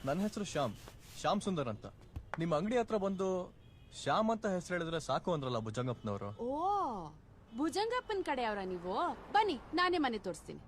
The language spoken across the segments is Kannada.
ನನ್ನ ಹೆಸರು ಶ್ಯಾಮ್ ಸುಂದರ್ ಅಂತ. ನಿಮ್ಮ ಅಂಗಡಿ ಹತ್ರ ಬಂದು ಶ್ಯಾಮ್ ಅಂತ ಹೆಸರು ಹೇಳಿದ್ರೆ ಸಾಕು ಅಂದ್ರಲ್ಲ ಭುಜಂಗಪ್ಪನವರು. ಓ, ಭುಜಂಗಪ್ಪನ ಕಡೆಯವರ ನೀವು? ಬನ್ನಿ, ನಾನೇ ಮನೆ ತೋರಿಸ್ತೀನಿ.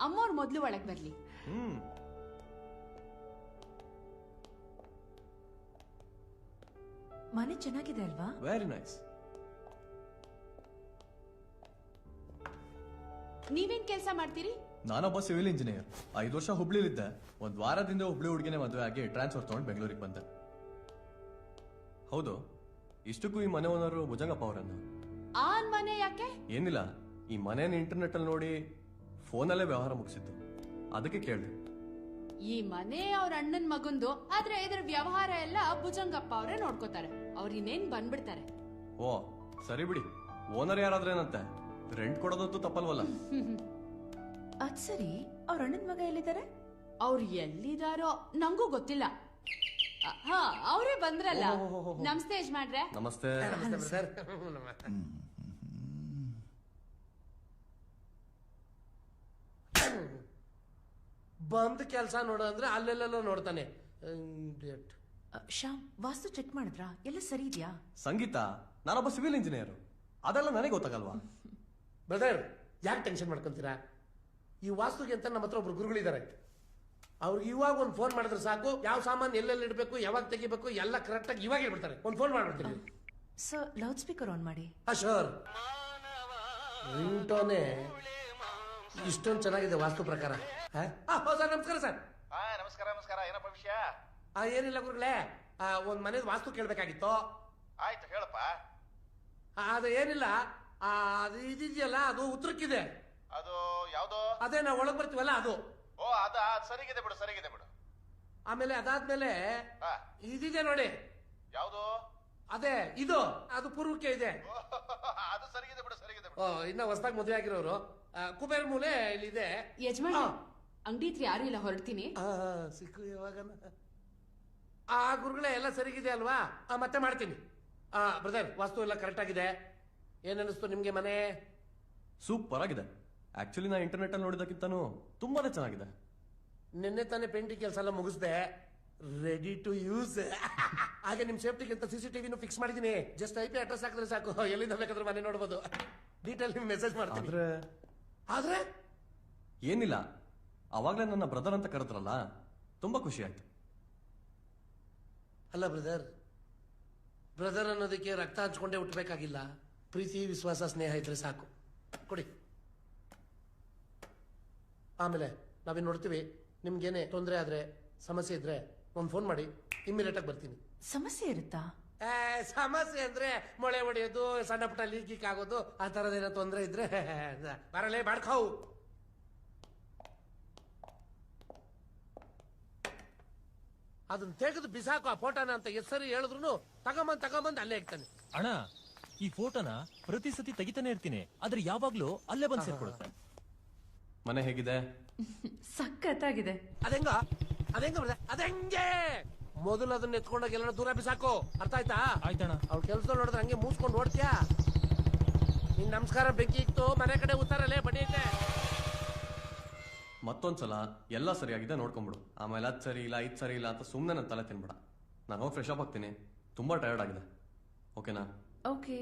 ಅಮ್ಮೋರ್ ಮೊದ್ಲು ಒಳಗ್ ಬರ್ಲಿ. ಮನೆ ಚೆನ್ನಾಗಿದೆ ಅಲ್ವಾ? Very nice. ನೀವೇನ್ ಕೆಲಸ ಮಾಡ್ತೀರಿ? ನಾನೊಬ್ಬ ಸಿವಿಲ್ ಇಂಜಿನಿಯರ್. 5 ವರ್ಷ ಹುಬ್ಳಿಲಿದ್ದೆ. ಒಂದ್ ವಾರದಿಂದ ಹುಬ್ಳಿ ಹುಡುಗಿನೇ ಮದುವೆ ಆಗಿ ಟ್ರಾನ್ಸ್ಫರ್ ತಗೊಂಡು ಬೆಂಗಳೂರಿಗೆ ಬಂದೆ. ಹೌದು, ಇಷ್ಟಕ್ಕೂ ಈ ಮನೆ ಓನರು ಭುಜಂಗಪ್ಪ ಅವರನ್ನ. ಆ ಮನೆ ಯಾಕೆ? ಏನಿಲ್ಲ, ಈ ಮನೇನ ಇಂಟರ್ನೆಟ್ ಅಲ್ಲಿ ನೋಡಿ ಫೋನಲ್ಲೇ ವ್ಯವಹಾರ ಮುಗಿಸಿದ್ದು, ಅದಕ್ಕೆ ಕೇಳಿದೆ. ಈ ಮನೆ ಅವ್ರ ಅಣ್ಣನ್ ಮಗಂದು, ಆದ್ರೆ ಇದ್ರ ವ್ಯವಹಾರ ಎಲ್ಲ ಭುಜಂಗಪ್ಪ ಅವರೇ ನೋಡ್ಕೋತಾರೆ. ಅವ್ರ ಇನ್ನೇನ್ ಬಂದ್ಬಿಡ್ತಾರೆ. ಓ ಸರಿ ಬಿಡಿ, ಓನರ್ ಯಾರಾದ್ರೇನಂತೆ, ರೆಂಟ್ ಕೊಡೋದಂತೂ ತಪ್ಪಲ್ವಲ್ಲ. ಅದ್ ಸರಿ, ಅವ್ರ ಅಣ್ಣನ್ ಮಗ ಎಲ್ಲಿದ್ದಾರೆ? ಅವ್ರು ಎಲ್ಲಿದಾರೋ ನಂಗೂ ಗೊತ್ತಿಲ್ಲ. ಹಾ, ಅವರೇ ಬಂದ್ರಲ್ಲ. ನಮಸ್ತೆ ಯಜಮಾನ್ರೆ. ನಮಸ್ತೆ. ಬಂದ್ ಕೆಲಸ ನೋಡ ಅಂದ್ರೆ ಅಲ್ಲೆಲ್ಲ ನೋಡ್ತಾನೆ. ಶ್ಯಾಮ್, ವಾಸ್ತು ಚೆಕ್ ಮಾಡಿದ್ರ? ಎಲ್ಲ ಸರಿ ಇದೆಯಾ? ಸಂಗೀತ, ನಾನೊಬ್ಬ ಸಿವಿಲ್ ಇಂಜಿನಿಯರ್, ಅದೆಲ್ಲ ನನಗೆ ಗೊತ್ತಾಗಲ್ವಾ? ಬ್ರದರ್, ಯಾಕೆ ಟೆನ್ಷನ್ ಮಾಡ್ಕೊಂತೀರಾ? ಈ ವಾಸ್ತುಗೆ ಅಂತ ನಮ್ಮ ಹತ್ರ ಒಬ್ರು ಗುರುಗಳಿದ್ದಾರೆ. ಅವ್ರಿಗೆ ಇವಾಗ ಒಂದು ಫೋನ್ ಮಾಡಿದ್ರೆ ಸಾಕು, ಯಾವ ಸಾಮಾನು ಎಲ್ಲೆಲ್ಲಿ ಇಡಬೇಕು, ಯಾವಾಗ ತೆಗಿಬೇಕು ಎಲ್ಲ ಕರೆಕ್ಟ್ ಆಗಿ ಇವಾಗ ಹೇಳ್ಬಿಡ್ತಾರೆ. ಒಂದು ಫೋನ್ ಮಾಡ್ಬಿಡ್ತೀನಿ. ಸರ್ ಲೌಡ್ ಸ್ಪೀಕರ್ ಆನ್ ಮಾಡಿ. ಶೋರ್. ರಿಂಗ್ಟೋನೇ ಇಷ್ಟೊಂದು ಚೆನ್ನಾಗಿದೆ ವಾಸ್ತು ಪ್ರಕಾರ. ಸರ್ ನಮಸ್ಕಾರ ಸರ್. ನಮಸ್ಕಾರ ನಮಸ್ಕಾರ. ಏನಪ್ಪ ವಿಷಯ? ಏನಿಲ್ಲ ಗುರುಗಳೇ, ಒಂದ್ ಮನೇದ್ ವಾಸ್ತು ಕೇಳ್ಬೇಕಾಗಿತ್ತು. ಆಯ್ತು ಹೇಳಪ್ಪ. ಅದು ಏನಿಲ್ಲ, ಅದು ಇದೆಯಲ್ಲ ಅದು ಉತ್ತರಕ್ಕಿದೆ. ಅದು ಯಾವ್ದು? ಅದೇ ನಾವು ಒಳಗ್ ಬರ್ತೀವಲ್ಲ ಅದು. ಓ ಅದ ಸರಿಗಿದೆ ಬಿಡು, ಸರಿಗಿದೆ ಬಿಡು. ಆಮೇಲೆ ಅದಾದ್ಮೇಲೆ ಇದಿದೆ ನೋಡಿ. ಯಾವ್ದು? ಅದೇ ಇದು, ಅದು ಪೂರ್ವಕ್ಕೆ ಇದೆ. ಅದು ಸರಿಗಿದೆ ಬಿಡು, ಸರಿಗಿದೆ ಬಿಡು. ಇನ್ನ ಹೊಸದಾಗಿ ಮದುವೆ ಆಗಿರೋರು. ಕುಬೇರ ಮೂಲೆ ಇಲ್ಲಿದೆ. ಯಜಮಾನ ಅಂಗಡಿ ಹತ್ರ ಯಾರು ಇಲ್ಲ, ಹೊರಡ್ತೀನಿ. ಸಿಕ್ಕು ಯಾವಾಗ. ಗುರುಗಳೇ ಎಲ್ಲ ಸರಿಗಿದೆ ಅಲ್ವಾ? ಮತ್ತೆ ಮಾಡ್ತೀನಿ. ಬ್ರದರ್ ವಾಸ್ತು ಎಲ್ಲ ಕರೆಕ್ಟ್ ಆಗಿದೆ. ಏನನ್ನಿಸ್ತು ನಿಮ್ಗೆ ಮನೆ? ಸೂಪರ್ ಆಗಿದೆ. ಆಕ್ಚುಲಿ ನಾ ಇಂಟರ್ನೆಟ್ ಅಲ್ಲಿ ನೋಡಿದಕ್ಕಿಂತನೂ ತುಂಬಾನೇ ಚೆನ್ನಾಗಿದೆ. ನಿನ್ನೆ ತಾನೇ ಪೇಂಟಿಂಗ್ ಕೆಲಸ ಎಲ್ಲ ಮುಗಿಸ್ದೆ, ರೆಡಿ ಟು ಯೂಸ್. ಹಾಗೆ ನಿಮ್ ಸೇಫ್ಟಿಗೆ ಅಂತ CCTV ಫಿಕ್ಸ್ ಮಾಡಿದೀನಿ. ಜಸ್ಟ್ IP ಅಡ್ರೆಸ್ ಹಾಕಿದ್ರೆ ಸಾಕು, ಎಲ್ಲಿಂದ ಬೇಕಾದ್ರೂ ಮನೆ ನೋಡಬಹುದು. ಡೀಟೇಲ್ ನಿಮ್ಗೆ ಮೆಸೇಜ್ ಮಾಡ್ತೀನಿ. ಆದ್ರೆ ಏನಿಲ್ಲ, ಅವಾಗ್ಲೇ ನನ್ನ ಬ್ರದರ್ ಅಂತ ಕರೆದ್ರಲ್ಲ, ತುಂಬಾ ಖುಷಿ ಆಯ್ತು. ಅಲ್ಲ ಬ್ರದರ್ ಅನ್ನೋದಕ್ಕೆ ರಕ್ತ ಹಂಚ್ಕೊಂಡೇ ಹುಟ್ಟಬೇಕಾಗಿಲ್ಲ. ಪ್ರೀತಿ, ವಿಶ್ವಾಸ, ಸ್ನೇಹ ಇದ್ರೆ ಸಾಕು. ಕೊಡಿ. ಆಮೇಲೆ ನಾವೇನು ನೋಡ್ತೀವಿ. ನಿಮ್ಗೇನೆ ತೊಂದರೆ ಆದ್ರೆ, ಸಮಸ್ಯೆ ಇದ್ರೆ ಒಂದು ಫೋನ್ ಮಾಡಿ, ಇಮ್ಮಿಡಿಯೇಟ್ ಆಗಿ ಬರ್ತೀನಿ. ಸಮಸ್ಯೆ ಇರುತ್ತಾ? ಸಮಸ್ಯೆ ಅಂದ್ರೆ ಮೊಳೆ ಹೊಡೆಯೋದು, ಸಣ್ಣ ಪುಟ್ಟ ಲೀಕ್ ಆಗೋದು, ಆ ತರದೇನೋ ತೊಂದರೆ ಇದ್ರೆ ಬರಲೇ ಬಾಡ್ಕಾವು. ಅದನ್ನ ತೆಗೆದು ಬಿಸಾಕು ಆ ಫೋಟೋನ ಅಂತ ಹೆಸರು ಹೇಳಿದ್ರು ತಗೊಂಬಂದ್ ಅಲ್ಲೇ ಇರ್ತಾನೆ. ಅಣ್ಣ, ಈ ಫೋಟೋನ ಪ್ರತಿ ಸತಿ ತೆಗಿತಾನೆ ಇರ್ತೀನಿ, ಆದ್ರೆ ಯಾವಾಗ್ಲೂ ಅಲ್ಲೇ ಬಂದ್ ಸೇರ್ಕೊಡುತ್ತೆ. ಮನೆ ಹೇಗಿದೆ? ಸಖತ್ತಾಗಿದೆ. ಅದಂಗ ಅದಂಗೆ ಮೊದಲು ಅದನ್ನ ಎತ್ಕೊಂಡೋಗಿ ಎಲ್ಲ ದೂರ ಬಿಸಾಕು. ಅರ್ಥ ಆಯ್ತಾ? ಆಯ್ತಣ್ಣ. ಅವ್ರ ಕೆಲಸ ನೋಡಿದ್ರೆ ಹಂಗೆ ಮೂಸ್ಕೊಂಡು ಓಡ್ತೀಯಾ? ನಿನ್ ನಮಸ್ಕಾರ ಬೆಂಕಿ ಇತ್ತು, ಮನೆ ಕಡೆ ಉತ್ತಾರಲ್ಲೇ ಬಡಿ ಐತೆ. ಮತ್ತೊಂದ್ಸಲ ಎಲ್ಲ ಸರಿಯಾಗಿದೆ ನೋಡ್ಕೊಂಬಿಡು. ಆಮೇಲೆ ಅದ್ ಸರಿ ಇಲ್ಲ, ಇದ್ ಸರಿ ಇಲ್ಲ ಅಂತ ಸುಮ್ಮನೆ ನನ್ನ ತಲೆ ತಿನ್ಬೇಡ. ನಾನು ಹೋಗಿ ಫ್ರೆಶ್ ಅಪ್ ಆಗ್ತೀನಿ, ತುಂಬಾ ಟಯರ್ಡ್ ಆಗಿದೆ. ಓಕೆನಾ? ಓಕೆ.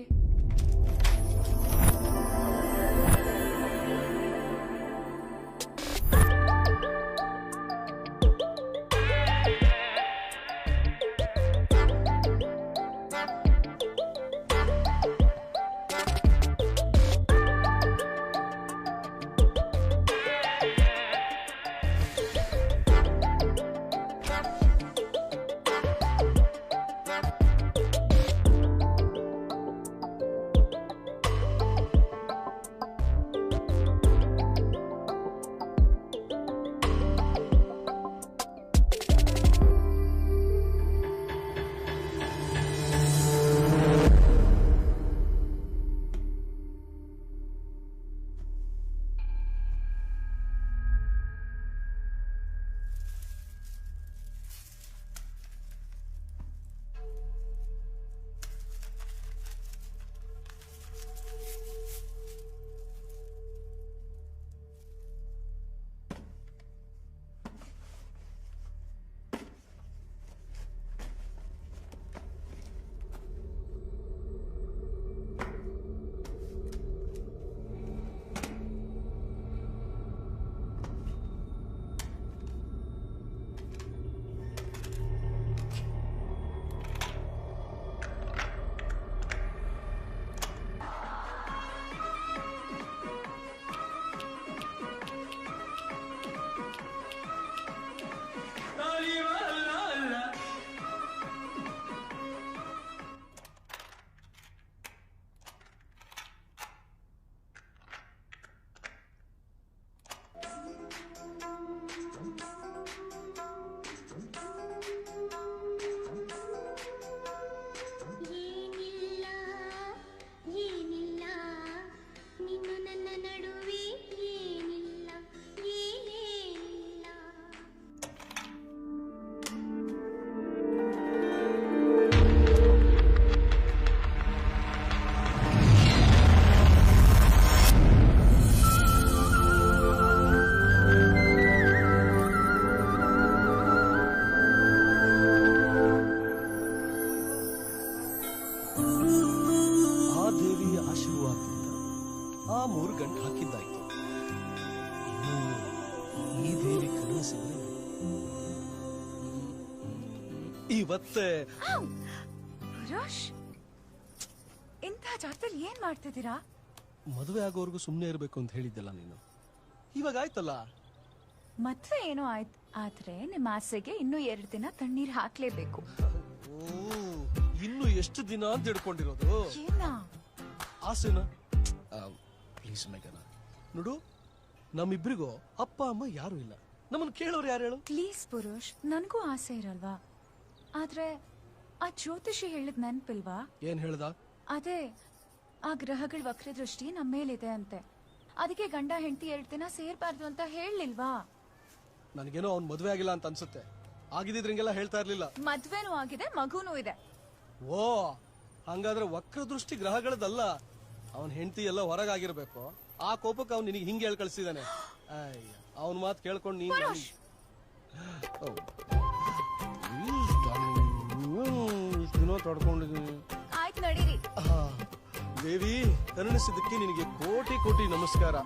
ಆ 3 ಗಂಟೆ ಹಾಕಿದ್ದಾಯ್ತು. ಇನ್ನು ಈ ದೇವಿ ಕರುಣಿಸಿದ್ರೆ ಇವತ್ತೇ ಪುರುಷ್, ಇಂಥ ಜಾಗದಲ್ಲಿ ಏನ್ ಮಾಡ್ತಿದ್ದೀರಾ? ಮದುವೆ ಆಗೋವರೆಗೂ ಸುಮ್ಮನೆ ಇರಬೇಕು ಅಂತ ಹೇಳಿದ್ದಲ್ಲ ನೀನು. ಇವಾಗ ಆಯ್ತಲ್ಲ. ಮದ್ವೆ ಏನೋ ಆಯ್ತು, ಆದ್ರೆ ನಿಮ್ಮ ಆಸೆಗೆ ಇನ್ನೂ 2 ದಿನ ತಣ್ಣೀರ್ ಹಾಕ್ಲೇಬೇಕು. ಓ, ಇನ್ನು ಎಷ್ಟು ದಿನ ಅಂತ ಹಿಡ್ಕೊಂಡಿರೋದು? ಏನ ಆಸೆನ? ಪ್ಲೀಸ್ ಮೇಘನ, ನೋಡು, ನಮ್ಮಿಬ್ರಿಗೂ ಅಪ್ಪ ಅಮ್ಮ ಯಾರು ಇಲ್ಲ. ನಮ್ಮನ್ನ ಕೇಳೋರು ಯಾರು ಹೇಳು? ಪ್ಲೀಸ್ ಪುರುಷ್, ನನಗೂ ಆಸೆ ಇರಲ್ವಾ? ಆದ್ರೆ ಆ ಜ್ಯೋತಿಷಿ ಹೇಳಿದ್ ನೆನ್ಪಿಲ್ವಾ? ಏನ್ ಹೇಳ್ದ? ಅದೇ ಆ ಗ್ರಹಗಳ ವಕ್ರದೃಷ್ಟಿ ನಮ್ಮ ಮೇಲಿದೆ ಅಂತೆ, ಅದಕ್ಕೆ ಗಂಡ ಹೆಂಡತಿ 2 ದಿನ ಸೇರ್ಬಾರ್ದು ಅಂತ ಹೇಳಲಿಲ್ವಾ? ನನಗೇನೋ ಅವ್ನ್ ಮದುವೆ ಆಗಿಲ್ಲ ಅಂತ ಅನ್ಸುತ್ತೆ. ಆಗಿದ್ರಿಂಗೆಲ್ಲ ಹೇಳ್ತಾ ಇರ್ಲಿಲ್ಲ. ಮದ್ವೆನೂ ಆಗಿದೆ, ಮಗುನೂ ಇದೆ. ಓ, ಹಂಗಾದ್ರೆ ವಕ್ರದೃಷ್ಟಿ ಗ್ರಹಗಳದಲ್ಲ, ಅವನ್ ಹೆಂಡತಿ ಎಲ್ಲ ಹೊರಗಾಗಿರ್ಬೇಕು. ಆ ಕೋಪಕ್ಕೆ ಅವ್ನು ನಿನಗೆ ಹಿಂಗೆ ಹೇಳಿ ಕಳ್ಸಿದಾನೆ. ಅವನ್ ಮಾತು ಕೇಳ್ಕೊಂಡು ನೀನು ದಿನ ತಡ್ಕೊಂಡಿದ್ದೀನಿ. ಆಯ್ತು ನಡೀರಿ. ದೇವಿ, ಕರುಣಿಸಿದ್ದಕ್ಕೆ ನಿನಗೆ ಕೋಟಿ ಕೋಟಿ ನಮಸ್ಕಾರ.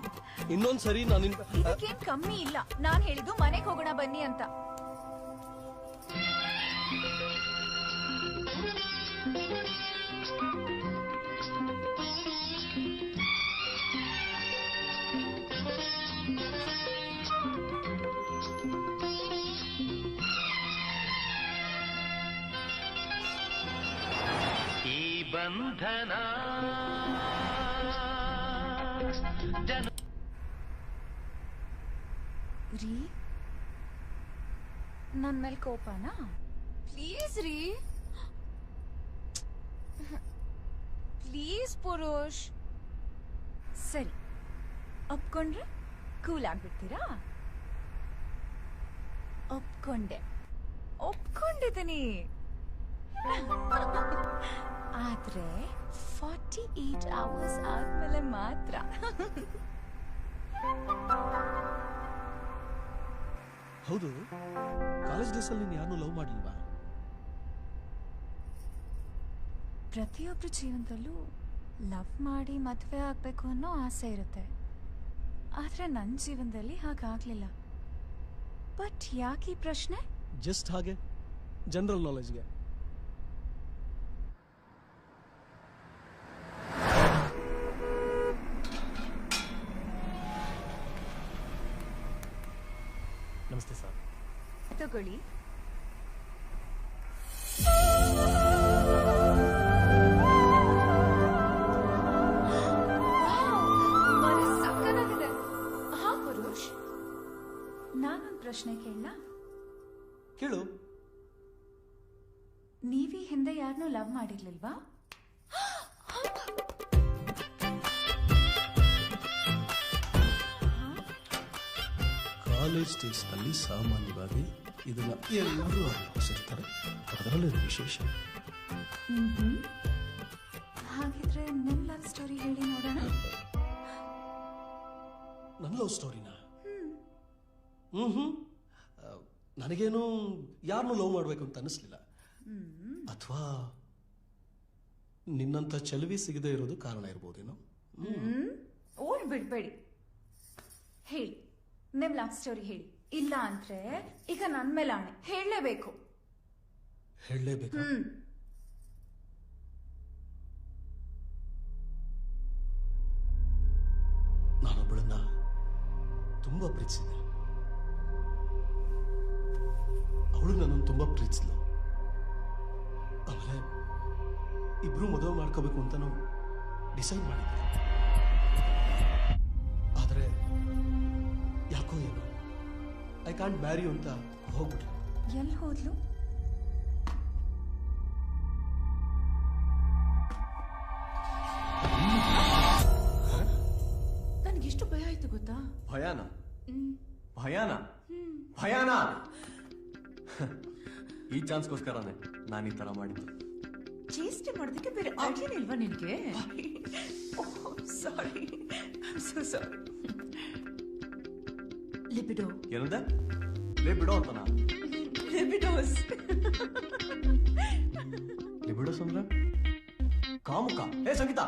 ಇನ್ನೊಂದ್ಸರಿ ನಾನು ಇದಕ್ಕೇನ್ ಕಮ್ಮಿ ಇಲ್ಲ. ನಾನ್ ಹೇಳಿದ್ದು ಮನೆಗೆ ಹೋಗೋಣ ಬನ್ನಿ ಅಂತ. ಬಂಧನ ರೀ, ನನ್ ಮೇಲ್ ಕೋಪನಾ? ಪ್ಲೀಸ್ ರೀ, ಪ್ಲೀಸ್ ಪುರುಷ್. ಸರಿ, ಒಪ್ಕೊಂಡ್ರೆ ಕೂಲ್ ಆಗ್ಬಿಡ್ತೀರಾ? ಒಪ್ಕೊಂಡಿದ್ದೀನಿ. ಆದ್ರೆ 48 hours ಆದ್ಮೇಲೆ ಮಾತ್ರ. ಹೌದು, ಕಾಲೇಜ್ ಡೇಸ್ ಅಲ್ಲಿ ನೀನು ಯಾರನ್ನೂ ಲವ್ ಮಾಡ್ಲಿಲ್ವಾ? ಪ್ರತಿಯೊಬ್ಬರ ಜೀವನದಲ್ಲೂ ಲವ್ ಮಾಡಿ ಮದುವೆ ಆಗ್ಬೇಕು ಅನ್ನೋ ಆಸೆ ಇರುತ್ತೆ, ಆದ್ರೆ ನನ್ನ ಜೀವನದಲ್ಲಿ ಹಾಗಾಗ್ಲಿಲ್ಲ. ಬಟ್ ಯಾಕೆ ಈ ಪ್ರಶ್ನೆ? ಜಸ್ಟ್ ಹಾಗೆ, ಜನರಲ್ ನಾಲೆಜ್ಗೆ. ನಮಸ್ತೆ ಸರ್. ತಗೊಳ್ಳಿ. ಸಕ್ಕತ್ತಾಗಿದೆ. ಹಾ ಪುರುಷ್, ನಾನೊಂದು ಪ್ರಶ್ನೆ ಕೇಳಲಾ? ಕೇಳು. ನೀವೀ ಹಿಂದೆ ಯಾರನ್ನೂ ಲವ್ ಮಾಡಿರ್ಲಿಲ್ವಾ? ಕಾಲೇಜ್ ಡೇಸ್ ನಲ್ಲಿ ಸಾಮಾನ್ಯವಾಗಿ ಇದನ್ನ ಎಲ್ಲರೂ ಅನುಭವಿಸಿರ್ತಾರೆ, ಅದರಲ್ಲಿ ವಿಶೇಷ. ಹಾಗಿದ್ರೆ ನಿಮ್ ಲವ್ ಸ್ಟೋರಿ ಹೇಳಿ ನೋಡೋಣ. ನನ್ನ ಲವ್ ಸ್ಟೋರಿನ? ನನಗೇನು ಯಾರನ್ನೂ ಲವ್ ಮಾಡ್ಬೇಕು ಅಂತ ಅನಿಸ್ಲಿಲ್ಲ. ಅಥವಾ ನಿನ್ನಂತ ಚೆಲುವಿ ಸಿಗದೆ ಇರೋದು ಕಾರಣ ಇರ್ಬೋದೇನೋ. ಓಡ್ ಬಿಡ್ಬೇಡಿ, ಹೇಳಿ ನಿಮ್ ಲವ್ ಸ್ಟೋರಿ ಹೇಳಿ. ಇಲ್ಲ ಅಂದ್ರೆ ಈಗ ನನ್ ಮೇಲೆ ಆಣೆ, ಹೇಳಲೇಬೇಕು. ಹೇಳಲೇಬೇಕಾ? ನಾನೊಬ್ಬಳನ್ನ ತುಂಬಾ ಪ್ರೀತಿಸಿದೆ, ಅವಳು ನನ್ನನ್ನು ತುಂಬಾ ಪ್ರೀತಿಸಿದ್ಲು. ಆಮೇಲೆ ಇಬ್ರು ಮದುವೆ ಮಾಡ್ಕೋಬೇಕು ಅಂತ ನಾವು ಡಿಸೈಡ್ ಮಾಡಿದ್ವಿ. ಆದ್ರೆ ಯಾಕೋ ಏನೋ ಐ ಕಾಂಟ್ ಮ್ಯಾರಿ ಅಂತ ಹೋಗ್ಬಿಟ್ಲು. ಎಲ್ಲಿ ಹೋದ್ಲು? ನನಗೆಷ್ಟು ಭಯ ಆಯ್ತು ಗೊತ್ತಾ? ಭಯಾನ ಭಯಾನ ಭಯಾನ ಈ ಚಾನ್ಸ್ಗೋಸ್ಕರನೇ ನಾನು ಈ ತರ ಮಾಡಿದ್ದು. ಚೇಷ್ಟೆ ಮಾಡೋದಕ್ಕೆ ಬೇರೆ ಆಪ್ಷನ್ ಇಲ್ವಾ ನಿನ್ಗೆ? ಸಾರಿ, ಸೋ ಸಾರಿ. ಲಿಬಿಡೋ. ಏನಂದೆ? ಲಿಬಿಡೋ ಅಂತನಾ? ಲಿಬಿಡೋಸ್. ಲಿಬಿಡೋಸ್ ಅಂದ್ರೆ ಕಾಮುಕ. ಏ ಸಂಗೀತ,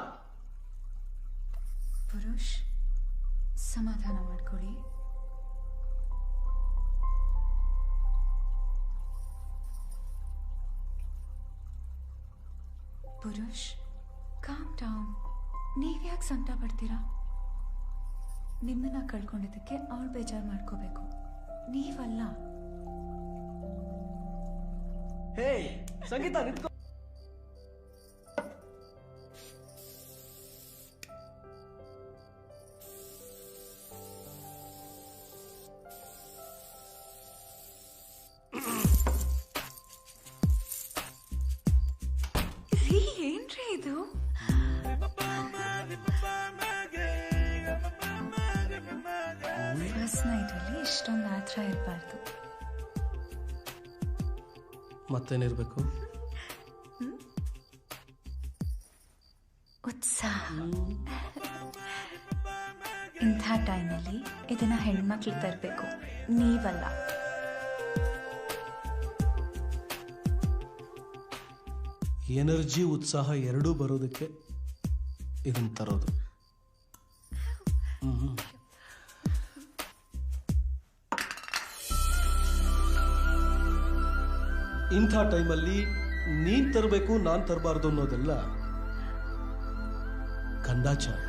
ಪುರುಷ್ ಕಾಮ್ ಡೌನ್. ನೀವ್ಯಾಕೆ ಸಂಕಟ ಪಡ್ತೀರಾ? ನಿಮ್ಮನ್ನ ಕಳ್ಕೊಂಡಿದ್ದಕ್ಕೆ ಅವಳು ಬೇಜಾರು ಮಾಡ್ಕೋಬೇಕು, ನೀವಲ್ಲ. ಹೇ ಸಂಗೀತ ನಿಂತ್ಕೊ. ಏನ್ರಿ ಇದು? ಫಸ್ಟ್ ನೈಟ್ ಅಲ್ಲಿ ಇಷ್ಟೊಂದು ಆತ್ರ ಇರಬಾರ್ದು. ಮತ್ತೇನಿರ್ಬೇಕು? ಉತ್ಸಾಹ. ಇಂಥ ಟೈಮಲ್ಲಿ ಇದನ್ನ ಹೆಣ್ಮಕ್ಳಿಗೆ ತರಬೇಕು, ನೀವಲ್ಲ. ಎನರ್ಜಿ ಉತ್ಸಾಹ ಎರಡೂ ಬರೋದಕ್ಕೆ ಇದನ್ನ ತರೋದು. ಇಂಥ ಟೈಮಲ್ಲಿ ನೀನ್ ತರಬೇಕು ನಾನ್ ತರಬಾರ್ದು ಅನ್ನೋದೆಲ್ಲ ಕಂದಾಚಾರ.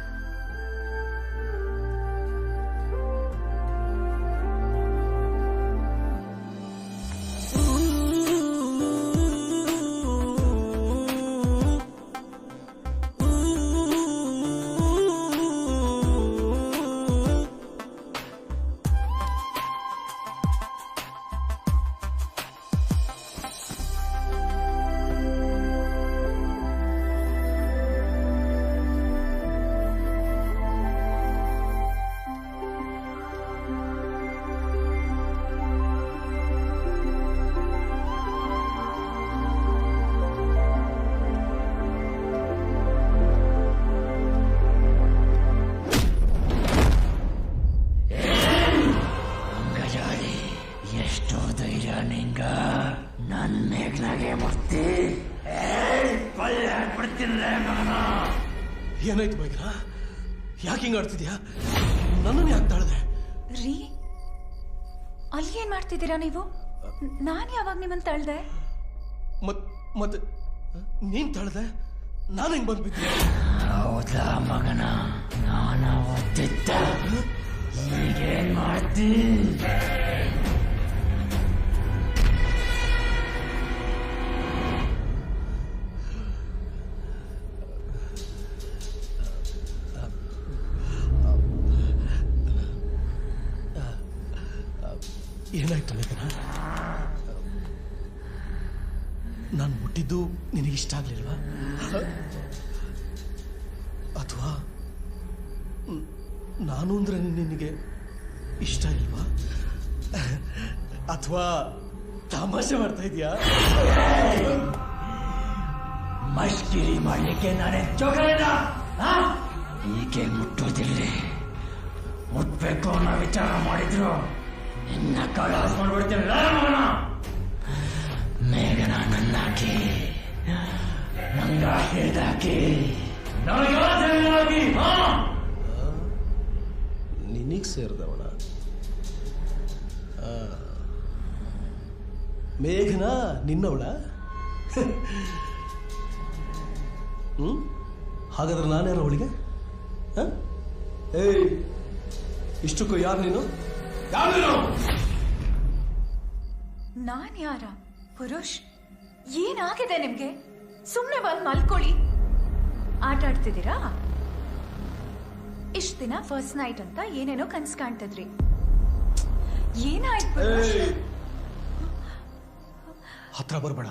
ಏನಾಯ್ತು ಬೈಗ್ರ? ಯಾಕೆ ಹಿಂಗ ಆಡ್ತಿದ್ಯಾ? ನನ್ನನ್ನು ಯಾಕೆ ತಾಳ್ದೆ? ರೀ, ಅಲ್ಲಿ ಏನ್ ಮಾಡ್ತಿದ್ದೀರಾ ನೀವು? ನಾನು ಯಾವಾಗ ನಿಮ್ಮನ್ನ ತಳ್ದೆ? ಮತ್ತೆ ನೀನ್ ತಳ್ದೆ? ನಾನು ಹೆಂಗ್ ಬಂದ್ಬಿಟ್ಟೆ? ಹೌದಾ ಮಗನ, ನಾನು ಒತ್ತಿದ್ದ. ಈಗೇನ್ ಮಾಡ್ತಿ? ಏನಾಯ್ತು ಮೇಘನ? ನಾನು ಮುಟ್ಟಿದ್ದು ನಿನಗಿಷ್ಟ ಆಗ್ಲಿಲ್ವಾ? ಅಥವಾ ನಾನು ಅಂದ್ರೆ ನಿನಗೆ ಇಷ್ಟ ಇಲ್ವಾ? ಅಥವಾ ತಮಾಷೆ ಮಾಡ್ತಾ ಇದೀಯಾ? ಮಷ್ಕಿರಿ ಮಾಡ್ಲಿಕ್ಕೆ ನಾನೇ ಜೋಗಲಿಲ್ಲ. ಹೀಗೆ ಮುಟ್ಟೋದಿಲ್ಲ. ಮುಟ್ಬೇಕು ಅನ್ನೋ ವಿಚಾರ ಮಾಡಿದ್ರು ಇನ್ನ ಕಾಳ ಹಾಸ್ಕೊಂಡ್ಬಿಡ್ತೀರಲ್ಲ ಮಗನ. ಮೇಘನ ನನ್ನಾಕಿ, ನಂಗ ಹಿಡ್ದಾಕಿ, ನಿನಗ್ ಸೇರಿದವಳ ಮೇಘನ ನಿನ್ನವಳ? ಹಾಗಾದ್ರೆ ನಾನೇನೋ ಅವಳಿಗೆ? ಏಯ್, ಇಷ್ಟಕ್ಕೂ ಯಾರು ನೀನು? ನಾನ್ ಯಾರ? ಪುರುಷ್, ಏನಾಗಿದೆ ನಿಮ್ಗೆ? ಸುಮ್ನೆ ಬಂದ್ ಮಲ್ಕೊಳ್ಳಿ. ಆಟ ಆಡ್ತಿದ್ದೀರಾ? ಇಷ್ಟ ದಿನ ಫಸ್ಟ್ ನೈಟ್ ಅಂತ ಏನೇನೋ ಕನ್ಸ್ ಕಾಣ್ತಿದ್ರಿ. ಏನಾಯ್ತು ಪುರುಷ್? ಹತ್ರ ಬರ್ಬೇಡ.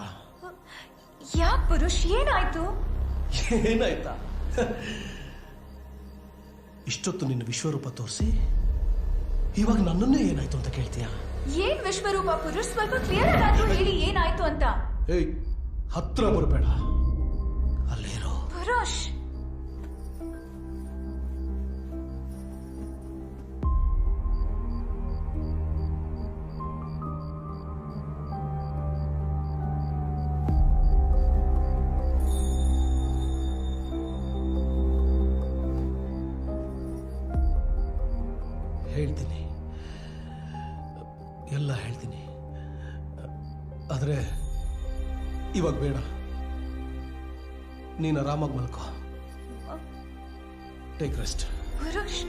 ಯಾಕೆ ಪುರುಷ್, ಏನಾಯ್ತು? ಏನಾಯ್ತಾ? ಇಷ್ಟೊತ್ತು ನಿನ್ನ ವಿಶ್ವರೂಪ ತೋರಿಸಿ ಇವಾಗ ನನ್ನನ್ನೇ ಏನಾಯ್ತು ಅಂತ ಕೇಳ್ತೀಯ? ಏನ್ ವಿಶ್ವರೂಪ ಪುರುಷ್? ಸ್ವಲ್ಪ ಕ್ಲಿಯರ್ ಆಗಾದ್ರೂ ಹೇಳಿ ಏನಾಯ್ತು ಅಂತ. ಏಯ್, ಹತ್ರ ಬರಬೇಡ. ಅಲ್ಲೇನೋ ಪುರುಷ್. ಹೇಳ್ತೀನಿ, ಎಲ್ಲ ಹೇಳ್ತೀನಿ. ಆದ್ರೆ ಇವಾಗ ಬೇಡ. ನೀನು ಆರಾಮಾಗಿ ಮಲ್ಕೋ. Take rest. ಪುರುಷ್,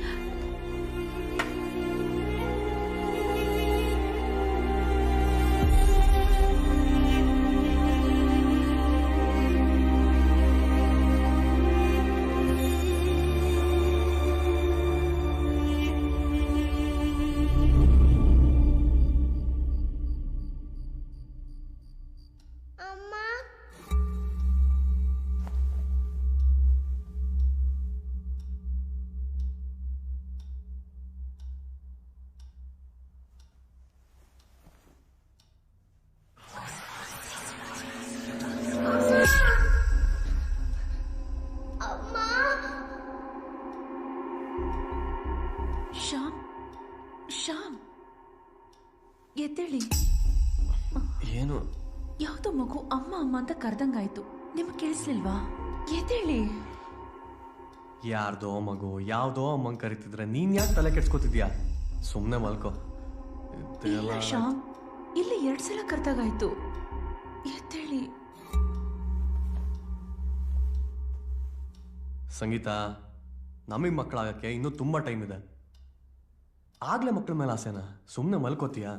ಶ್ಯಾಮ್, ಶ್ಯಾಮ್, ಎದ್ದೇಳಿ. ಏನು? ಯಾವ್ದೋ ಮಗು ಅಮ್ಮ ಅಮ್ಮ ಅಂತ ಕರ್ದಂಗಾಯ್ತು. ನಿಮಗೆ ಕೇಳಿಸ್ಲಿಲ್ವಾ? ಎದ್ದೇಳಿ. ಯಾರ್ದೋ ಮಗು ಯಾವ್ದೋ ಅಮ್ಮಂಗ್ ಕರಿತಿದ್ರೆ ನೀನ್ ಯಾಕೆ ತಲೆ ಕೆಡ್ಸ್ಕೊತಿದ್ಯಾ? ಸುಮ್ನೆ ಮಲ್ಕೋ. ಇಲ್ಲ ಶ್ಯಾಮ್, ಇಲ್ಲಿ 2 ಸಲ ಕರ್ದಾಗಾಯ್ತು. ಎದ್ದೇಳಿ. ಸಂಗೀತ, ನಮಗ್ ಮಕ್ಕಳಾಗಕ್ಕೆ ಇನ್ನೂ ತುಂಬಾ ಟೈಮ್ ಇದೆ. ಆಗ್ಲೇ ಮಕ್ಕಳ ಮೇಲೆ ಆಸೆನಾ? ಸುಮ್ನೆ ಮಲ್ಕೋತೀಯಾ?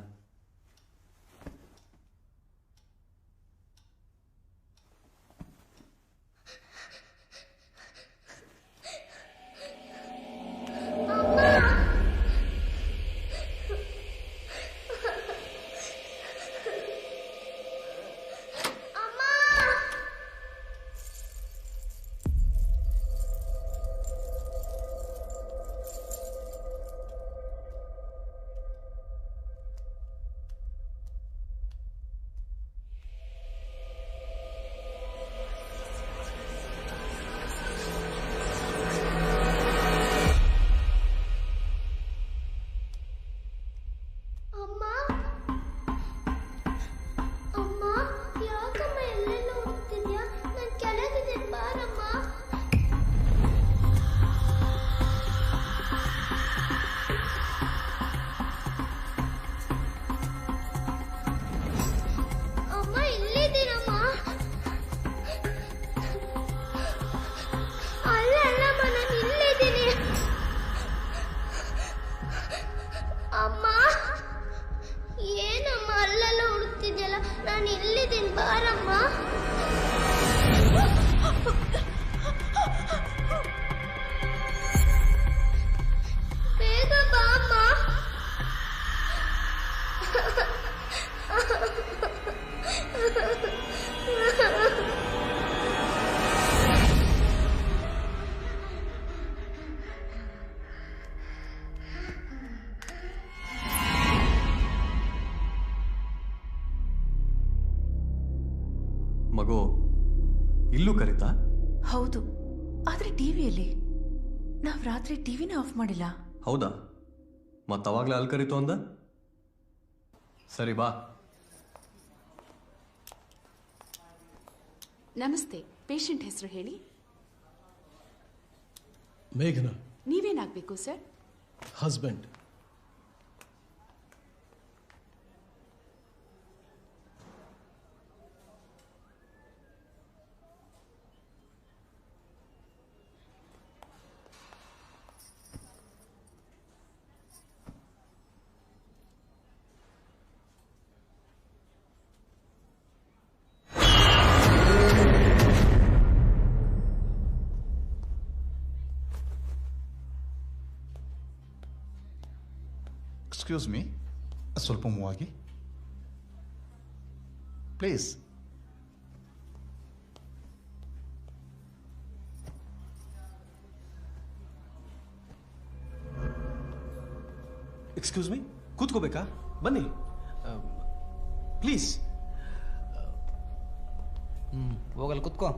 ಮಗು ಇಲ್ಲೂ ಕರೀತಾ? ಹೌದು, ಆದ್ರೆ ಟಿವಿಯಲ್ಲಿ. ನಾವ್ ರಾತ್ರಿ ಟಿವಿನೇ ಆಫ್ ಮಾಡಿಲ್ಲ. ಹೌದಾ? ಮತ್ತವಾಗ್ಲೇ ಅಲ್ಲಿ ಕರೀತು ಅಂದ? ಸರಿ ಬಾ. ನಮಸ್ತೆ, ಪೇಷಂಟ್ ಹೆಸರು ಹೇಳಿ. ಮೇಘನ. ನೀವೇನಾಗಬೇಕು ಸರ್? ಹಸ್ಬೆಂಡ್. ಎಕ್ಸ್ಕ್ಯೂಸ್ ಮೀ, ಸ್ವಲ್ಪ ಮೂವ್ ಆಗಿ ಪ್ಲೀಸ್. ಎಕ್ಸ್ಕ್ಯೂಸ್ ಮೀ, ಕೂತ್ಕೋಬೇಕಾ? ಬನ್ನಿ ಪ್ಲೀಸ್. ಹೋಗಲ್ ಕೂತ್ಕೋ.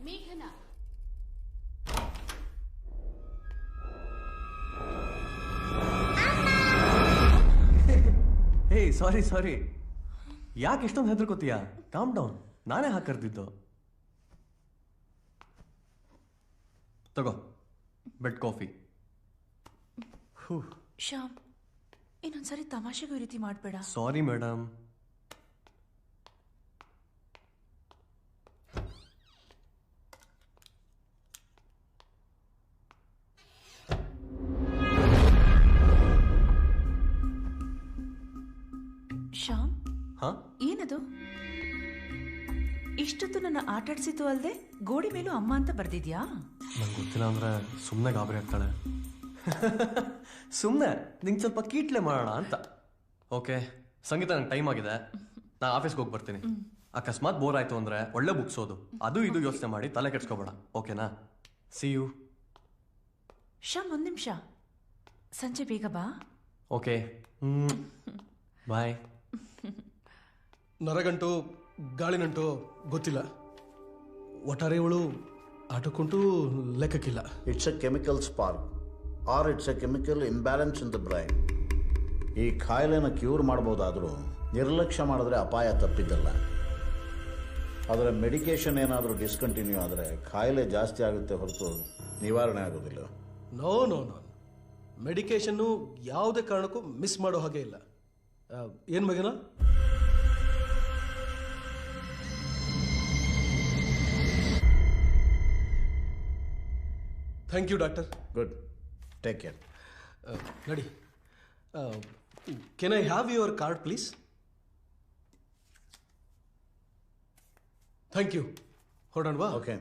ಮೇಘನಾ, ಹೇ ಸಾರಿ, ಯಾಕೆ ಇಷ್ಟೊಂದು ಹೆದರ್ಕೋತೀಯ? ಕಾಮ್ ಡೌನ್, ನಾನೇ ಹಾಕರ್ದಿದ್ದು. ತಗೋ ಬೆಡ್ ಕಾಫಿ. ಶ್ಯಾಮ್, ಇನ್ನೊಂದ್ಸರಿ ತಮಾಷೆಗೂ ಈ ರೀತಿ ಮಾಡಬೇಡ. Sorry madam. ಶ್ಯಾಮ್, ಹಾ, ಏನದು? ಇಷ್ಟೊತ್ತು ನನ್ನ ಆಟಾಡ್ಸಿದ್ದು ಅಲ್ಲದೆ ಗೋಡಿ ಮೇಲೂ ಅಮ್ಮ ಅಂತ ಬರ್ದಿದ್ಯಾ? ನಂಗೆ ಗೊತ್ತಿಲ್ಲ ಅಂದ್ರೆ ಸುಮ್ಮನೆ ಗಾಬರಿ ಆಗ್ತಾಳೆ. ಸುಮ್ಮನೆ ನಿಂಗೆ ಸ್ವಲ್ಪ ಕೀಟ್ಲೆ ಮಾಡೋಣ ಅಂತ. ಓಕೆ ಸಂಗೀತ, ನಂಗೆ ಟೈಮ್ ಆಗಿದೆ, ನಾ ಆಫೀಸ್ಗೆ ಹೋಗಿ ಬರ್ತೀನಿ. ಅಕಸ್ಮಾತ್ ಬೋರ್ ಆಯ್ತು ಅಂದ್ರೆ ಒಳ್ಳೆ ಬುಕ್ಸ್ ಓದು, ಅದು ಇದು ಯೋಚನೆ ಮಾಡಿ ತಲೆ ಕೆಡ್ಸ್ಕೊಬೇಡ. ಓಕೆನಾ? C you. ಶ್ಯಾಮ್, ಒಂದ್ ನಿಮಿಷ, ಸಂಜೆ ಬೇಗ ಬಾ. ಓಕೆ, ಬಾಯ್. ನರಗಂಟು ಗಾಳಿನಂಟು ಗೊತ್ತಿಲ್ಲ, ಒಟ್ಟಾರೆ ಇವಳು ಆಟಕ್ಕುಂಟು ಲೆಕ್ಕಕ್ಕಿಲ್ಲ. It's a chemical spark or it's a chemical imbalance in the brain. ಈ ಕಾಯಿಲೆನ ಕ್ಯೂರ್ ಮಾಡ್ಬೋದಾದರೂ ನಿರ್ಲಕ್ಷ್ಯ ಮಾಡಿದ್ರೆ ಅಪಾಯ ತಪ್ಪಿದ್ದಲ್ಲ. ಆದರೆ ಮೆಡಿಕೇಶನ್ ಏನಾದರೂ ಡಿಸ್ಕಂಟಿನ್ಯೂ ಆದರೆ ಕಾಯಿಲೆ ಜಾಸ್ತಿ ಆಗುತ್ತೆ ಹೊರತು ನಿವಾರಣೆ ಆಗೋದಿಲ್ಲ. ನೋ ನೋ ನೋ, ಮೆಡಿಕೇಶನ್ನು ಯಾವುದೇ ಕಾರಣಕ್ಕೂ ಮಿಸ್ ಮಾಡೋ ಹಾಗೆ ಇಲ್ಲ. ಏನು ಮಗನ? Thank you doctor. Good, take care. ನಡಿ. Can I have your card please? Thank you. ಹೊರಡೋಣವಾ? ಓಕೆ.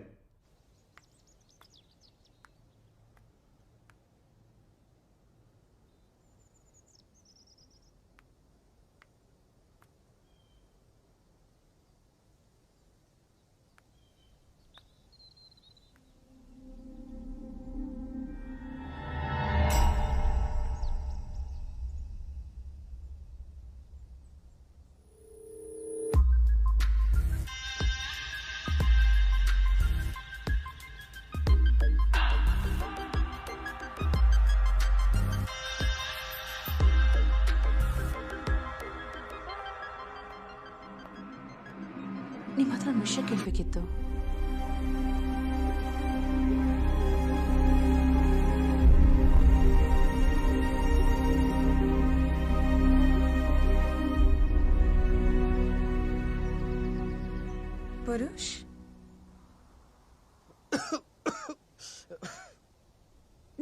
ನಿಮ್ಮ ಹತ್ರ ಒಂದು ವಿಷಯ ಕೇಳಬೇಕಿತ್ತು. ಪುರುಷ್,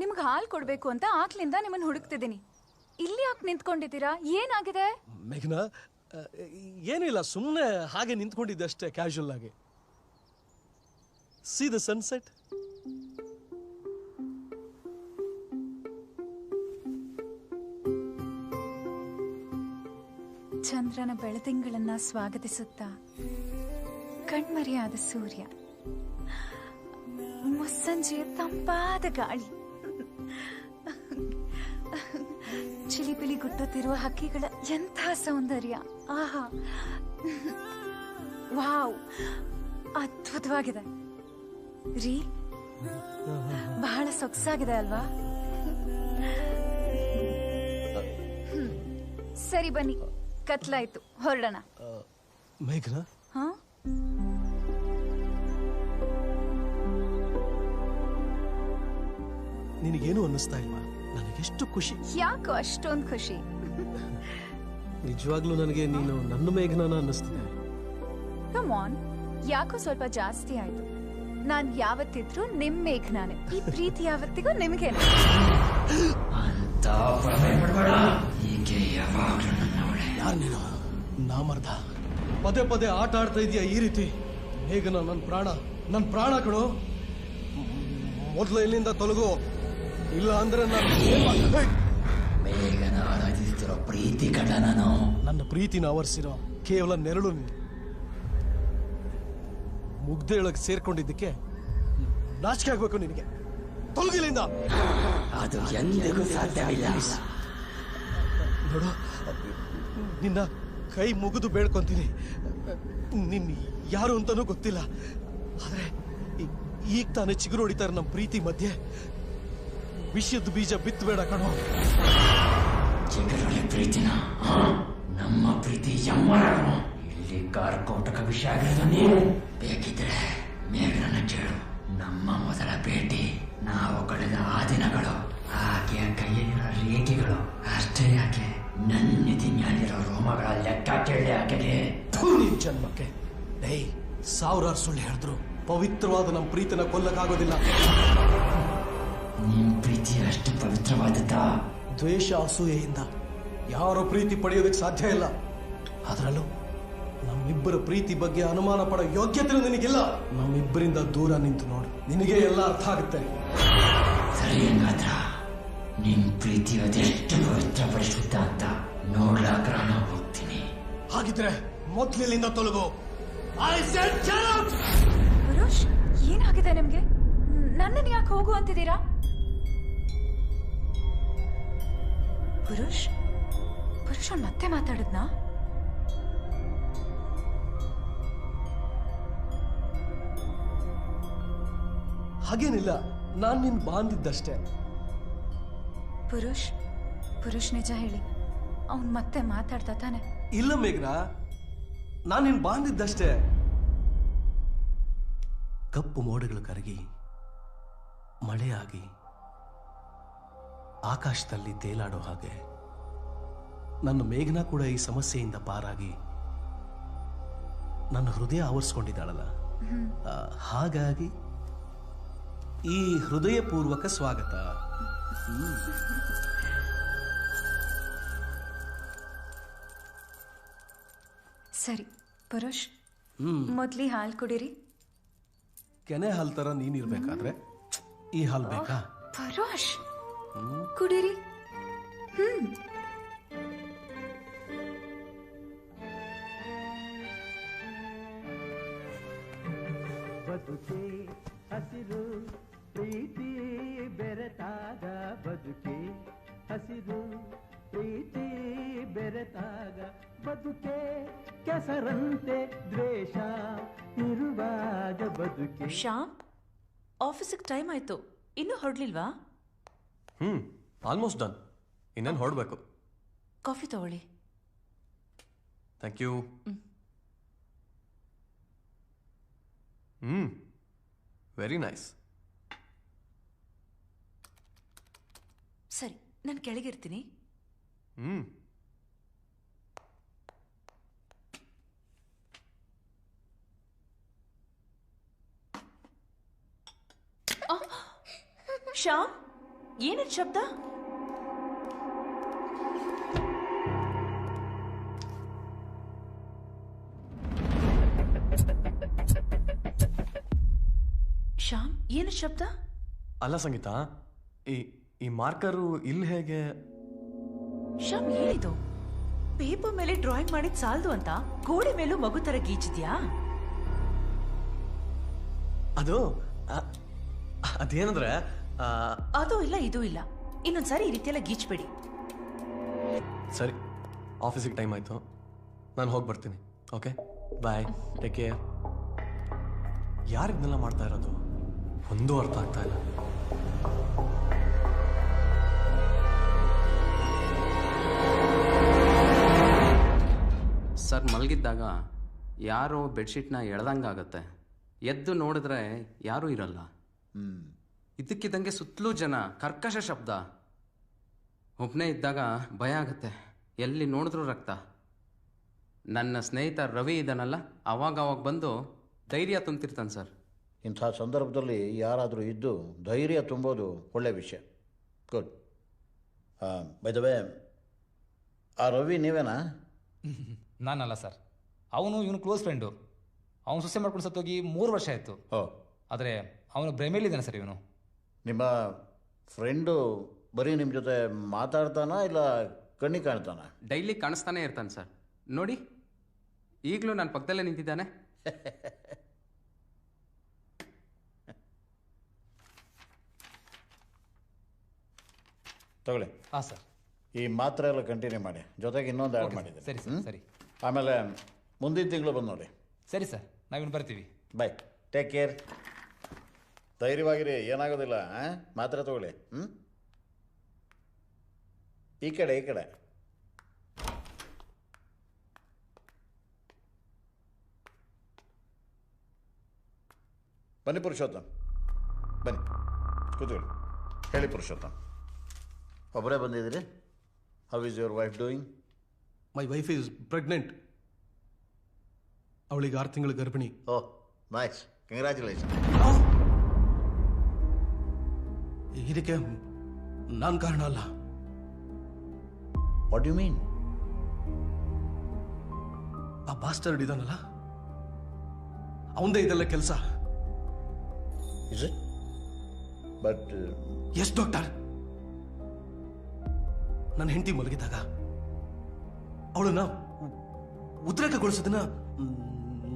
ನಿಮ್ಗೆ ಹಾಲು ಕೊಡ್ಬೇಕು ಅಂತ ಆಕ್ಲಿಂದ ನಿಮ್ಮನ್ನು ಹುಡುಕ್ತಿದ್ದೀನಿ. ಇಲ್ಲಿ ಯಾಕೆ ನಿಂತ್ಕೊಂಡಿದ್ದೀರಾ? ಏನಾಗಿದೆ? ಮೇಘನಾ, ಏನಿಲ್ಲ, ಸುಮ್ಮನೆ ಹಾಗೆ ನಿಂತ್ಕೊಂಡಿದ್ದೆ ಅಷ್ಟೇ, ಕ್ಯಾಶುವಲ್ ಆಗಿ. C the sunset. ಚಂದ್ರನ ಬೆಳದಿಂಗಳನ್ನ ಸ್ವಾಗತಿಸುತ್ತಾ ಕಣ್ಮರೆಯಾದ ಸೂರ್ಯ, ಮುಸ್ಸಂಜೆಯ ತಂಪಾದ ಗಾಳಿ, ಚಿಲಿಪಿಲಿ ಗುಟ್ಟುತ್ತಿರುವ ಹಕ್ಕಿಗಳ ಎಂಥ ಸೌಂದರ್ಯ! ಆಹಾ, ವಾವ್, ಅದ್ಭುತವಾಗಿದೆ ರೀ. ಬಹಳ ಸೊಗಸಾಗಿದೆ ಅಲ್ವಾ? ಸರಿ ಬನ್ನಿ, ಕತ್ಲಾಯ್ತು, ಹೊರಡೋಣ. ಮೇಘನಾ, ಹಾ, ನಿನಗೇನು ಅನ್ನಿಸ್ತಾ ಇಲ್ವಾ? ನನಗೆಷ್ಟು ಖುಷಿ. ಯಾಕೋ ಅಷ್ಟೊಂದು ಖುಷಿ? ನಿಜವಾಗ್ಲೂ ನನಗೆ ನೀನು ನನ್ನ ಮೇಘನಾನ ಅನ್ನಿಸ್ತಿದೆ. ಕಮ್ ಆನ್, ಯಾಕೋ ಸ್ವಲ್ಪ ಜಾಸ್ತಿ ಆಯ್ತು. ನಾನ್ ಯಾವತ್ತಿದ್ರು ನಿಮ್ ಮೇಘನಾನೆ. ಈ ಪ್ರೀತಿ ಯಾವತ್ತಿಗೂ ನಿಮ್ಗೆ. ಯಾರು ನೀನು? ನಾಮರ್ಧ ಪದೇ ಪದೇ ಆಟ ಆಡ್ತಾ ಇದೀಯ ಈ ರೀತಿ. ಮೇಘನ ನನ್ನ ಪ್ರಾಣ ಕಣೋ. ಮೊದಲು ಇಲ್ಲಿಂದ ತೊಲಗು, ಇಲ್ಲ ಅಂದ್ರೆ ಮೇಘನ ಆರಾಧಿಸ್ತಿರೋ ಪ್ರೀತಿ ಕಟ ನಾನು. ನನ್ನ ಪ್ರೀತಿನ ಆವರಿಸಿರೋ ಕೇವಲ ನೆರಳು ನೀನು. ಮುಗ್ದೆಯೊಳಗೆ ಸೇರ್ಕೊಂಡಿದ್ದಕ್ಕೆ ನಾಚಿಕೆ ಆಗ್ಬೇಕು ನಿನಗೆ. ತೊಲಗಿಲಿಂದ. ಅದು ಎಂದಿಗೂ ಸಾಧ್ಯವಿಲ್ಲ. ನೋಡು, ನಿನ್ನ ಕೈ ಮುಗಿದು ಬೇಡ್ಕೊಂತೀನಿ. ನಿನ್ ಯಾರು ಅಂತಾನೂ ಗೊತ್ತಿಲ್ಲ, ಆದ್ರೆ ಈಗ ತಾನೇ ಚಿಗುರು ಹೊಡಿತಾರೆ ನಮ್ಮ ಪ್ರೀತಿ ಮಧ್ಯೆ. ವಿಷಯದ ಬೀಜ ಬಿತ್ತಬೇಡ ಕಣೋ. ಚಿಗುರುಳಿ ಪ್ರೀತಿನ ನಮ್ಮ ಪ್ರೀತಿ ಇಲ್ಲಿ ಕಾರ್ಕೋಟಕ ವಿಷಯ ಆಗಿರೋದು ನೀವು. ಬೇಕಿದ್ರೆ ಮೇಘನ ಕೇಳು. ನಮ್ಮ ಮೊದಲ ಭೇಟಿ, ನಾವು ಕಳೆದ ಆ ದಿನಗಳು ಆಕೆಯ ಕೈಯಲ್ಲಿರೋ ರೇಖೆಗಳು ಅಷ್ಟೇ ಯಾಕೆ ನನ್ನ ನೆತಿ ಮ್ಯಾಲಿರೋ ರೋಮಗಳ ಲೆಕ್ಕ ಕೇಳಿ ಆಕೆಗೆ ನಿನ್ ಜನ್ಮಕ್ಕೆ ಡೈ ಸಾವಿರಾರು ಸುಳ್ಳು ಹೇಳಿದ್ರು ಪವಿತ್ರವಾದ ನಮ್ಮ ಪ್ರೀತಿನ ಕೊಲ್ಲಕ್ಕಾಗೋದಿಲ್ಲ. ನಿಮ್ ಪ್ರೀತಿ ಅಷ್ಟು ಪವಿತ್ರವಾದದ್ದ? ದ್ವೇಷ ಅಸೂಯೆಯಿಂದ ಯಾರೋ ಪ್ರೀತಿ ಪಡೆಯೋದಕ್ಕೆ ಸಾಧ್ಯ ಇಲ್ಲ. ಅದರಲ್ಲೂ ನಮ್ಮಿಬ್ಬರ ಪ್ರೀತಿ ಬಗ್ಗೆ ಅನುಮಾನ ಪಡೋ ಯೋಗ್ಯತೆ ನಿನಗಿಲ್ಲ. ನಮ್ಮಿಬ್ಬರಿಂದ ದೂರ ನಿಂತು ನೋಡು, ನಿನಗೆ ಎಲ್ಲ ಅರ್ಥ ಆಗುತ್ತೆ. ಸರಿ, ಹಂಗಾದ್ರ ನಿಮ್ ಪ್ರೀತಿ ಅದೆಷ್ಟು ಪವಿತ್ರ ಪರಿಶುದ್ಧ ಅಂತ ನೋಡ್ಲಾಕ ನಾನು ಹೋಗ್ತೀನಿ. ಹಾಗಿದ್ರೆ ಮೊದ್ಲಿನಿಂದ ತೊಲಗು. ಪುರುಷ್, ಏನಾಗಿದೆ ನಿಮ್ಗೆ? ನನ್ನನ್ನು ಯಾಕೆ ಹೋಗು ಅಂತಿದ್ದೀರಾ? ಪುರುಷ್ ಅವ್ನು ಮತ್ತೆ ಮಾತಾಡಿದ್ನಾ? ಹಾಗೇನಿಲ್ಲ, ನಾನ್ ನಿನ್ ಬಾಂದಿದ್ದಷ್ಟೇ. ಪುರುಷ್ ನಿಜ ಹೇಳಿ, ಅವನ್ ಮತ್ತೆ ಮಾತಾಡ್ತಾ ತಾನೆ? ಇಲ್ಲ ಮೇಘ್ನಾ, ನಾನ್ ನಿನ್ ಬಾಂದಿದ್ದಷ್ಟೇ. ಕಪ್ಪು ಮೋಡಗಳು ಕರಗಿ ಮಳೆಯಾಗಿ ಆಕಾಶದಲ್ಲಿ ತೇಲಾಡೋ ಹಾಗೆ ನನ್ನ ಮೇಘನಾ ಕೂಡ ಈ ಸಮಸ್ಯೆಯಿಂದ ಪಾರಾಗಿ ನನ್ನ ಹೃದಯ ಆವರಿಸ್ಕೊಂಡಿದ್ದಾಳಲ್ಲ, ಹಾಗಾಗಿ ಈ ಹೃದಯಪೂರ್ವಕ ಸ್ವಾಗತ. ಸರಿ ಪುರುಷ್, ಮೊದ್ಲಿ ಹಾಲು ಕುಡೀರಿ. ಕೆನೆ ಹಾಲ್ ತರ ನೀನಿರ್ಬೇಕಾದ್ರೆ ಈ ಹಾಲ್ ಬೇಕಾ? ಪುರುಷ್ ಕುಡೀರಿ. ಬದುಕೆ ಹಸಿರು ಪ್ರೀತಿ ಬೆರೆತಾಗ, ಬದುಕೆ ಹಸಿರು ಪ್ರೀತಿ ಬೆರೆತಾಗ, ಬದುಕೆ ಕೆಸರಂತೆ ದ್ವೇಷ ಇರುವಾಗ ಬದುಕೆ. ಶ್ಯಾಮ್, ಆಫೀಸಿಗೆ ಟೈಮ್ ಆಯ್ತು, ಇನ್ನೂ ಹೊರಡ್ಲಿಲ್ವಾ? Almost done. ಇನ್ನೇನು ಹೊರಡ್ಬೇಕು. ಕಾಫಿ ತಗೊಳ್ಳಿ. Thank you. Very nice. ಸರಿ, ನಾನು ಕೆಳಗಿರ್ತೀನಿ. ಶ್ಯಾಮ್, ಏನಿದ್ ಶಬ್ದ? ಶ್ಯಾಮ್, ಏನಿದ್ ಶಬ್ದ? ಅಲ್ಲ ಸಂಗೀತ, ಈ ಮಾರ್ಕರು ಇಲ್ಲಿ ಹೇಗೆ? ಶ್ಯಾಮ್, ಏನಿದು? ಪೇಪರ್ ಮೇಲೆ ಡ್ರಾಯಿಂಗ್ ಮಾಡಿದ್ ಸಾಲ್ದು ಅಂತ ಗೋಡೆ ಮೇಲೂ ಮಗು ತರ ಗೀಚಿದ್ಯಾ? ಅದೇನಂದ್ರೆ ಅದು ಇಲ್ಲ, ಇದು ಇಲ್ಲ. ಇನ್ನೊಂದ್ಸಾರಿ ಈ ರೀತಿಯೆಲ್ಲ ಗೀಚ್ಬೇಡಿ. ಸರಿ, ಆಫೀಸಿಗೆ ಟೈಮ್ ಆಯ್ತು, ನಾನು ಹೋಗಿ ಬರ್ತೀನಿ. ಓಕೆ, ಬಾಯ್, ಟೇಕ್ ಕೇರ್. ಯಾರಿದ್ನೆಲ್ಲ ಮಾಡ್ತಾ ಇರೋದು? ಒಂದೂ ಅರ್ಥ ಆಗ್ತಾ ಇಲ್ಲ. ಸರ್, ಮಲಗಿದ್ದಾಗ ಯಾರೋ ಬೆಡ್ಶೀಟ್ನ ಎಳ್ದಂಗಾಗತ್ತೆ. ಎದ್ದು ನೋಡಿದ್ರೆ ಯಾರೂ ಇರಲ್ಲ. ಇದಕ್ಕಿದ್ದಂಗೆ ಸುತ್ತಲೂ ಜನ, ಕರ್ಕಶ ಶಬ್ದ. ಒಬ್ಬನೇ ಇದ್ದಾಗ ಭಯ ಆಗುತ್ತೆ, ಎಲ್ಲಿ ನೋಡಿದ್ರೂ ರಕ್ತ. ನನ್ನ ಸ್ನೇಹಿತ ರವಿ ಇದನ್ನಲ್ಲ, ಅವಾಗ ಬಂದು ಧೈರ್ಯ ತುಂಬ್ತಿರ್ತಾನೆ ಸರ್. ಇಂಥ ಸಂದರ್ಭದಲ್ಲಿ ಯಾರಾದರೂ ಇದ್ದು ಧೈರ್ಯ ತುಂಬೋದು ಒಳ್ಳೆ ವಿಷಯ. ಗುಡ್. ಬೈ ದ ವೇ, ಆ ರವಿ ನೀವೇನಾ? ನಾನಲ್ಲ ಸರ್, ಅವನು ಇವನು ಕ್ಲೋಸ್ ಫ್ರೆಂಡು. ಅವನು ಸೊಸೆ ಮಾಡ್ಕೊಂಡು ಸತ್ತೋಗಿ 3 ವರ್ಷ ಆಯಿತು. ಆದರೆ ಅವನು ಭ್ರಮೆಯಲ್ಲಿದ್ದಾನೆ ಸರ್. ಇವನು ನಿಮ್ಮ ಫ್ರೆಂಡು ಬರೀ ನಿಮ್ಮ ಜೊತೆ ಮಾತಾಡ್ತಾನಾ ಇಲ್ಲ ಕಣ್ಣಿಗೆ ಕಾಣ್ತಾನ? ಡೈಲಿ ಕಾಣಿಸ್ತಾನೆ ಇರ್ತಾನೆ ಸರ್. ನೋಡಿ, ಈಗಲೂ ನನ್ನ ಪಕ್ಕದಲ್ಲೇ ನಿಂತಿದ್ದಾನೆ. ತಗೊಳ್ಳಿ. ಹಾಂ ಸರ್. ಈ ಮಾತ್ರೆ ಎಲ್ಲ ಕಂಟಿನ್ಯೂ ಮಾಡಿ, ಜೊತೆಗೆ ಇನ್ನೊಂದು ಆ್ಯಡ್ ಮಾಡಿದ್ದೆ. ಸರಿ ಸರ್, ಸರಿ. ಆಮೇಲೆ ಮುಂದಿನ ತಿಂಗಳು ಬಂದು ನೋಡಿ. ಸರಿ ಸರ್, ನಾವಿನ್ನು ಬರ್ತೀವಿ. ಬಾಯ್, ಟೇಕ್ ಕೇರ್. ಧೈರ್ಯವಾಗಿರಿ, ಏನಾಗೋದಿಲ್ಲ. ಮಾತ್ರೆ ತಗೊಳ್ಳಿ. ಈ ಕಡೆ ಬನ್ನಿ ಪುರುಷೋತ್ತಮ್, ಬನ್ನಿ ಕೂತ್ಕೊಳ್ಳಿ. ಹೇಳಿ ಪುರುಷೋತ್ತಮ್. ಒಬ್ಬರೇ ಬಂದಿದ್ದೀರಿ? How is your wife doing? My wife is pregnant. ಅವಳಿಗೆ 6 ತಿಂಗಳ ಗರ್ಭಿಣಿ. Oh nice, congratulation. ಇದಕ್ಕೆ ನಾನು ಕಾರಣ ಅಲ್ಲ. What you mean? ಆ ಬಾಸ್ಟರ್ಡ್ ಇದಾನಲ್ಲ, ಅವಂದೇ ಇದೆಲ್ಲ ಕೆಲಸ. Is it? But yes doctor, ನನ್ನ ಹೆಂಡತಿ ಮಲಗಿದಾಗ ಅವಳನ್ನ ಉದ್ರೇಕಗೊಳಿಸೋದನ್ನ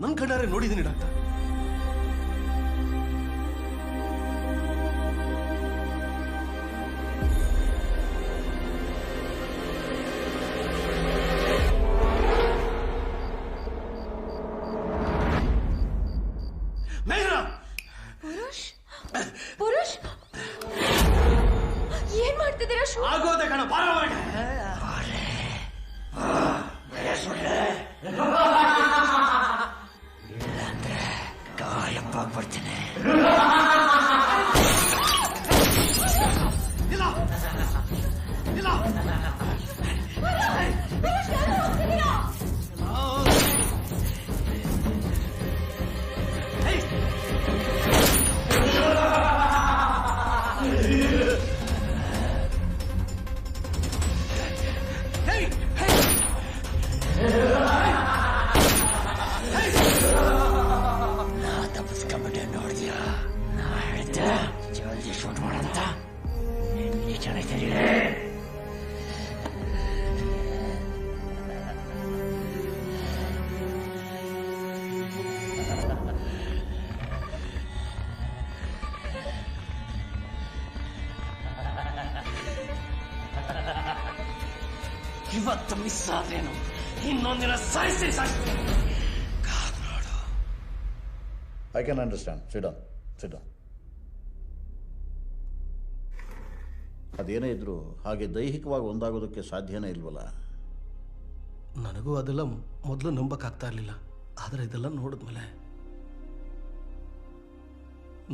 ನನ್ನ ಕಣ್ಣಾರೆ ನೋಡಿದ್ದೀನಿ ಡಾಕ್ಟರ್. ಪುರುಷ್ ಏನ್ ಮಾಡ್ತಿದ್ದೀರಾ? ಆಗೋದೆ ಕಣ, ಬಾರ ಇಲ್ಲಾಂದ್ರೆ ಗಾಯಪ್ಪಾಗ್ಬಿಡ್ತೀನಿ. ತಪ್ಪಿಸ್ಕೊಂಡ್ಬಿಟ್ಟೆ ನೋಡಿದ್ಯಾ? ನಾ ಹೇಳ್ದೆ ಜಲ್ದಿ ಶೂಟ್ ಮಾಡಂತ. ನಿನ್ನೆ ಚೆನ್ನಾಗಿ ಇವತ್ತು ಮಿಸ್ ಆದ್ರೇನು, ಇನ್ನೊಂದಿನ ಸಾಯಿಸಿ ಸಾಯಿಸ್ತೀನಿ. I can understand. Sit down. ಅದೇನೇ ಇದ್ರು ಹಾಗೆ ದೈಹಿಕವಾಗಿ ಒಂದಾಗೋದಕ್ಕೆ ಸಾಧ್ಯನೇ ಇಲ್ವಲ್ಲ? ನನಗೂ ಅದೆಲ್ಲ ಮೊದಲು ನಂಬಕ್ಕಾಗ್ತಾ ಇರಲಿಲ್ಲ. ಆದರೆ ಇದೆಲ್ಲ ನೋಡಿದ್ಮೇಲೆ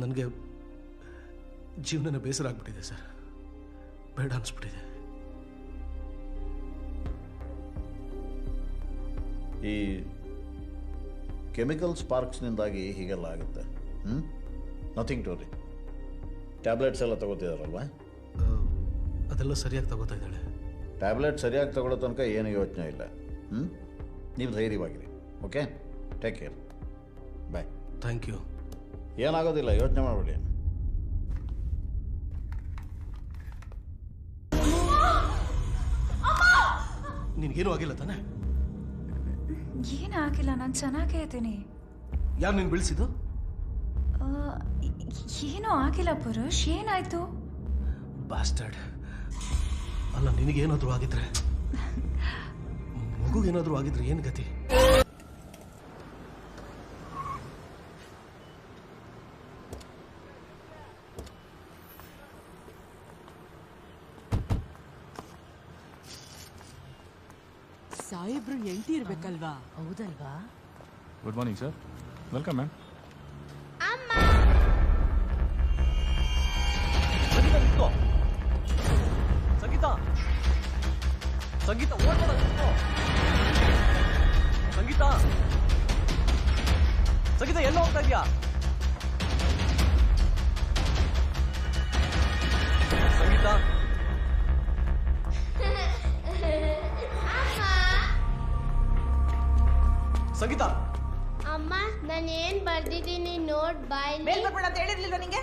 ನನಗೆ ಜೀವನನೇ ಬೇಸರ ಆಗ್ಬಿಟ್ಟಿದೆ ಸರ್. ಬೇಡ ಅನಿಸ್ಬಿಟ್ಟಿದೆ. ಈ ಕೆಮಿಕಲ್ ಸ್ಪಾರ್ಕ್ಸ್ನಿಂದಾಗಿ ಹೀಗೆಲ್ಲ ಆಗುತ್ತೆ. Nothing to worry. ಟ್ಯಾಬ್ಲೆಟ್ಸ್ ಎಲ್ಲ ತಗೋತಿದಾರಲ್ವಾ? ಅದೆಲ್ಲ ಸರಿಯಾಗಿ ತಗೋತಾ ಇದ್ದಾಳೆ. ಟ್ಯಾಬ್ಲೆಟ್ ಸರಿಯಾಗಿ ತಗೊಳ್ಳೋ ತನಕ ಏನು ಯೋಚನೆ ಇಲ್ಲ. ನೀವು ಧೈರ್ಯವಾಗಿರಿ. Okay, take care. Bye. Thank you. ಏನಾಗೋದಿಲ್ಲ, ಯೋಚನೆ ಮಾಡಬೇಡಿ. ನಿನಗೇನು ಆಗಿಲ್ಲ ತಾನೆ? ಏನಾಗಿಲ್ಲ, ನಾನು ಚೆನ್ನಾಗೇ ಇದ್ದೀನಿ. ಯಾರು ನೀನು ಬೀಳಿಸಿದ್ದು? ಏನೂ ಆಗಿಲ್ಲ ಪುರುಷ್. ಏನಾಯ್ತು? ಬಾಸ್ಟರ್ಡ್. ಅಲ್ಲ, ನಿನಗೇನಾದ್ರೂ ಆಗಿದ್ರೆ, ಮಗುಗೇನಾದ್ರೂ ಆಗಿದ್ರೆ ಏನು ಗತಿ? ಸಾಯಿಬ್ರು ಎಂಟಿ ಇರ್ಬೇಕಲ್ವಾ? ಹೌದಲ್ವಾ? Good morning sir. Welcome ma'am. Sangeetha, Sangeetha ಓಡ್ಬೇಡ. ಸಂಗೀತ, ಸಂಗೀತ ಎಲ್ಲ ಹೋಗ್ತಾ ಇದೆಯಾ? ಸಂಗೀತ, ಸಂಗೀತ. ಅಮ್ಮ, ನಾನು ಏನ್ ಬರ್ದಿದ್ದೀನಿ ನೋಟ್ ಬಾಯ್. ಮೇಲ್ ಬರ್ಬೇಡ ಅಂತ ಹೇಳಿರ್ಲಿಲ್ವ ನಿಂಗೆ?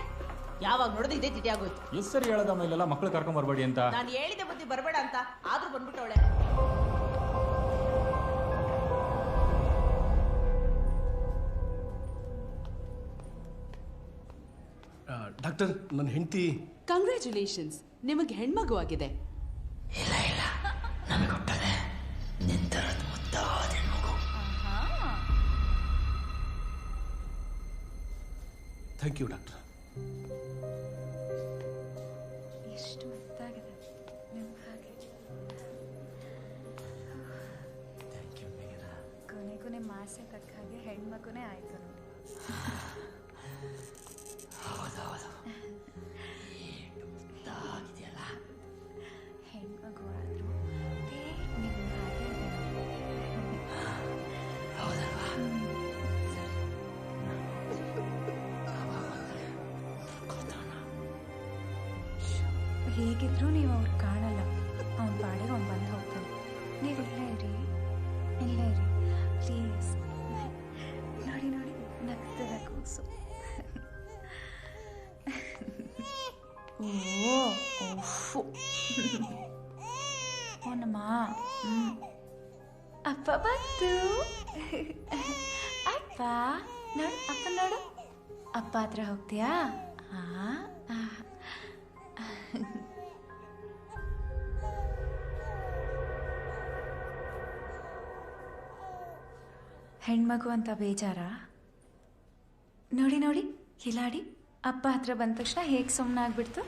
ಯಾವಾಗ ನೋಡಿದ್ರೆ ಇದೇ ತಿಟಿ ಆಗೋಯ್ತು. ಎಷ್ಟು ಸರಿ ಹೇಳೋದಮ್ಮ ಇಲ್ಲೆಲ್ಲ ಮಕ್ಕಳು ಕರ್ಕೊಂಡ್ ಬರಬೇಡಿ ಅಂತ. ನಾನು ಹೇಳಿದೆ ಬುದ್ಧಿ ಬರಬೇಡ ಅಂತ, ಆದ್ರೂ ಬಂದ್ಬಿಟ್ಟವಳೆ. ಡಾಕ್ಟರ್, ನನ್ನ ಹೆಂಡತಿ. ಕಂಗ್ರ್ಯಾಚುಲೇಷನ್ಸ್, ನಿಮಗೆ ಹೆಣ್ಮಗು ಆಗಿದೆ. ಇಲ್ಲ ಇಲ್ಲ, ನನಗೆ ಹುಟ್ಟದೆ ನಿಂತರದ ಮುದ್ದಾದ ಮಗು. Thank you doctor. ಎಷ್ಟು ಮುದ್ದಾಗಿದೆ ನಿಮ್ಮ ಹಾಗೆ. ಕೊನೆಗೂ ನಿಮ್ಮ ಆಸೆ ತಕ್ಕ ಹಾಗೆ ಹೆಣ್ಮಗುನೇ ಆಯ್ತು ನೋಡಿ. ಹೌದೌದು, ಮುದ್ದಾಗಿದೆಯಲ್ಲ. ಹೇಗಿದ್ರು ನೀವು ಅವ್ರು ಕಾಣಲ್ಲ. ಅವ್ನ ಪಾಡಿಗೆ ಅವ್ನು ಬಂದು ಹೋಗ್ತಾನೆ. ನೀವು ಇಲ್ಲೇ ಇರಿ, ಇಲ್ಲೇ ಇರಿ ಪ್ಲೀಸ್. ನೋಡಿ ನೋಡಿ ನಗ್ತದ ಕೂಸು. ಓನಮ್ಮ. ಅಪ್ಪ ಬಂತು. ಅಪ್ಪ ನೋಡು, ಅಪ್ಪ ನೋಡು. ಅಪ್ಪ ಹತ್ರ ಹೋಗ್ತೀಯಾ? ಹೆಣ್ಮಗು ಅಂತ ಬೇಜಾರ? ನೋಡಿ ನೋಡಿ ಕಿಲಾಡಿ ಅಪ್ಪ ಹತ್ರ ಬಂದ ತಕ್ಷಣ ಹೇಗೆ ಸುಮ್ಮನೆ ಆಗ್ಬಿಡ್ತು.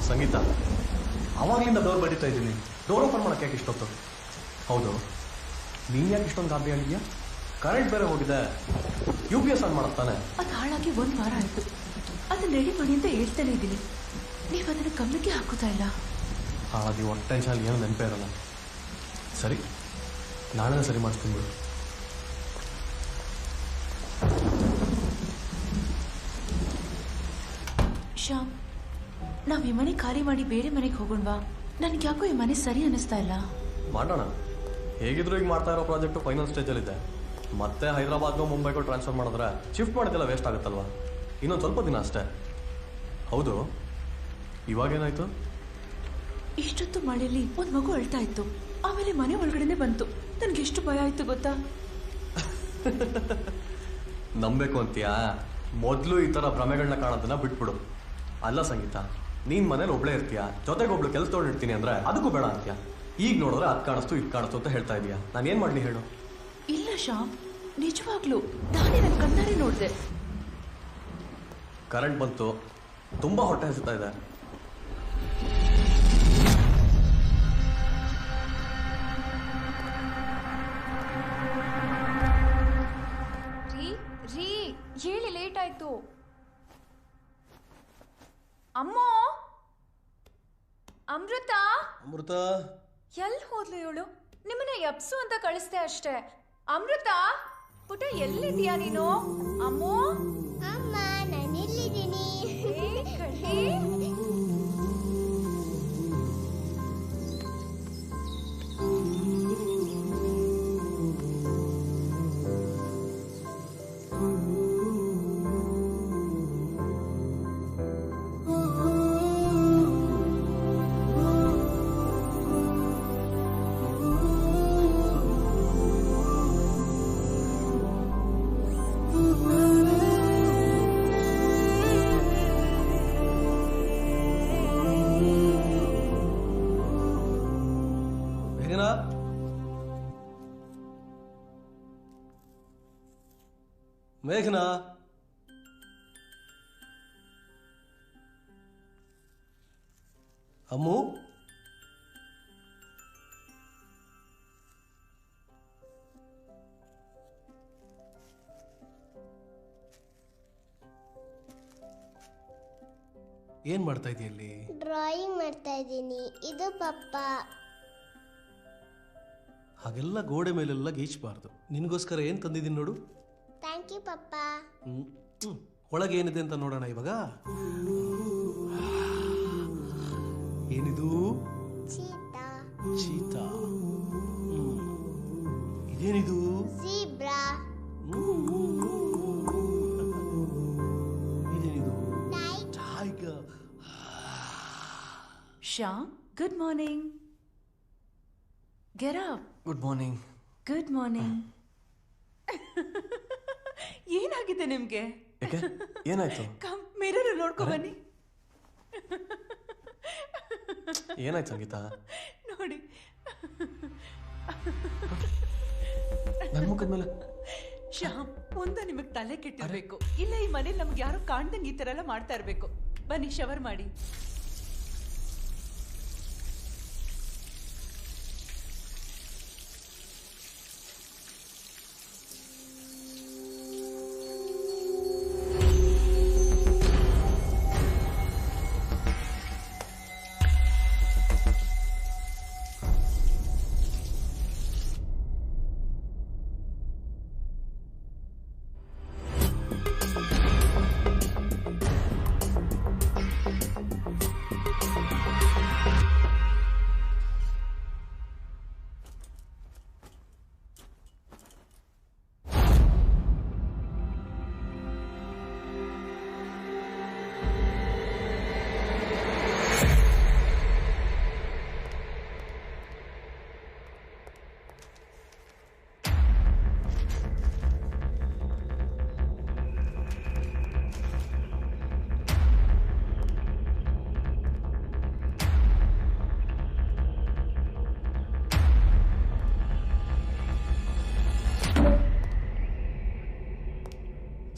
ಸಂಗೀತ, ಅವಾಗ್ಲಿಂದ ಡೋರ್ ಬಡಿತಾ ಇದ್ದೀನಿ. ಡೋರ್ ಓಪನ್ ಮಾಡಕ್ಕೆ ಯಾಕೆ ಇಷ್ಟೊತ್ತು? ಹೌದು, ನೀನ್ ಯಾಕೆ ಇಷ್ಟೊಂದು ಗಾಬರಿ ಆಗಿದ್ಯಾ? ಕರೆಂಟ್ ಬೇರೆ ಹೋಗಿದೆ. UPS ಆನ್ ಮಾಡುತ್ತಾನೆ. ಅದು ಹಾಳಾಗಿ 1 ವಾರ ಆಯ್ತು. ಅದನ್ನ ರೆಡಿ ಮಾಡಿ ಅಂತ ಹೇಳ್ತಾನೆ ಇದ್ದೀನಿ. ನೀವು ಅದನ್ನು ಗಮನಕ್ಕೆ ಹಾಕೋತಾ ಇಲ್ಲ. ಹಾಳಾಗಿ ಒಟ್ಟು ಟೆನ್ಷನ್ ಏನು ನೆನಪೇ ಇರಲ್ಲ. ಸರಿ, ನಾಳೆ ಸರಿ ಮಾಡಿಸ್ತೀನಿ ಬಿಡು. ಶ್ಯಾಮ್, ನಾವ್ ಈ ಮನೆ ಖಾಲಿ ಮಾಡಿ ಬೇರೆ ಮನೆಗೆ ಹೋಗೋಣವಾ? ನನ್ಗೆ ಯಾಕೋ ಈ ಮನೆ ಸರಿ ಅನಿಸ್ತಾ ಇಲ್ಲ. ಮಾಡೋಣ. ಹೇಗಿದ್ರು ಈಗ ಮಾಡ್ತಾ ಇರೋ ಪ್ರಾಜೆಕ್ಟ್ ಫೈನಲ್ ಸ್ಟೇಜಲ್ಲಿದೆ. ಮತ್ತೆ ಹೈದರಾಬಾದ್ಗೋ ಮುಂಬೈಗೋ ಟ್ರಾನ್ಸ್ಫರ್ ಮಾಡಿದ್ರೆ ಶಿಫ್ಟ್ ಮಾಡೋದೆಲ್ಲ ವೇಸ್ಟ್ ಆಗುತ್ತಲ್ವಾ? ಇನ್ನೊಂದು ಸ್ವಲ್ಪ ದಿನ ಅಷ್ಟೇ. ಹೌದು, ಇವಾಗೇನಾಯ್ತು? ಇಷ್ಟೊತ್ತು ಮಳೆಯಲ್ಲಿ ಒಂದ್ ಮಗು ಅಳ್ತಾ ಇತ್ತು. ಆಮೇಲೆ ಮನೆ ಒಳಗಡೆನೆ ಬಂತು. ನನ್ಗೆ ಎಷ್ಟು ಭಯ ಆಯ್ತು ಗೊತ್ತಾ? ನಂಬೇಕು ಅಂತೀಯಾ? ಮೊದಲು ಈ ಥರ ಭ್ರಮೆಗಳನ್ನ ಕಾಣೋದನ್ನ ಬಿಟ್ಬಿಡು. ಅಲ್ಲ ಸಂಗೀತ, ನೀನ್ ಮನೇಲಿ ಒಬ್ಳೇ ಇರ್ತೀಯ, ಜೊತೆಗೆ ಒಬ್ಳು ಕೆಲಸ ತೊಗೊಂಡಿರ್ತೀನಿ ಅಂದ್ರೆ ಅದಕ್ಕೂ ಬೇಡ ಅಂತೀಯ. ಈಗ ನೋಡಿದ್ರೆ ಅದು ಕಾಣಿಸ್ತು ಇದು ಕಾಣಿಸ್ತು ಅಂತ ಹೇಳ್ತಾ ಇದೀಯಾ. ನಾನು ಏನ್ ಮಾಡ್ಲಿ ಹೇಳು? ಇಲ್ಲ ಶ್ಯಾಮ್, ನಿಜವಾಗ್ಲು ನಾನೇ ನನ್ನ ಕಣ್ಣಾರೆ ನೋಡ್ದೆ. ಕರೆಂಟ್ ಬಂತು, ತುಂಬಾ ಹೊಟ್ಟೆ ಹಸಿತಾ ಇದೆ. ರೀ ಹೇಳಿ, ಲೇಟ್ ಆಯ್ತು. ಅಮ್ಮ, ಅಮೃತ ಅಮೃತ ಎಲ್ಲಿ ಹೋದ್ಲು ಇವಳು? ನಿಮ್ಮನ್ನ ಎಪ್ಸು ಅಂತ ಕಳಿಸ್ದೆ ಅಷ್ಟೇ. ಅಮೃತ ಪುಟ ಎಲ್ಲಿದ್ಯಾ ನೀನು? ಅಮ್ಮೋ, ಅಮ್ಮ ನಾನಿಲ್ಲಿದ್ದೀನಿ. ಮೇಘನಾ, ಅಮ್ಮು, ಏನ್ ಮಾಡ್ತಾ ಇದೆಯಲ್ಲಿ? ಡ್ರಾಯಿಂಗ್ ಮಾಡ್ತಾ ಇದ್ದೀನಿ. ಇದು ಪಪ್ಪ. ಹಾಗೆಲ್ಲ ಗೋಡೆ ಮೇಲೆಲ್ಲ ಗೀಚಬಾರ್ದು. ನಿನಗೋಸ್ಕರ ಏನ್ ತಂದಿದ್ದೀನಿ ನೋಡು. ಥ್ಯಾಂಕ್ ಯು ಪಪ್ಪ. ಒಳಗೆ ಏನಿದೆ ಅಂತ ನೋಡೋಣ ಇವಾಗ. ಏನಿದು? ಚೀತಾ. ಚೀತಾ. ಇದೇನಿದು? ಝೀಬ್ರಾ. ಇದೇನಿದು? Tiger. Shyam, good morning. Get up. Good morning. Good morning. ಏನಾಗಿದೆ ನಿಮ್ಗೆ? ಯಾಕೆ ಏನಾಯ್ತು? ಕಮ್ ಮಿರರ್ ನೋಡ್ಕೊ ಬನ್ನಿ. ಏನಾಯ್ತು ಸಂಗೀತ? ನೋಡಿ ನನ್ನ ಮುಖದ ಮೇಲೆ. ಶ್ಯಾಮ್, ಒಂದ ನಿಮಗ್ ತಲೆ ಕೆಟ್ಟಿರ್ಬೇಕು, ಇಲ್ಲ ಈ ಮನೇಲಿ ನಮ್ಗೆ ಯಾರು ಕಾಣ್ದಂಗೆ ಈ ತರ ಎಲ್ಲ ಮಾಡ್ತಾ ಇರ್ಬೇಕು. ಬನ್ನಿ ಶವರ್ ಮಾಡಿ.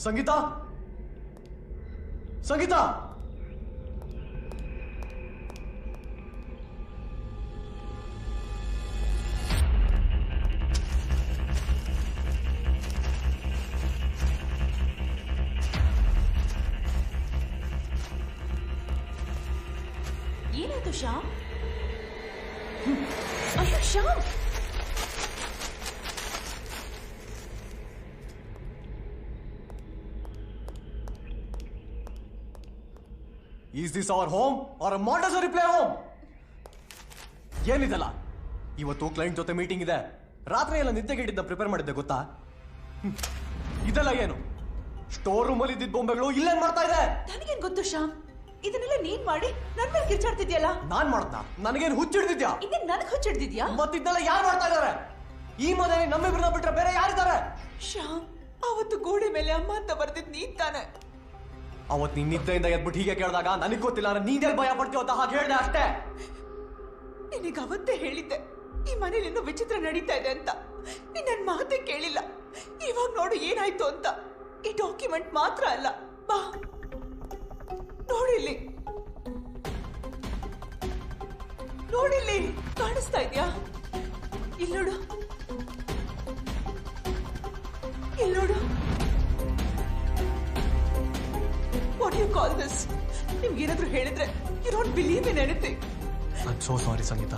ಸಂಗೀತ, ಸಂಗೀತ, ಏನಾಯ್ತು ಶ್ಯಾಮ್? ಅಯ್ಯೋ Shyam, Is this our home or a Montessori play home? ಏನಿದೆಲ್ಲ? ಇವತ್ತು ಕ್ಲೈಂಟ್ ಜೊತೆ ಮೀಟಿಂಗ್ ಇದೆ. ರಾತ್ರಿ ಎಲ್ಲ ನಿದ್ದೆಗೆಟ್ಟಿದ್ದ ಪ್ರಿಪೇರ್ ಮಾಡಿದ್ದೆ ಗೊತ್ತಾ? ಇದೆಲ್ಲ ಏನು? ಸ್ಟೋರ್ ರೂಮ್ ಅಲ್ಲಿ ಇದ್ದಿದ್ದ ಬೊಂಬೆಗಳು ಇಲ್ಲೇನ್ ಮಾಡ್ತಾ ಇದೆ? ನನಗೇನ್ ಗೊತ್ತು ಶ್ಯಾಮ್? ಇದನ್ನೆಲ್ಲ ನೀನ್ ಮಾಡಿ ನನ್ ಮೇಲೆ ಕಿರ್ಚಾಡ್ತಿದ್ಯಲ್ಲ. ನಾನ್ ಮಾಡ್ತಾ? ನನಗೇನು ಹುಚ್ಚಿಡ್ದಿದ್ಯಾ? ಇನ್ನೇನ್ ನನಗ್ ಹುಚ್ಚಿಡ್ದಿದ್ಯಾ? ಮತ್ತಿದ್ದೆಲ್ಲ ಯಾರು ಮಾಡ್ತಾ ಇದಾರೆ? ಈ ಮನೆಯಲ್ಲಿ ನಮ್ಮಿಬ್ರನ್ನ ಬಿಟ್ರೆ ಬೇರೆ ಯಾರಿದ್ದಾರೆ? ಶ್ಯಾಮ್, ಅವತ್ತು ಗೋಡೆ ಮೇಲೆ ಅಮ್ಮ ಅಂತ ಬರ್ದಿದ್ ನೀನ್ ತಾನೆ. ಅವತ್ ನೀನ್ ನಿದ್ದೆಯಿಂದ ಎದ್ಬಿಟ್ಟು ಹೀಗೆ ಕೇಳಿದಾಗ ನನಗ್ ಗೊತ್ತಿಲ್ಲ, ನೀನೇನ್ ಭಯ ಪಡ್ತೀವ ಅಂತ ಹಾಗೆ ಹೇಳ್ದೆ ಅಷ್ಟೇ. ನಿನಗ ಅವತ್ತೇ ಹೇಳಿದ್ದೆ ಈ ಮನೇಲಿ ಇನ್ನೂ ವಿಚಿತ್ರ ನಡೀತಾ ಇದೆ ಅಂತ. ನೀನ್ ನನ್ ಮಾತೇ ಕೇಳಿಲ್ಲ. ಇವಾಗ ನೋಡು ಏನಾಯ್ತು ಅಂತ. ಈ ಡಾಕ್ಯುಮೆಂಟ್ ಮಾತ್ರ ಅಲ್ಲ, ಬಾ ನೋಡಿಲ್ಲಿ, ನೋಡಿಲ್ಲಿ ಕಾಣಿಸ್ತಾ ಇದ್ಯಾ? ಇಲ್ಲೋಡು, ಇಲ್ಲೋಡು. What do you call this? ನಿಮ್ಗೆ ಏನಾದ್ರೂ ಹೇಳಿದ್ರೆ you don't believe in anything. I'm so sorry ಸಂಗೀತ.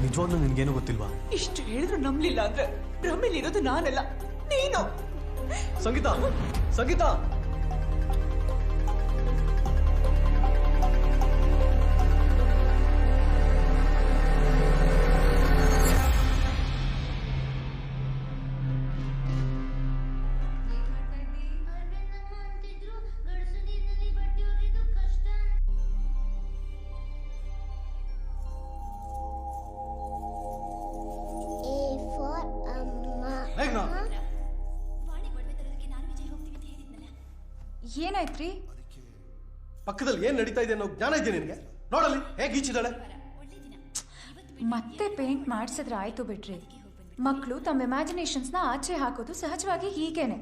ನಿಜವಾಗ್ಲೂ ನಿನ್ಗೇನು ಗೊತ್ತಿಲ್ವಾ? ಇಷ್ಟು ಹೇಳಿದ್ರು ನಂಬಲಿಲ್ಲ ಅಂದ್ರೆ ಭ್ರಮೆಲಿ ಇರೋದು ನಾನಲ್ಲ, ನೀನು. ಸಂಗೀತ, ಸಂಗೀತ, ಏನಾಯ್ತ್ರಿ? ಪಕ್ಕದಲ್ಲಿ ಏನ್ ನಡೀತಾ ಇದೆ ಅನ್ನೋ ಜ್ಞಾನ ಇದೆ ನಿನಗೆ? ನೋಡಲ್ಲಿ ಹೇಗೆ ಈಚಿದಾಳೆ. ಮತ್ತೆ ಪೇಂಟ್ ಮಾಡಿಸಿದ್ರೆ ಆಯ್ತು ಬಿಟ್ರಿ. ಮಕ್ಕಳು ತಮ್ಮ ಇಮ್ಯಾಜಿನೇಷನ್ಸ್ನ ಆಚೆ ಹಾಕೋದು ಸಹಜವಾಗಿ ಹೀಗೇನೆ.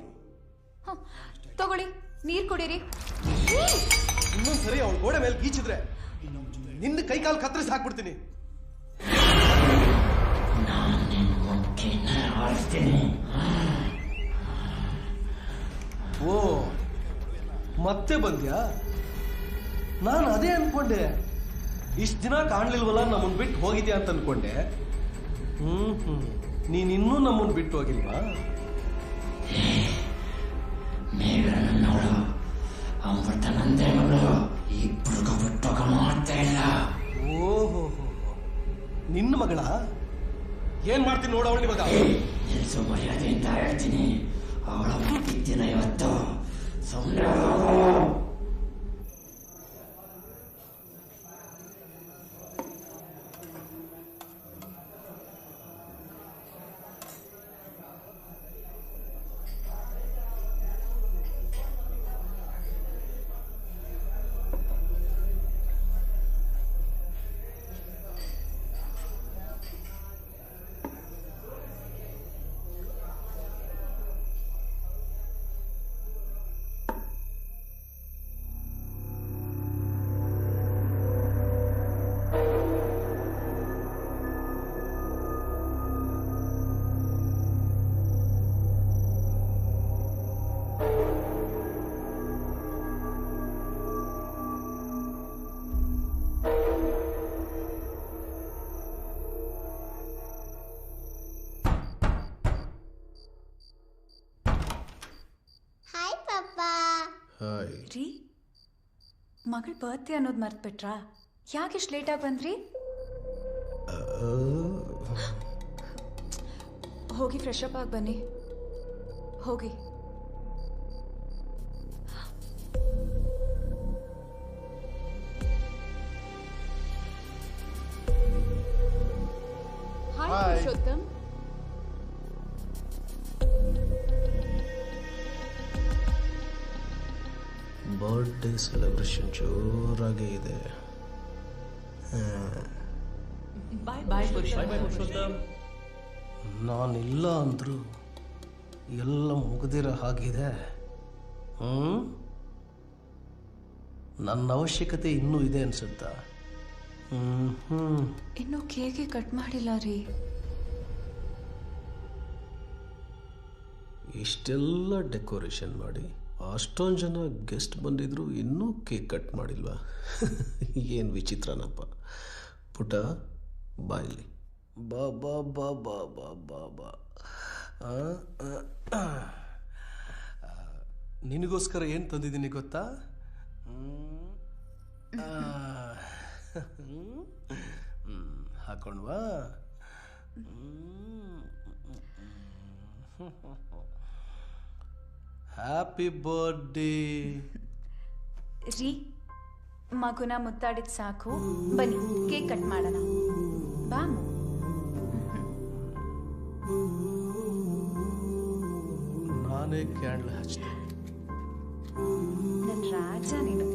ತಗೊಳ್ಳಿ, ನೀರು ಕುಡೀರಿ. ಇನ್ನೊಂದ್ಸರಿ ಅವಳು ಗೋಡೆ ಮೇಲೆ ಗೀಚಿದ್ರೆ ನಿನ್ನ ಕೈ ಕಾಲು ಕತ್ತರಿಸಿ ಹಾಕ್ಬಿಡ್ತೀನಿ. ಓ ಮತ್ತೆ ಬಂದ್ಯಾ? ನಾನು ಅದೇ ಅನ್ಕೊಂಡೆ, ಇಷ್ಟ ದಿನ ಕಾಣ್ಲಿಲ್ವಲ್ಲ, ನಮ್ಮನ್ ಬಿಟ್ಟು ಹೋಗಿದ್ಯಾ ಅಂತ ಅನ್ಕೊಂಡೆ. ನೀನಿನ್ನೂ ನಮ್ಮನ್ ಬಿಟ್ಟು ಹೋಗಿಲ್ವಾ? ನೋಡು, ಅಮೃತ ನಂದೇ ಮಗಳು, ಇಬ್ಬರಿಗೂ ಬಿಟ್ಟೋಗ ಮಾಡ್ತಾ ಇಲ್ಲ. ಓಹೋ, ನಿನ್ನ ಮಗಳ? ಏನ್ ಮಾಡ್ತೀನಿ ನೋಡು ಅವಳು ಇವಾಗ. ನಿಲ್ಸು, ಮರ್ಯಾದೆಯಿಂದ ಹೇಳ್ತೀನಿ. ಅವಳ ಹುಟ್ಟಿದ್ದಿನ ಇವತ್ತು. ಸುಮ್ಮನೆ ರೀ, ಮಗಳ ಬರ್ತ್ಡೇ ಅನ್ನೋದು ಮರ್ತ್ಬಿಟ್ರಾ? ಯಾಕೆ ಇಷ್ಟು ಲೇಟಾಗಿ ಬಂದ್ರಿ? ಹೋಗಿ ಫ್ರೆಶ್ ಅಪ್ ಆಗಿ ಬನ್ನಿ, ಹೋಗಿ. ಹಾಯ್ ಪುರುಷೋತ್ತಮ್. ಬರ್ಡೇ ಸೆಲೆಬ್ರೇಷನ್ ಜೋರಾಗೇ ಇದೆ. ನಾನಿಲ್ಲ ಅಂದ್ರು ಎಲ್ಲ ಮುಗ್ದಿರೋ ಹಾಗಿದೆ. ನನ್ನ ಅವಶ್ಯಕತೆ ಇನ್ನೂ ಇದೆ ಅನ್ಸುತ್ತಾ? ಇನ್ನೂ ಕೇಕೆ ಕಟ್ ಮಾಡಿಲ್ಲ ರೀ. ಇಷ್ಟೆಲ್ಲ ಡೆಕೋರೇಷನ್ ಮಾಡಿ ಅಷ್ಟೊಂದು ಜನ ಗೆಸ್ಟ್ ಬಂದಿದ್ರು ಇನ್ನೂ ಕೇಕ್ ಕಟ್ ಮಾಡಿಲ್ವಾ? ಏನು ವಿಚಿತ್ರನಪ್ಪ. ಪುಟ ಬಾಯ್ಲಿ, ಬಾ ಬಾ ಬಾ ಬಾ ಬಾ ಬಾ ಬಾ. ನಿನಗೋಸ್ಕರ ಏನು ತಂದಿದ್ದೀನಿ ಗೊತ್ತಾ? ಹಾಕೊಂಡ್ವಾ? ಹ್ಯಾಪಿ ಬರ್ಡೇ ರೀ. ಮಗುನ ಮುತ್ತಾಡಿದ ಸಾಕು, ಬನ್ನಿ ಕೇಕ್ ಕಟ್ ಮಾಡೋಣ. ಬಾ. ನಾನೇ ಕ್ಯಾಂಡಲ್ ಹಚ್ತೆ. ನನ್ನ ರಾಜ ನೀನು.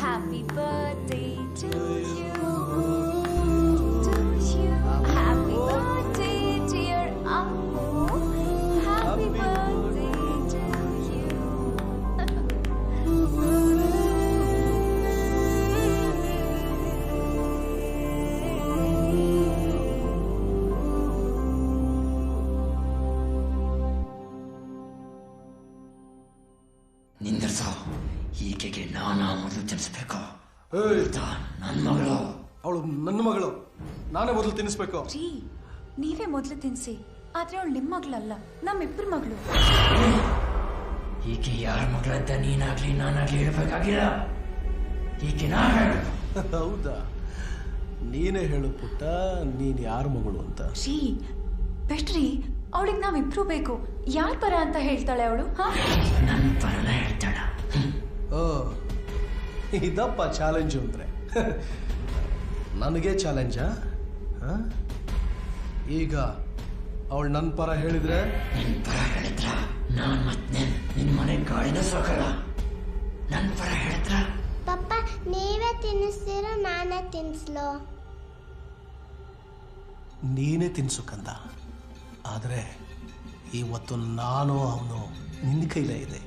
Happy birthday to you. ನಿಂದಿರ್ಸೋ, ಈಕೆಗೆ ನಾನಾ ಮೊದಲು ತಿನ್ನಿಸ್ಬೇಕು. ನನ್ನ ಮಗಳು, ಅವಳು ನನ್ನ ಮಗಳು, ನಾನೇ ಮೊದಲು ತಿನ್ನಿಸ್ಬೇಕು. ರೀ, ನೀವೇ ಮೊದಲು ತಿನ್ಸಿ. ಆದ್ರೆ ಅವಳು ನಿಮ್ಮ ಮಗಳಲ್ಲ, ನಮ್ಮಿಬ್ಬರ ಮಗಳು. ಈಕೆ ಯಾರ ಮಗಳಂತ ನೀನಾಗ್ಲಿ ನಾನಾಗ್ಲಿ ಹೇಳ್ಬೇಕಾಗಿಲ್ಲ. ಈಕೆ ನಾ ಹೇಳು. ಹೌದಾ? ನೀನೇ ಹೇಳು ಪುಟ್ಟ, ನೀನ್ ಯಾರ ಮಗಳು ಅಂತ. ರೀ ಬೆಟ್ರಿ, ಅವಳಿಗೆ ನಾವಿಬ್ರು ಬೇಕು. ಯಾರ ಪರ ಅಂತ ಹೇಳ್ತಾಳೆ ಅವಳು? ನನ್ನ ಪರನ ಹೇಳ್ತಾಳ. ಓ, ಇದಪ್ಪ ಚಾಲೆಂಜು ಅಂದ್ರೆ. ನನಗೆ ಚಾಲೆಂಜಾ? ಈಗ ಅವಳು ನನ್ನ ಪರ ಹೇಳಿದ್ರೆ? ನಿನ್ ಪರ ಹೇಳಿದ್ರ ನಾನ್ ಮತ್ತೆ ನಿನ್ ಮನೆ ಗಾಳಿನ ಸಾಕಲ್ಲ. ನನ್ನ ಪರ ಹೇಳಿದ್ರ? ಪಪ್ಪ, ನೀವೇ ತಿನ್ನಿಸ್ತೀರೋ ನಾನೇ ತಿನ್ಸ್ಲೋ? ನೀನೇ ತಿನ್ಸು ಕಂದ. ಆದ್ರೆ ಇವತ್ತು ನಾನು ಅವನು ನಿನ್ನ ಕೈಲೇ ಇದೆ.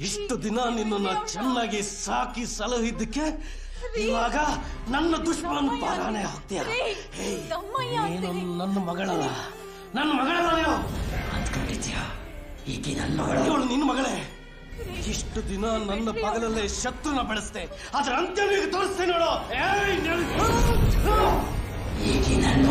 ಇಷ್ಟು ದಿನ ನಿನ್ನನ್ನು ಚೆನ್ನಾಗಿ ಸಾಕಿ ಸಲಹಿದ್ದಕ್ಕೆ ಇವಾಗ ನನ್ನ ದುಶ್ಮನ್ ಪಾರಾಣೆ ಆಗ್ತೀಯ. ನೀನು ನನ್ನ ಮಗಳಲ್ಲ, ನನ್ನ ಮಗಳಲ್ಲ. ನೀನು ಅಂದ್ಕೊಂಡಿದ್ಯಾ ಈಕೆ ನನ್ನ ಮಗಳು? ಇವಳು ನಿನ್ನ ಮಗಳೇ. ಇಷ್ಟು ದಿನ ನನ್ನ ಪಗಲಲ್ಲೇ ಶತ್ರುನ ಬೆಳೆಸ್ದೆ, ಅದ್ರ ಅಂತ್ಯ ನಿನಗೆ ತೋರಿಸ್ತೇನೆ ನೋಡು. ಈಕೆ ನನ್ನ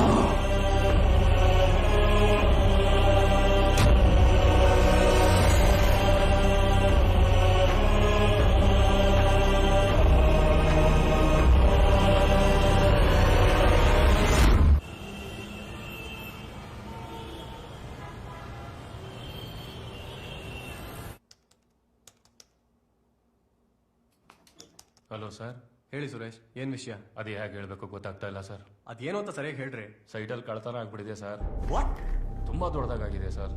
ಹಲೋ ಸರ್. ಹೇಳಿ ಸುರೇಶ್, ಏನ್ ವಿಷಯ? ಅದು ಹೇಗೆ ಹೇಳ್ಬೇಕು ಗೊತ್ತಾಗ್ತಾ ಇಲ್ಲ ಸರ್. ಅದೇನು ಅಂತ ಸರಿಯಾಗಿ ಹೇಳ್ರಿ. ಸೈಟಲ್ಲಿ ಕಳ್ತನ ಆಗ್ಬಿಟ್ಟಿದೆ ಸರ್. ವಾಟ್? ತುಂಬಾ ದೊಡ್ಡದಾಗಿದೆ ಸರ್.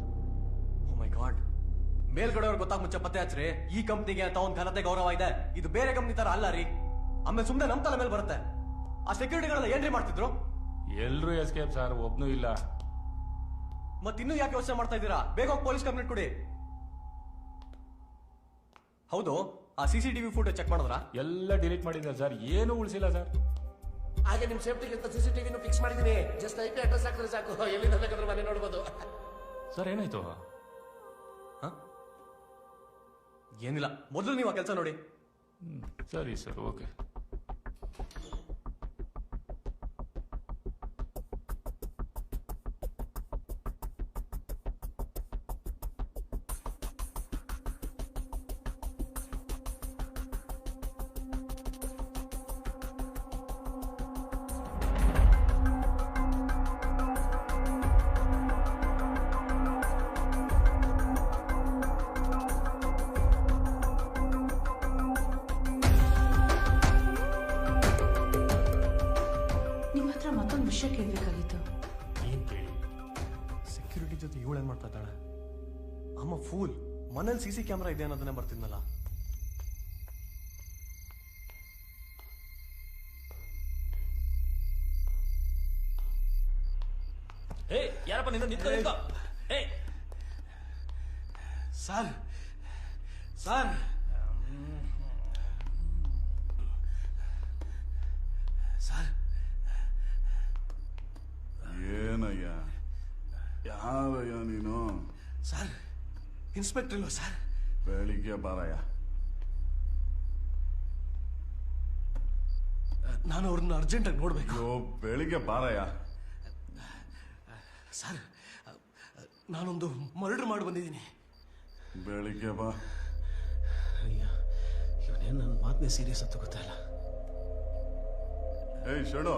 ಓ ಮೈ ಗಾಡ್. ಮೇಲ್ಗಡೆಯವ್ರಿಗೆ ಗೊತ್ತಾಗ ಮುಂಚೆ ಪತ್ತೆ ಹಚ್ಚ್ರಿ. ಈ ಕಂಪ್ನಿಗೆ ಅಂತ ಒಂದು ಘನತೆ ಗೌರವ ಇದೆ. ಇದು ಬೇರೆ ಕಂಪ್ನಿ ತರ ಅಲ್ಲ ರೀ. ಆಮೇಲೆ ಸುಮ್ಮನೆ ನಮ್ ತಲೆ ಮೇಲೆ ಬರುತ್ತೆ. ಆ ಸೆಕ್ಯೂರಿಟಿಗಳೆಲ್ಲ ಏನ್ರಿ ಮಾಡ್ತಿದ್ರು? ಎಲ್ರೂ ಎಸ್ಕೇಪ್ ಸರ್, ಒಬ್ನೂ ಇಲ್ಲ. ಮತ್ತಿನ್ನೂ ಯಾಕೆ ಯೋಚನೆ ಮಾಡ್ತಾ ಇದ್ದೀರಾ? ಬೇಗ ಹೋಗಿ ಪೊಲೀಸ್ ಕಂಪ್ಲೇಂಟ್ ಕೊಡಿ. ಹೌದು, ಆ CCTV ಫುಟೇಜ್ ಚೆಕ್ ಮಾಡಿದ್ರಾ? ಎಲ್ಲ ಡಿಲೀಟ್ ಮಾಡಿದ್ದಾರೆ ಸರ್, ಏನು ಉಳಿಸಿಲ್ಲ ಸರ್. ಹಾಗೆ ನಿಮ್ ಸೇಫ್ಟಿಗೆ ಅಂತ CCTV ಫಿಕ್ಸ್ ಮಾಡಿದೀನಿ. ಜಸ್ಟ್ IP ಅಡ್ರೆಸ್ ಹಾಕಿದ್ರೆ ಸಾಕು, ಎಲ್ಲಿಂದ ಬೇಕಾದ್ರೂ ಮನೆ ನೋಡ್ಬೋದು. ಸರ್ ಏನಾಯ್ತು? ಏನಿಲ್ಲ, ಮೊದಲು ನೀವು ಆ ಕೆಲಸ ನೋಡಿ. ಸರಿ ಸರ್, ಓಕೆ. ವಿಷಯ ಕೇಳಬೇಕಾಗಿತ್ತು. ಸೆಕ್ಯೂರಿಟಿ ಜೊತೆ ಇವಳು ಏನ್ ಮಾಡ್ತಾ ಇದ್ದಾಳೆ? ಅಮ್ಮ ಫೂಲ್. ಮನೇಲಿ CC ಕ್ಯಾಮ್ರಾ ಇದೆ ಅನ್ನೋದನ್ನೇ ಬರ್ತಿದ್ನಲ್ಲ. ಯಾರಪ್ಪ ನಿಂತ? ಸರ್ ಸರ್ ಸರ್ ಏನಯ್ಯ? ಯಾರಯ್ಯ ನೀನು? ಸರ್ ಇನ್ಸ್ಪೆಕ್ಟರ್ ಇಲ್ವ ಸರ್? ಬೆಳಿಗ್ಗೆ ಬಾರಯ್ಯ. ನಾನು ಅವ್ರನ್ನ ಅರ್ಜೆಂಟಾಗಿ ನೋಡ್ಬೇಕು. ಬೆಳಿಗ್ಗೆ ಬಾರಯ್ಯ. ಸರ್ ನಾನೊಂದು ಮರ್ಡರ್ ಮಾಡಿ ಬಂದಿದ್ದೀನಿ. ಬೆಳಿಗ್ಗೆ ಬಾ. ಅಯ್ಯ, ಇವನೇನು ನನ್ನ ಮಾತನ್ನೇ ಸೀರಿಯಸ್ ಅಂತ ಗೊತ್ತಾಯಿಲ್ಲ. ಏಯ್ ಶಣು,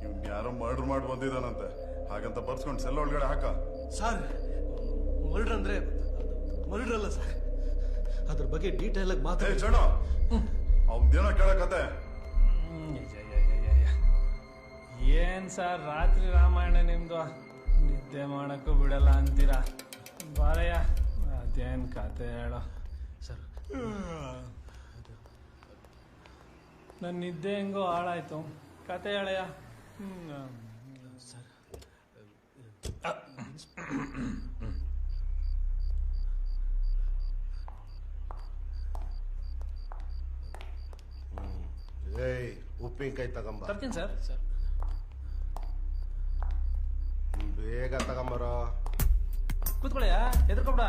ಇವ್ನ್ ಯಾರೋ ಮರ್ಡರ್ ಮಾಡಿ ಬಂದಿದ್ದಾನಂತೆ. ಹಾಗಂತ ಬರ್ಸ್ಕೊಂಡು ಸೆಲ್ ಒಳಗಡೆ ಹಾಕ. ಸರ್ ಮರ್ಡರ್ ಅಂದ್ರೆ ಮರ್ಡರ್ ಅಲ್ಲ ಸರ್, ಅದ್ರ ಬಗ್ಗೆ ಡೀಟೇಲ್ ಆಗಿ ಮಾತಾಡಿ. ಶಣು, ಅವ್ದೇನೋ ಕೇಳಕತ್ತೆ. ಏನ್ ಸರ್ ರಾತ್ರಿ ರಾಮಾಯಣ ನಿಮ್ದು? ನಿದ್ದೆ ಮಾಡಕ್ಕೂ ಬಿಡಲ್ಲ ಅಂತೀರಾ? ಬಾರಯ್ಯ, ಅದೇನ್ ಕತೆ ಹೇಳೋ. ಸರ್ ನನ್ನ ನಿದ್ದೆ ಹೆಂಗೋ ಹಾಳಾಯ್ತು. ಕತೆ ಹೇಳಯ್ಯ. ಸರ್ ಏಯ್, ಉಪ್ಪಿನಕಾಯಿ ತಗೊಂಬ. ತರ್ತೀನಿ ಸರ್. ಸರ್ ಬೇಗ ತಗೊಂಬರೋ. ಕೂತ್ಕೊಳ್ಳಯ್ಯ, ಹೆದರ್ಕೊಬೇಡ.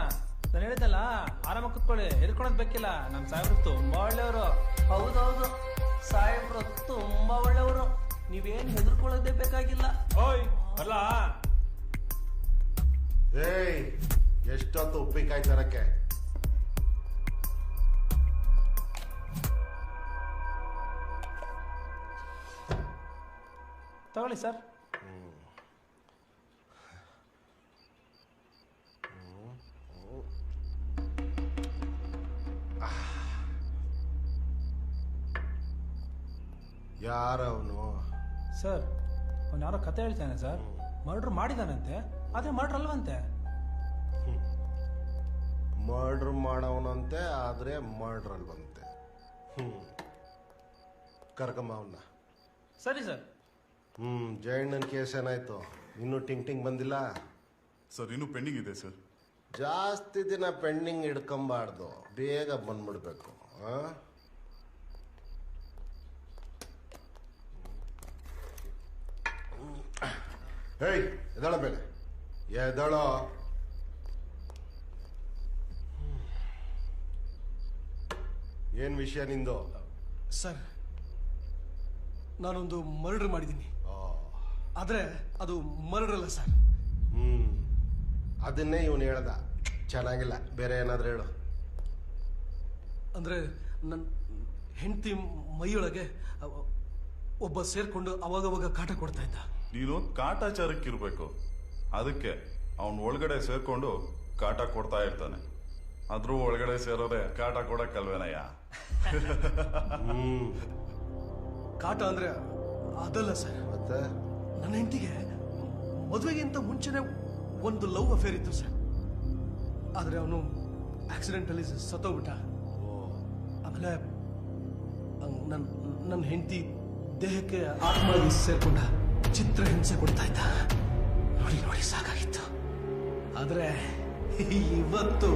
ನಾನು ಹೇಳಿದ್ದಲ್ಲ, ಆರಾಮಾಗಿ ಕೂತ್ಕೊಳ್ಳಿ, ಹೆದರ್ಕೊಳೋದ್ ಬೇಕಿಲ್ಲ. ನಮ್ಮ ಸಾಹೇಬ್ರು ತುಂಬಾ ಒಳ್ಳೆಯವರು. ಹೌದೌದು, ಸಾಹೇಬ್ರು ತುಂಬಾ ಒಳ್ಳೆಯವರು. ನೀವೇನ್ ಹೆದರ್ಕೊಳ್ಳೋದೇ ಬೇಕಾಗಿಲ್ಲ. ಓಯ್ ಅಲ್ಲ. ಏಯ್, ಎಷ್ಟೊತ್ತು ಉಪ್ಪಿನಕಾಯಿ ತರಕ್ಕೆ? ತಗೊಳ್ಳಿ ಸರ್. ಯಾರವನು? ಸರ್ ಅವ್ನು ಯಾರೋ ಕತೆ ಹೇಳ್ತಾನೆ ಸರ್. ಮರ್ಡರ್ ಮಾಡಿದಾನಂತೆ, ಆದ್ರೆ ಮರ್ಡರ್ ಅಲ್ವಂತೆ. ಮರ್ಡರ್ ಮಾಡವನಂತೆ, ಆದ್ರೆ ಮರ್ಡರ್ ಅಲ್ವಂತೆ. ಕರ್ಕಮ್ಮ ಅವನ್ನ. ಸರಿ ಸರ್. ಜಯಣ್ಣನ ಕೇಸ್ ಏನಾಯ್ತು? ಇನ್ನೂ ಟಿಂಗ್ ಬಂದಿಲ್ಲ ಸರ್ ಇನ್ನೂ ಪೆಂಡಿಂಗ್ ಇದೆ ಸರ್. ಜಾಸ್ತಿ ದಿನ ಪೆಂಡಿಂಗ್ ಇಡ್ಕೊಂಬಾರ್ದು, ಬೇಗ ಬಂದ್ಬಿಡ್ಬೇಕು. ಹೇಯ್ ಎದಳ ಬೇಡ, ಎದಳ. ಏನ್ ವಿಷಯ ನಿಂದು? ಸರ್, ನಾನೊಂದು ಮರ್ಡರ್ ಮಾಡಿದ್ದೀನಿ. ಆದ್ರೆ ಅದು ಮರ್ಡರ್ ಅಲ್ಲ ಸರ್. ಅದನ್ನೇ ಇವನು ಹೇಳ್ದ. ಚೆನ್ನಾಗಿಲ್ಲ, ಬೇರೆ ಏನಾದ್ರೂ ಹೇಳು. ಅಂದ್ರೆ ನನ್ನ ಹೆಂಡತಿ ಮೈಯೊಳಗೆ ಒಬ್ಬ ಸೇರ್ಕೊಂಡು ಅವಾಗವಾಗ ಕಾಟ ಕೊಡ್ತಾ ಇದ್ದ. ನೀನು ಕಾಟಾಚಾರಕ್ಕಿರ್ಬೇಕು, ಅದಕ್ಕೆ ಅವನ್ ಒಳಗಡೆ ಸೇರ್ಕೊಂಡು ಕಾಟ ಕೊಡ್ತಾ ಇರ್ತಾನೆ. ಆದ್ರೂ ಒಳಗಡೆ ಸೇರೋರೆ ಕಾಟ ಕೊಡಕ್ಕಲ್ವೇನಯ್ಯ? ಕಾಟ ಅಂದ್ರೆ ಅದಲ್ಲ ಸರ್. ಮತ್ತೆ ನನ್ನ ಹೆಂಡತಿಗೆ ಮದುವೆಗಿಂತ ಮುಂಚೆನೆ ಒಂದು ಲವ್ ಅಫೇರ್ ಇತ್ತು ಸರ್. ಆದ್ರೆ ಅವನು ಆಕ್ಸಿಡೆಂಟ್ ಅಲ್ಲಿ ಸತ್ತೋಗ್ಬಿಟ್ಟ. ಆಮೇಲೆ ನನ್ನ ಹೆಂಡತಿ ದೇಹಕ್ಕೆ ಆತ್ಮವಾಗಿ ಸೇರ್ಕೊಂಡ ಚಿತ್ರ ಹಿಂಸೆ ಕೊಡ್ತಾ ಇದ್ದ. ನೋಡಿ ನೋಡಿ ಸಾಕಾಗಿತ್ತು. ಆದ್ರೆ ಇವತ್ತು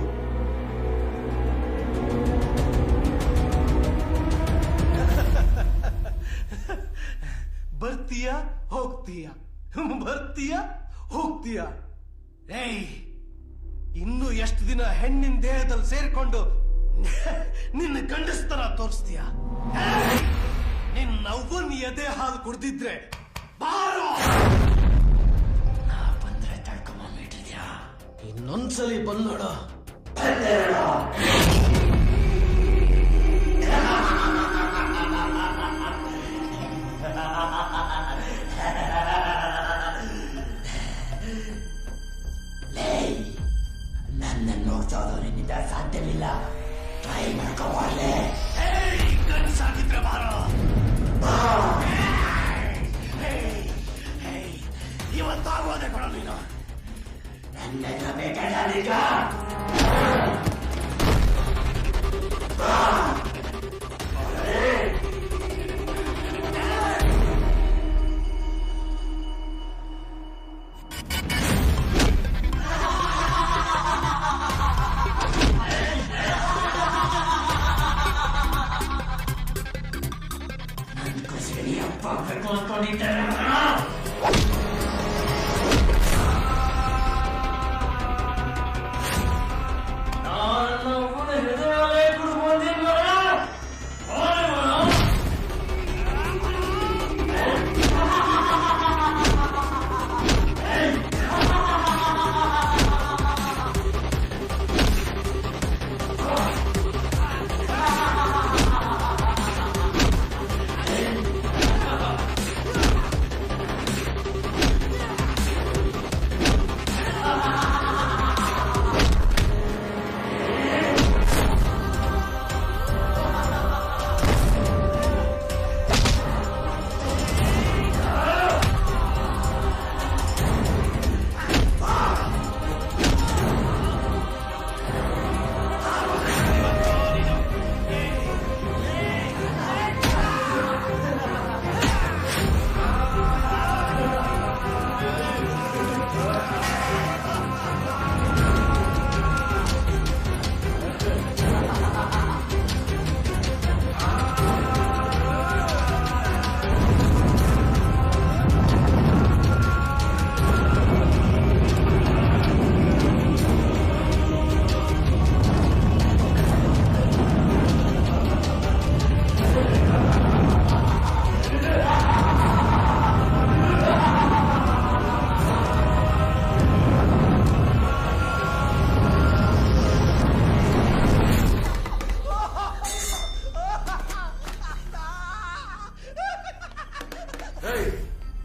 ಬರ್ತೀಯ ಹೋಗ್ತೀಯ, ಬರ್ತೀಯ ಹೋಗ್ತೀಯ. ಏಯ್, ಇನ್ನು ಎಷ್ಟು ದಿನ ಹೆಣ್ಣಿನ ದೇಹದಲ್ಲಿ ಸೇರ್ಕೊಂಡು ನಿನ್ನ ಗಂಡಸ್ತನ ತೋರಿಸ್ತೀಯ? ನಿನ್ನ ಅವ್ವನ್ ಎದೆ ಹಾಲು ಕುಡ್ದಿದ್ರೆ ಬಾರೋ. ಬಂದ್ರೆ ತಡ್ಕೊಂಬಿಟ್ಟಿದ್ಯಾ? ಇನ್ನೊಂದ್ಸಲಿ ಬಂದೋಡ. ನನ್ನ ನೋಡ್ತಾ ನಿನ್ನಿಂದ ಸಾಧ್ಯವಿಲ್ಲ. ಟ್ರೈ ಮಾಡ್ಕೋಬಾರ್ಲೆ. ಕನ್ಸಾಗಿದ್ರೆ ಬಾರೋ. ಇವತ್ತಾಗೋದೆ ಕೊಡ ನೀನು. ನನ್ನ ಬೇಕಲ್ಲ ನಿಜ.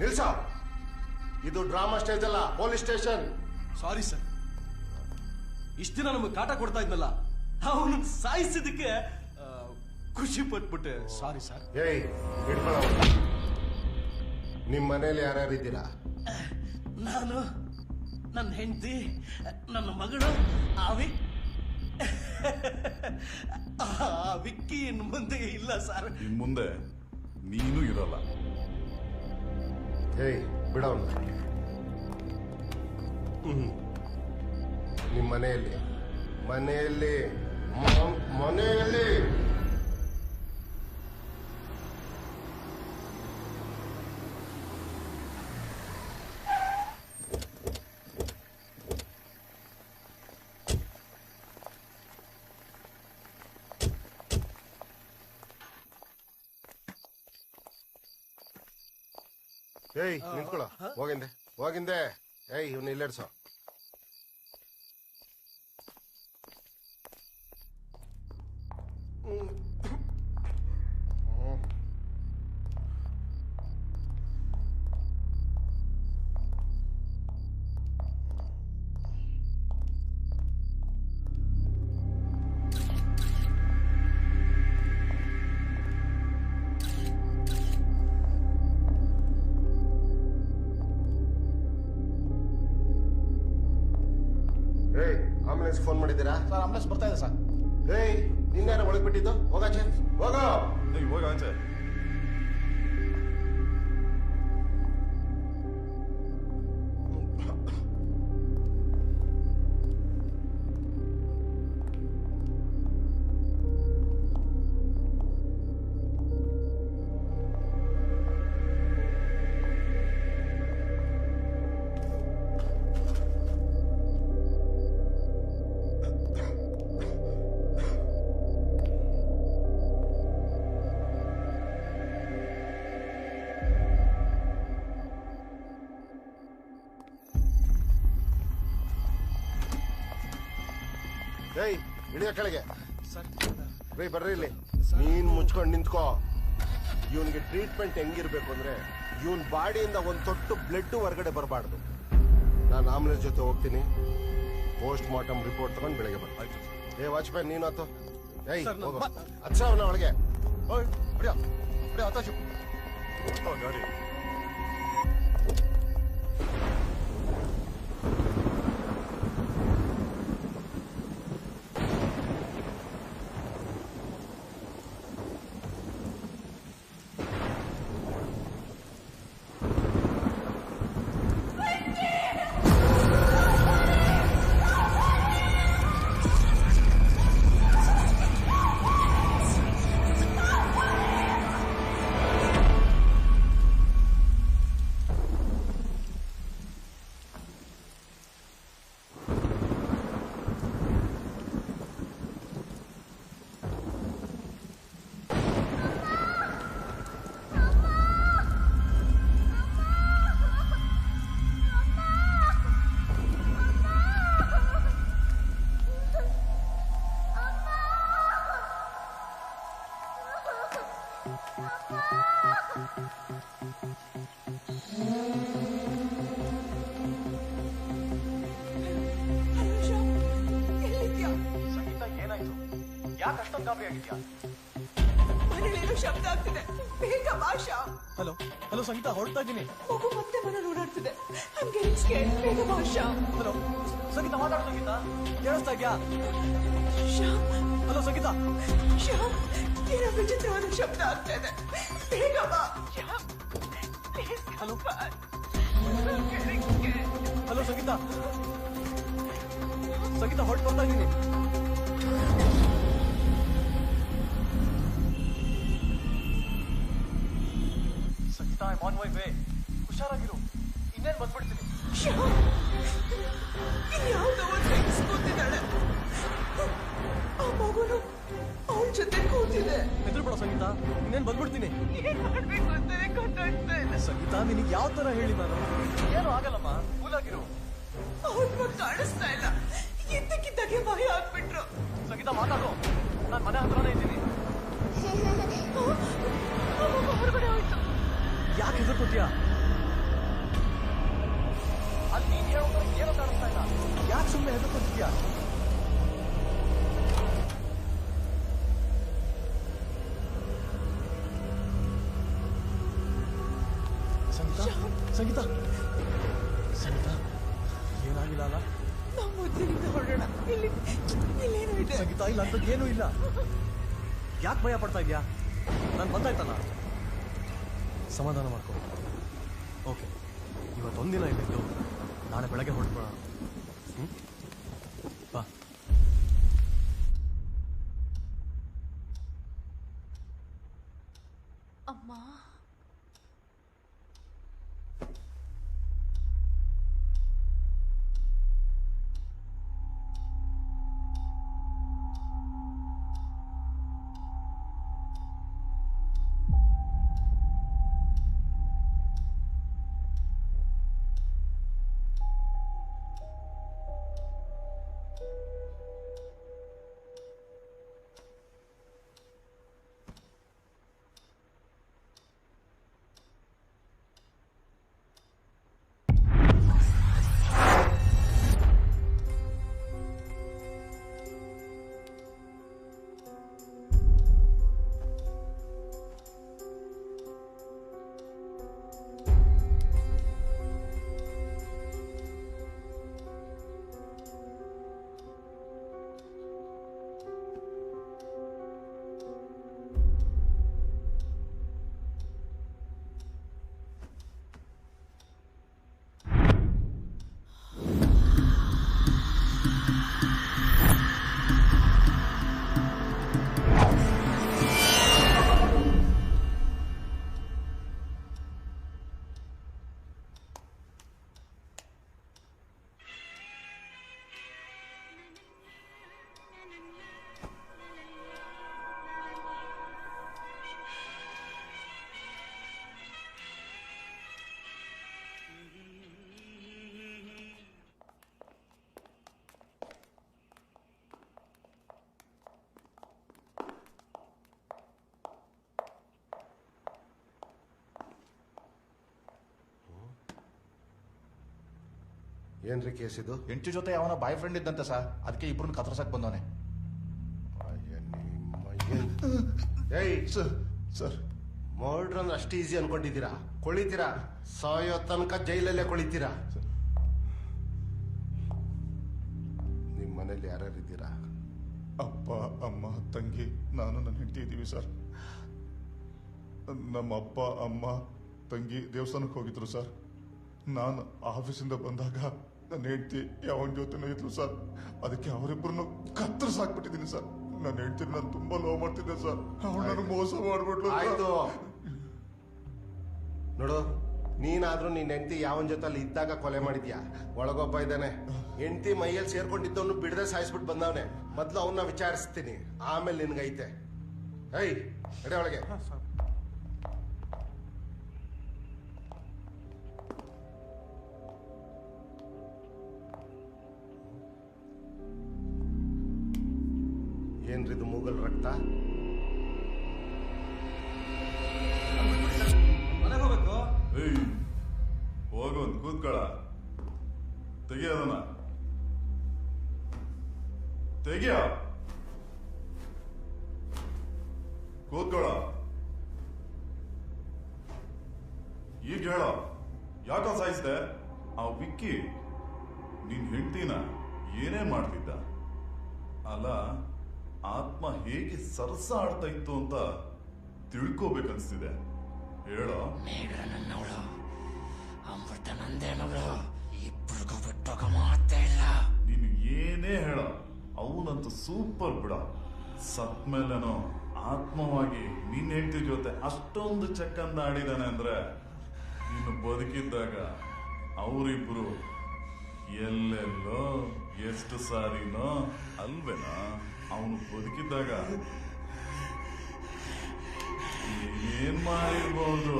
ನಿಲ್ಸ, ಇದು ಡ್ರಾಮಾ ಸ್ಟೇಜ್ ಅಲ್ಲ, ಪೊಲೀಸ್ ಸ್ಟೇಷನ್. ಸಾರಿ ಸರ್, ಇಷ್ಟ ದಿನ ನಮಗೆ ಕಾಟ ಕೊಡ್ತಾ ಇದ್ನಲ್ಲ, ಅವನು ಸಾಯಿಸಿದಕ್ಕೆ ಖುಷಿ ಪಟ್ಬಿಟ್ಟೆ. Sorry sir. ಏಯ್, ಹಿಡ್ಕೊಳ್ಳೋ. ನಿಮ್ ಮನೇಲಿ ಯಾರ್ಯಾರು ಇದ್ದೀರಾ? ನಾನು, ನನ್ನ ಹೆಂಡತಿ, ನನ್ನ ಮಗಳು ಆವಿ. ವಿಕ್ಕಿ ಇನ್ನು ಮುಂದೆ ಇಲ್ಲ ಸರ್. ಇನ್ ಮುಂದೆ ನೀನು ಇರಲ್ಲ. ಏಯ್, ಬಿಡೋಣ. ನಿಮ್ಮ ಮನೆಯಲ್ಲಿ ಮನೆಯಲ್ಲಿ ಮನೆಯಲ್ಲಿ ಏಯ್ ನಿಂತ್ಕೊಳ್ಳೋ ಹೋಗಿಂದೆ ಏಯ್ ಇವ್ನ ಇಲ್ಲೆಡ್ಸೋ ಆಂಬುಲೆನ್ಸ್ ಫೋನ್ ಮಾಡಿದ್ದೀರಾ? ಸರ್ ಆಂಬುಲೆನ್ಸ್ ಬರ್ತಾ ಇದೆ ಸರ್. ಏಯ್ ನಿನ್ನೇನ ಒಳಗೆ ಬಿಟ್ಟಿದ್ದು? ಹೋಗಾಚೆ ಹೋಗೋ. ಹೋಗಾಚೆ. ಏಯ್ ಇಳಿಯ ಕೆಳಗೆ ಬೈ ಬರ್ರಿ ಇಲ್ಲಿ. ನೀನ್ ಮುಚ್ಕೊಂಡು ನಿಂತ್ಕೋ. ಇವನ್ಗೆ ಟ್ರೀಟ್ಮೆಂಟ್ ಹೆಂಗಿರ್ಬೇಕು ಅಂದ್ರೆ ಇವನ್ ಬಾಡಿಯಿಂದ ಒಂದ್ ತೊಟ್ಟು ಬ್ಲಡ್ ಹೊರಗಡೆ ಬರಬಾರ್ದು. ನಾನು ಆಂಬುಲೆನ್ಸ್ ಜೊತೆ ಹೋಗ್ತೀನಿ. ಪೋಸ್ಟ್ ಮಾರ್ಟಮ್ ರಿಪೋರ್ಟ್ ತಗೊಂಡು ಬೆಳಗ್ಗೆ ಬರ್ತೀನಿ. ಏ ವಾಚ್ಮ್ಯಾನ್ ನೀನು ಆತು. ಏಯ್ ಹಚ್ಚ ಅವನ ಒಳಗೆ. ಗಾಡಿ ಯಾಕೆ ಅಷ್ಟೊಂದು ಗಾಬರಿ ಆಗಿದ್ಯಾ? ಮನೇಲೇನೋ ಶಬ್ದ ಆಗ್ತಿದೆ, ಬೇಗ ಭಾಷಾ. ಹಲೋ ಹಲೋ ಸಂಗೀತ, ಹೊರಡ್ತಾ ಇದ್ದೀನಿ. ಮಗು ಮತ್ತೆ ಮನೆ ಓಡಾಡ್ತಿದೆ. I'm getting scared. ಬೇಗ ಭಾಷಾ. ಹಲೋ ಸಂಗೀತ, ಮಾತಾಡು ಸಂಗೀತ. ಕೇಳಿಸ್ತಾ ಇದ್ಯಾ? ಶ್ಯಾಮ್. ಹಲೋ ಸಂಗೀತ. ಶ್ಯಾಮ್, ಏನೋ ವಿಚಿತ್ರವಾದ ಶಬ್ದ ಆಗ್ತಾ ಇದೆ. ಬೇಗ ಬಾ ಶ್ಯಾಮ್. ಹಲೋ ಹಲೋ ಸಂಗೀತ. ಸಂಗೀತ ಹೊರಟು ಬರ್ತಾ ಇದ್ದೀನಿ. ಸಂಗೀತ, ಐ ಆನ್ ಮೈ ವೇ. ಹುಷಾರಾಗಿರು, ಇನ್ನೇನು ಬಂದ್ಬಿಡ್ತೀನಿ. ಯಾವುದೋ ಒಂದು ಹೆಂಗ್ಸ್ ಕೂತಿದ್ದಾಳೆ. ಆ ಮಗುನು ಅವಳ ಜೊತೆ ಕೂತಿದೆ. ಹೆದರ್ಬೇಡ ಸಂಗೀತ, ಇನ್ನೇನು ಬಂದ್ಬಿಡ್ತೀನಿ. ಏನ್ ಮಾಡ್ಬೇಕು ಅಂತಾನೆ ಗೊತ್ತಾಗ್ತಾ ಇಲ್ಲ. ಸಂಗೀತ, ನಿನಗೆ ಯಾವ ತರ ಹೇಳಿ ನಾನು? ಏನು ಆಗಲ್ಲಮ್ಮ, ಕೂಲಾಗಿರು. ಅವಳ ಮಗ ಕಾಣಿಸ್ತಾ ಇಲ್ಲ. ಇದ್ದಕ್ಕಿದ್ದಾಗೆ ಭಯ ಆಗ್ಬಿಟ್ರು. ಸಂಗೀತ ಮಾತಾಡು, ನಾನು ಮನೆ ಹತ್ರನೇ ಇದ್ದೀನಿ. ಹೊರಗಡೆ ಹೋಯ್ತು. ಯಾಕೆ ಹೆದರ್ಕೋತೀಯ? ಅಲ್ಲಿ ನೀನ್ ಹೇಳೋದ್ರೆ ಏನೋ ಕಾಣಿಸ್ತಾ ಇಲ್ಲ. ಯಾಕೆ ಸುಮ್ಮನೆ ಹೆದರ್ಕೋತಿದ್ಯಾ? ಸಂಗೀತ ಸಂಗೀತ ಸಂಗೀತ, ಏನಾಗಿಲ್ಲ ಅಲ್ಲ? ನಾವು ಮೊದಲಿನಿಂದ ಹೊರಡೋಣ. ಇಲ್ಲೇನು ಇದೆ? ಸಂಗೀತ, ಇಲ್ಲ ಅಂತದ್ದು ಏನೂ ಇಲ್ಲ. ಯಾಕೆ ಭಯ ಪಡ್ತಾ ಇದ್ಯಾ? ನಾನು ಬಂದಾಯ್ತಲ್ಲ, ಸಮಾಧಾನ ಮಾಡ್ಕೊ. ಓಕೆ, ಇವತ್ತೊಂದಿನ ಇಲ್ಲಿದ್ದು ನಾಳೆ ಬೆಳಗ್ಗೆ ಹೊರಟ್ಬಿಡೋಣ. ಬಾ. ಅಮ್ಮ ಏನ್ರಿ ಕೇಸ್ ಇದು? ಹೆಂಡತಿ ಜೊತೆ ಅವನ ಬಾಯ್ ಫ್ರೆಂಡ್ ಇದ್ದಂತೆ ಸರ್, ಅದಕ್ಕೆ ಇಬ್ರನ್ನ ಕತ್ತರ್ಸಕ್ ಬಂದವನೆ. ಏಯ್ ಸರ್, ಮರ್ಡರ್ ಅಂದ್ರೆ ಅಷ್ಟು ಈಸಿ ಅನ್ಕೊಂಡಿದ್ದೀರಾ? ಕೊಳಿತೀರಾ, ಸಾಯೋ ತನಕ ಜೈಲಲ್ಲೇ ಕೊಳಿತೀರಾ. ನಿಮ್ಮ ಮನೇಲಿ ಯಾರ್ಯಾರು ಇದ್ದೀರಾ? ಅಪ್ಪ, ಅಮ್ಮ, ತಂಗಿ, ನಾನು ನನ್ನ ಹೆಂಡತಿ ಇದ್ದೀವಿ ಸರ್. ನಮ್ಮ ಅಪ್ಪ, ಅಮ್ಮ, ತಂಗಿ ದೇವಸ್ಥಾನಕ್ಕೆ ಹೋಗಿದ್ರು ಸರ್. ನಾನು ಆಫೀಸಿಂದ ಬಂದಾಗ ನನ್ನ ಹೆಂಡತಿ ಯಾವನ ಜೊತೆನೂ ಇದ್ರು ಸರ್. ಅದಕ್ಕೆ ಅವರಿಬ್ಬರನ್ನು ಕತ್ತರಿಸಾಕ್ಬಿಟ್ಟಿದ್ದೀನಿ ಸರ್. ನನ್ನ ಹೆಂಡತಿ ನಾನು ತುಂಬಾ ಲವ್ ಮಾಡ್ತಿದ್ದೆ ಸರ್. ಅವಳು ನನಗೆ ಮೋಸ ಮಾಡ್ಬಿಟ್ಲು. ಆಯ್ತು ನೋಡು, ನೀನಾದ್ರೂ ನಿನ್ನ ಹೆಂಡತಿ ಯಾವನ ಜೊತೆ ಅಲ್ಲಿ ಇದ್ದಾಗ ಕೊಲೆ ಮಾಡಿದ್ಯಾ? ಒಳಗೊಬ್ಬ ಇದ್ದಾನೆ, ಹೆಂಡತಿ ಮೈಯಲ್ಲಿ ಸೇರ್ಕೊಂಡಿದ್ದವನು ಬಿಡದೆ ಸಾಯಿಸ್ಬಿಟ್ಟು ಬಂದವನೆ. ಮೊದ್ಲು ಅವನ್ನ ವಿಚಾರಿಸ್ತೀನಿ, ಆಮೇಲೆ ನಿನ್ಗೈತೆ. ಏಯ್ ನಡೆ ಒಳಗೆ. ಏನ್ರಿದು ಮೂಗಲ್ ರಕ್ತ? ಹೋಗೋನ್ ಕೂತ್ಕೊಳ. ತೆಗಿಯೋದನ್ನ ತೆಗಿಯ. ಕೂತ್ಕೊಳ. ಈಗ ಹೇಳ, ಯಾಕ ಸಾಯಿಸ್ದೆ? ಆ ವಿಕ್ಕಿ ನಿನ್ ಹೆಂಡತಿನ ಏನೇನ್ ಮಾಡ್ತಿದ್ದ? ಅಲ್ಲ, ಆತ್ಮ ಹೇಗೆ ಸರಸ ಆಡ್ತಾ ಇತ್ತು ಅಂತ ತಿಳ್ಕೋಬೇಕನ್ಸ್ತಿದೆ. ಹೇಳೋ. ಮೇಘ ನನ್ನವಳು, ಅಮೃತ ನಂದೇ ಮಗಳು. ಇಬ್ಬರಿಗೂ ಬಿಟ್ಟೋಗ ಮಾತೇ ಇಲ್ಲ. ನೀನು ಏನೇ ಹೇಳ, ಅವನಂತೂ ಸೂಪರ್ ಬಿಡ. ಸತ್ಮೇಲೆನೋ ಆತ್ಮವಾಗಿ ನಿನ್ನ ಹೆಂಡತಿ ಜೊತೆ ಅಷ್ಟೊಂದು ಚಕ್ಕಂದ ಆಡಿದಾನೆ ಅಂದ್ರೆ, ನೀನು ಬದುಕಿದ್ದಾಗ ಅವರಿಬ್ರು ಎಲ್ಲೆಲ್ಲೋ ಎಷ್ಟು ಸಾರಿನೋ ಅಲ್ವೇನಾ? ಅವನು ಬದುಕಿದ್ದಾಗ ಏನ್ ಮಾಡಿರ್ಬೋದು?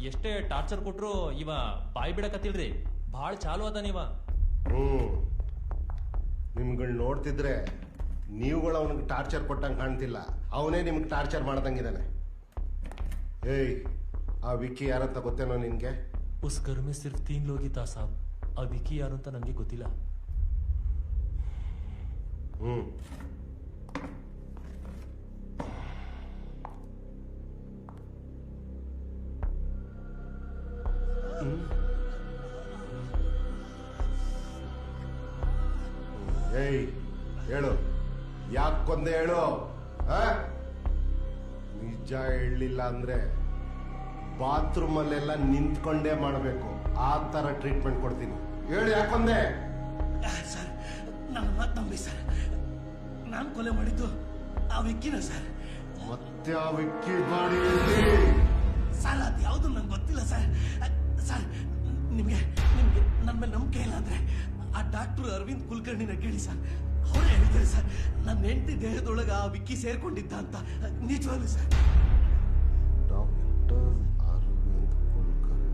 ಎಷ್ಟೇ ಟಾರ್ಚರ್ ಕೊಟ್ರು ಇವ ಬಾಯಿ ಬಿಡಕತ್ತಿಲ್ರಿ. ಭಾಳ ಚಾಲು ಅದಾನಿವ. ನಿಮ್ಗಳು ನೋಡ್ತಿದ್ರೆ ನೀವುಗಳು ಅವನಿಗೆ ಟಾರ್ಚರ್ ಕೊಟ್ಟಂಗೆ ಕಾಣ್ತಿಲ್ಲ, ಅವನೇ ನಿಮ್ಗೆ ಟಾರ್ಚರ್ ಮಾಡ್ದಂಗಿದ್ದಾನೆ. ಏಯ್, ಆ ವಿಕ್ಕಿ ಯಾರಂತ ಗೊತ್ತೇನೋ ನಿನ್ಗೆ? उस घर में सिर्फ 3 लोग ही था साहब. ಆ ವಿಕಿ ಯಾರು ಅಂತ ನನಗೆ ಗೊತ್ತಿಲ್ಲ. ಏಯ್, ಹೇಳು, ಯಾಕೆ ಕೊಂದೆ ಹೇಳು. ನಿಜ ಹೇಳಲಿಲ್ಲ ಅಂದ್ರೆ ಬಾತ್ರೂಮ್ ಅಲ್ಲೆಲ್ಲ ನಿಂತ್ಕೊಂಡೇ ಮಾಡಬೇಕು, ಆ ತರ ಟ್ರೀಟ್ಮೆಂಟ್ ಕೊಡ್ತೀನಿ. ಹೇಳು, ಯಾಕೊಂದೆ? ಸರ್, ನನ್ನ ಮಾತು ನಂಬಿ ಸರ್, ನಾನು ಕೊಲೆ ಮಾಡಿದ್ದು ಆ ವಿಕ್ಕಿನ ಸರ್. ಮತ್ತೆ ಆ ವಿಕ್ಕಿ ಬಾಡಿ ಸರ್, ಅದು ಯಾವುದು ನಂಗೆ ಗೊತ್ತಿಲ್ಲ ಸರ್. ಸರ್, ನಿಮ್ಗೆ ನಿಮ್ಗೆ ನನ್ನ ಮೇಲೆ ನಂಬಿಕೆ ಇಲ್ಲ ಅಂದ್ರೆ ಆ ಡಾಕ್ಟರ್ ಅರವಿಂದ್ ಕುಲಕರ್ಣಿನ ಕೇಳಿ ಸರ್. ಅವರೇ ಹೇಳಿದ್ದಾರೆ ಸರ್, ನನ್ನ ಹೆಂಡತಿ ದೇಹದೊಳಗೆ ಆ ವಿಕ್ಕಿ ಸೇರ್ಕೊಂಡಿದ್ದ ಅಂತ. ನಿಜವಾಗ್ಲೂ ಸರ್. ಡಾಕ್ಟರ್ ಅರವಿಂದ್ ಕುಲಕರ್ಣಿ.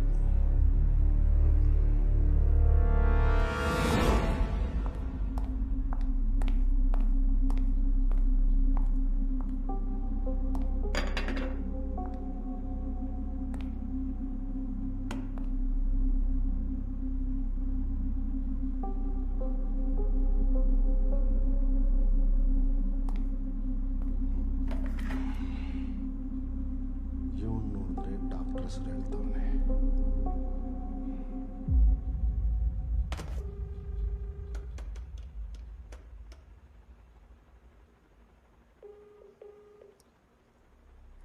ನೋಡಿದ್ರೆ ಡಾಕ್ಟರ್ ಹೆಸರು ಹೇಳ್ತಾವನೆ.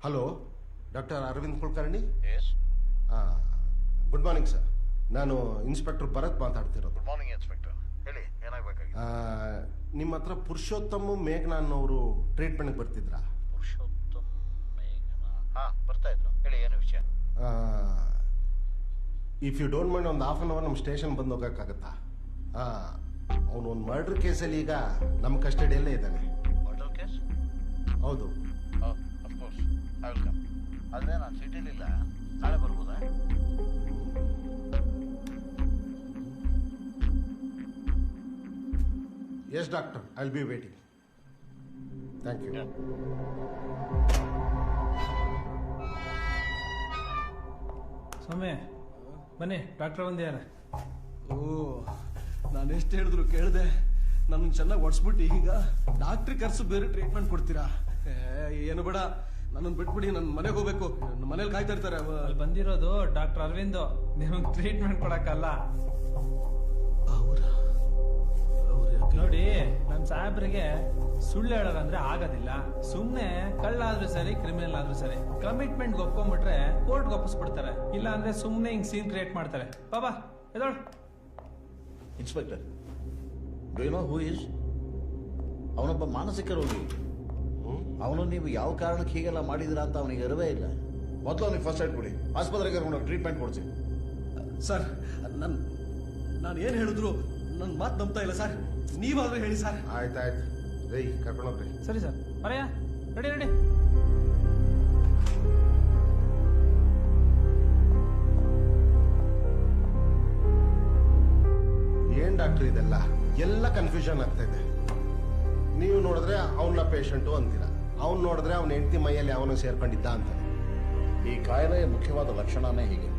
Hello, doctor Aravind Kulkarni. Good morning sir, ನಾನು ಇನ್ಸ್ಪೆಕ್ಟರ್ ಭರತ್ ಮಾತಾಡ್ತಿರೋದು. ಗುಡ್ ಮಾರ್ನಿಂಗ್ ಇನ್ಸ್ಪೆಕ್ಟರ್, ಹೇಳಿ ಏನಾಗಬೇಕಾಗಿತ್ತು? ನಿಮ್ಮ ಹತ್ರ ಪುರುಷೋತ್ತಮ್ ಮೇಘನಾ ಅನ್ನೋರು ಟ್ರೀಟ್ಮೆಂಟ್ಗೆ ಬರ್ತಿದ್ರಾ? ಪುರುಷೋತ್ತಮ್ ಮೇಘನಾ, ಬರ್ತಾ ಇದ್ರು. ಹೇಳಿ, ಏನು ವಿಷಯ? ಇಫ್ ಯು ಡೋಂಟ್ ಮೈಂಡ್ ಒಂದು 1/2 ಅವರ್ ನಮ್ಮ ಸ್ಟೇಷನ್ ಬಂದು ಹೋಗೋಕ್ಕಾಗತ್ತಾ? ಅವನು ಒಂದು ಮರ್ಡರ್ ಕೇಸಲ್ಲಿ ಈಗ ನಮ್ಮ ಕಸ್ಟಡಿಯಲ್ಲೇ ಇದ್ದಾನೆ. Murder case? ಹೌದು. Of course I will come. ಆದರೆ ನಾನು ಸಿಟಿಲಿಲ್ಲ, ನಾಳೆ ಬರ್ಬೋದಾ? Yes doctor, I will be waiting. Thank you. ಸ್ವಾಮಿ ಬನ್ನಿ, ಡಾಕ್ಟರ್ ಬಂದಿದ್ದಾರೆ. ಓ, ನಾನು ಎಷ್ಟು ಹೇಳಿದ್ರು ಕೇಳಿದೆ. ನನ್ನ ಚೆನ್ನಾಗಿ ಒಡ್ಸ್ಬಿಟ್ಟು ಈಗ ಡಾಕ್ಟ್ರಿಗೆ ಕರ್ಸು ಬೇರೆ ಟ್ರೀಟ್ಮೆಂಟ್ ಕೊಡ್ತೀರಾ? ಏನು ಬೇಡ, ನನ್ನನ್ನು ಬಿಟ್ಬಿಡಿ, ನನ್ನ ಮನೆಗೆ ಹೋಗ್ಬೇಕು. ನನ್ನ ಮನೇಲಿ ಕಾಯ್ತಾ ಇರ್ತಾರೆ. ಅಲ್ಲಿ ಬಂದಿರೋದು ಡಾಕ್ಟರ್ ಅರವಿಂದ್, ನಿಮಗೆ ಟ್ರೀಟ್ಮೆಂಟ್ ಕೊಡಕ್ಕಲ್ಲ. ನೋಡಿ, ನಮ್ಮ ಸಾಹೇಬ್ರಿಗೆ ಸುಳ್ಳು ಹೇಳೋದಂದ್ರೆ ಆಗೋದಿಲ್ಲ. ಸುಮ್ಮನೆ ಕಳ್ಳಾದ್ರೂ ಸರಿ, ಕ್ರಿಮಿನಲ್ ಆದ್ರೂ ಸರಿ, ಕಮಿಟ್ಮೆಂಟ್ ಒಪ್ಕೊಂಡ್ಬಿಟ್ರೆ ಕೋರ್ಟ್ ಒಪ್ಪಿಸ್ಬಿಡ್ತಾರೆ. ಇಲ್ಲ ಅಂದ್ರೆ ಸುಮ್ಮನೆ ಹಿಂಗ್ ಸೀನ್ ಕ್ರಿಯೇಟ್ ಮಾಡ್ತಾರೆ. ಬಾಬಾ ಎದೋಳು. Inspector, do you know who is? ಅವನೊಬ್ಬ ಮಾನಸಿಕ ರೋಗಿ. ಅವನು ನೀವು ಯಾವ ಕಾರಣಕ್ಕೆ ಹೀಗೆಲ್ಲ ಮಾಡಿದಿರಾ ಅಂತ ಅವನಿಗೆ ಅರಿವೇ ಇಲ್ಲ. ಮೊದಲು ಅವನಿಗೆ ಫಸ್ಟ್ ಏಡ್ ಕೊಡಿ, ಆಸ್ಪತ್ರೆಗೆ ಕರ್ಕೊಂಡು ಟ್ರೀಟ್ಮೆಂಟ್ ಕೊಡ್ತೀನಿ. ಸರ್, ನಾನು ಏನು ಹೇಳಿದ್ರು ನನ್ನ ಮಾತು ನಂಬ್ತಾ ಇಲ್ಲ ಸರ್. ನೀವಾದ್ರೂ ಹೇಳಿ ಸರ್. ಆಯ್ತಾಯ್ತು, ರೈ ಕರ್ಕೊಂಡೋಗ್ರಿ. ಸರಿ ಸರ್, ಬರೆಯ ರೆಡಿ ರೆಡಿ. ಏನ್ ಡಾಕ್ಟರ್ ಇದೆಲ್ಲ ಎಲ್ಲ ಕನ್ಫ್ಯೂಷನ್ ಆಗ್ತಾ ಇದೆ. ನೀವು ನೋಡಿದ್ರೆ ಅವನ ಪೇಷಂಟು ಅಂತೀರ, ಅವ್ನು ನೋಡಿದ್ರೆ ಅವನ ಹೆಂಡತಿ ಮೈಯಲ್ಲಿ ಅವನು ಸೇರ್ಕೊಂಡಿದ್ದ ಅಂತ. ಈ ಕಾಯಿಲೆಯ ಮುಖ್ಯವಾದ ಲಕ್ಷಣನೇ ಹೀಗೆ.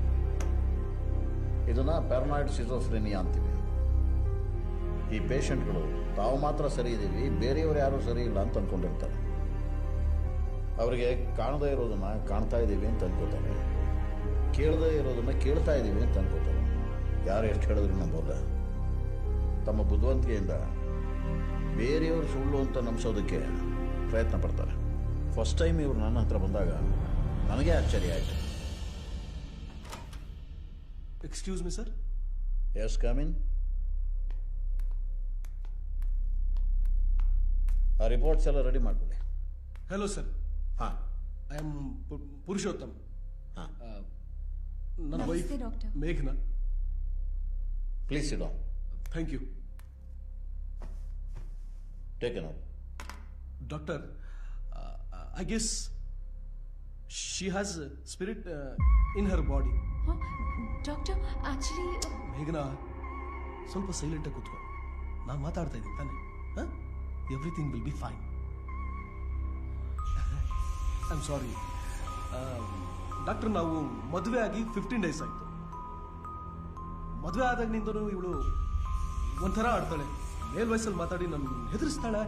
ಇದನ್ನ ಪ್ಯಾರನಾಯ್ಡ್ ಸಿಜೋಫ್ರೆನಿಯಾ ಅಂತೀವಿ. ಈ ಪೇಷಂಟ್ಗಳು ತಾವು ಮಾತ್ರ ಸರಿ ಇದ್ದೀವಿ, ಬೇರೆಯವರು ಯಾರೂ ಸರಿ ಇಲ್ಲ ಅಂತ ಅಂದ್ಕೊಂಡಿರ್ತಾರೆ. ಅವರಿಗೆ ಕಾಣದೇ ಇರೋದನ್ನ ಕಾಣ್ತಾ ಇದ್ದೀವಿ ಅಂತ ಅನ್ಕೋತಾರೆ, ಕೇಳದೇ ಇರೋದನ್ನ ಕೇಳ್ತಾ ಇದ್ದೀವಿ ಅಂತ ಅನ್ಕೋತಾರೆ. ಯಾರು ಎಷ್ಟು ಹೇಳಿದ್ರು ನಂಬೋಲ್ಲ. ತಮ್ಮ ಬುದ್ಧಿವಂತಿಕೆಯಿಂದ ಬೇರೆಯವರು ಸುಳ್ಳು ಅಂತ ನಂಬಿಸೋದಕ್ಕೆ ಪ್ರಯತ್ನ ಪಡ್ತಾರೆ. ಫಸ್ಟ್ ಟೈಮ್ ಇವರು ನನ್ನ ಹತ್ರ ಬಂದಾಗ ನನಗೆ ಆಶ್ಚರ್ಯ ಆಯಿತು. Excuse me sir. Yes, come in. ಆ ರಿಪೋರ್ಟ್ಸ್ ಎಲ್ಲ ರೆಡಿ ಮಾಡ್ಕೊಳ್ಳಿ. Hello sir. ಹಾಂ, ಐ ಆಮ್ ಪುರುಷೋತ್ತಮ್. ಹಾಂ, ನನ್ನ ವೈಫ್ ಮೇಘನಾ. Please sit down. Thank you. Take in. Doctor, I guess she has spirit in her body. Doctor actually ಮೇಘನಾ ಸ್ವಲ್ಪ ಸೈಲೆಂಟಾಗಿ ಕೂತ್ಕೊ. ನಾನು ಮಾತಾಡ್ತಾ ಇದ್ದೀನಿ ತಾನೆ. Everything will be fine. I am sorry doctor, ನಾವು ಮದುವೆ ಆಗಿ 15 days ಆಯಿತು. ಮದುವೆ ಆದಾಗಿನಿಂದನೂ ಇವಳು ಒಂಥರ ಆಡ್ತಾಳೆ, ಮೇಲ್ ವಯಸ್ಸಲ್ಲಿ ಮಾತಾಡಿ ನನ್ನ ಹೆದರಿಸ್ತಾಳೆ.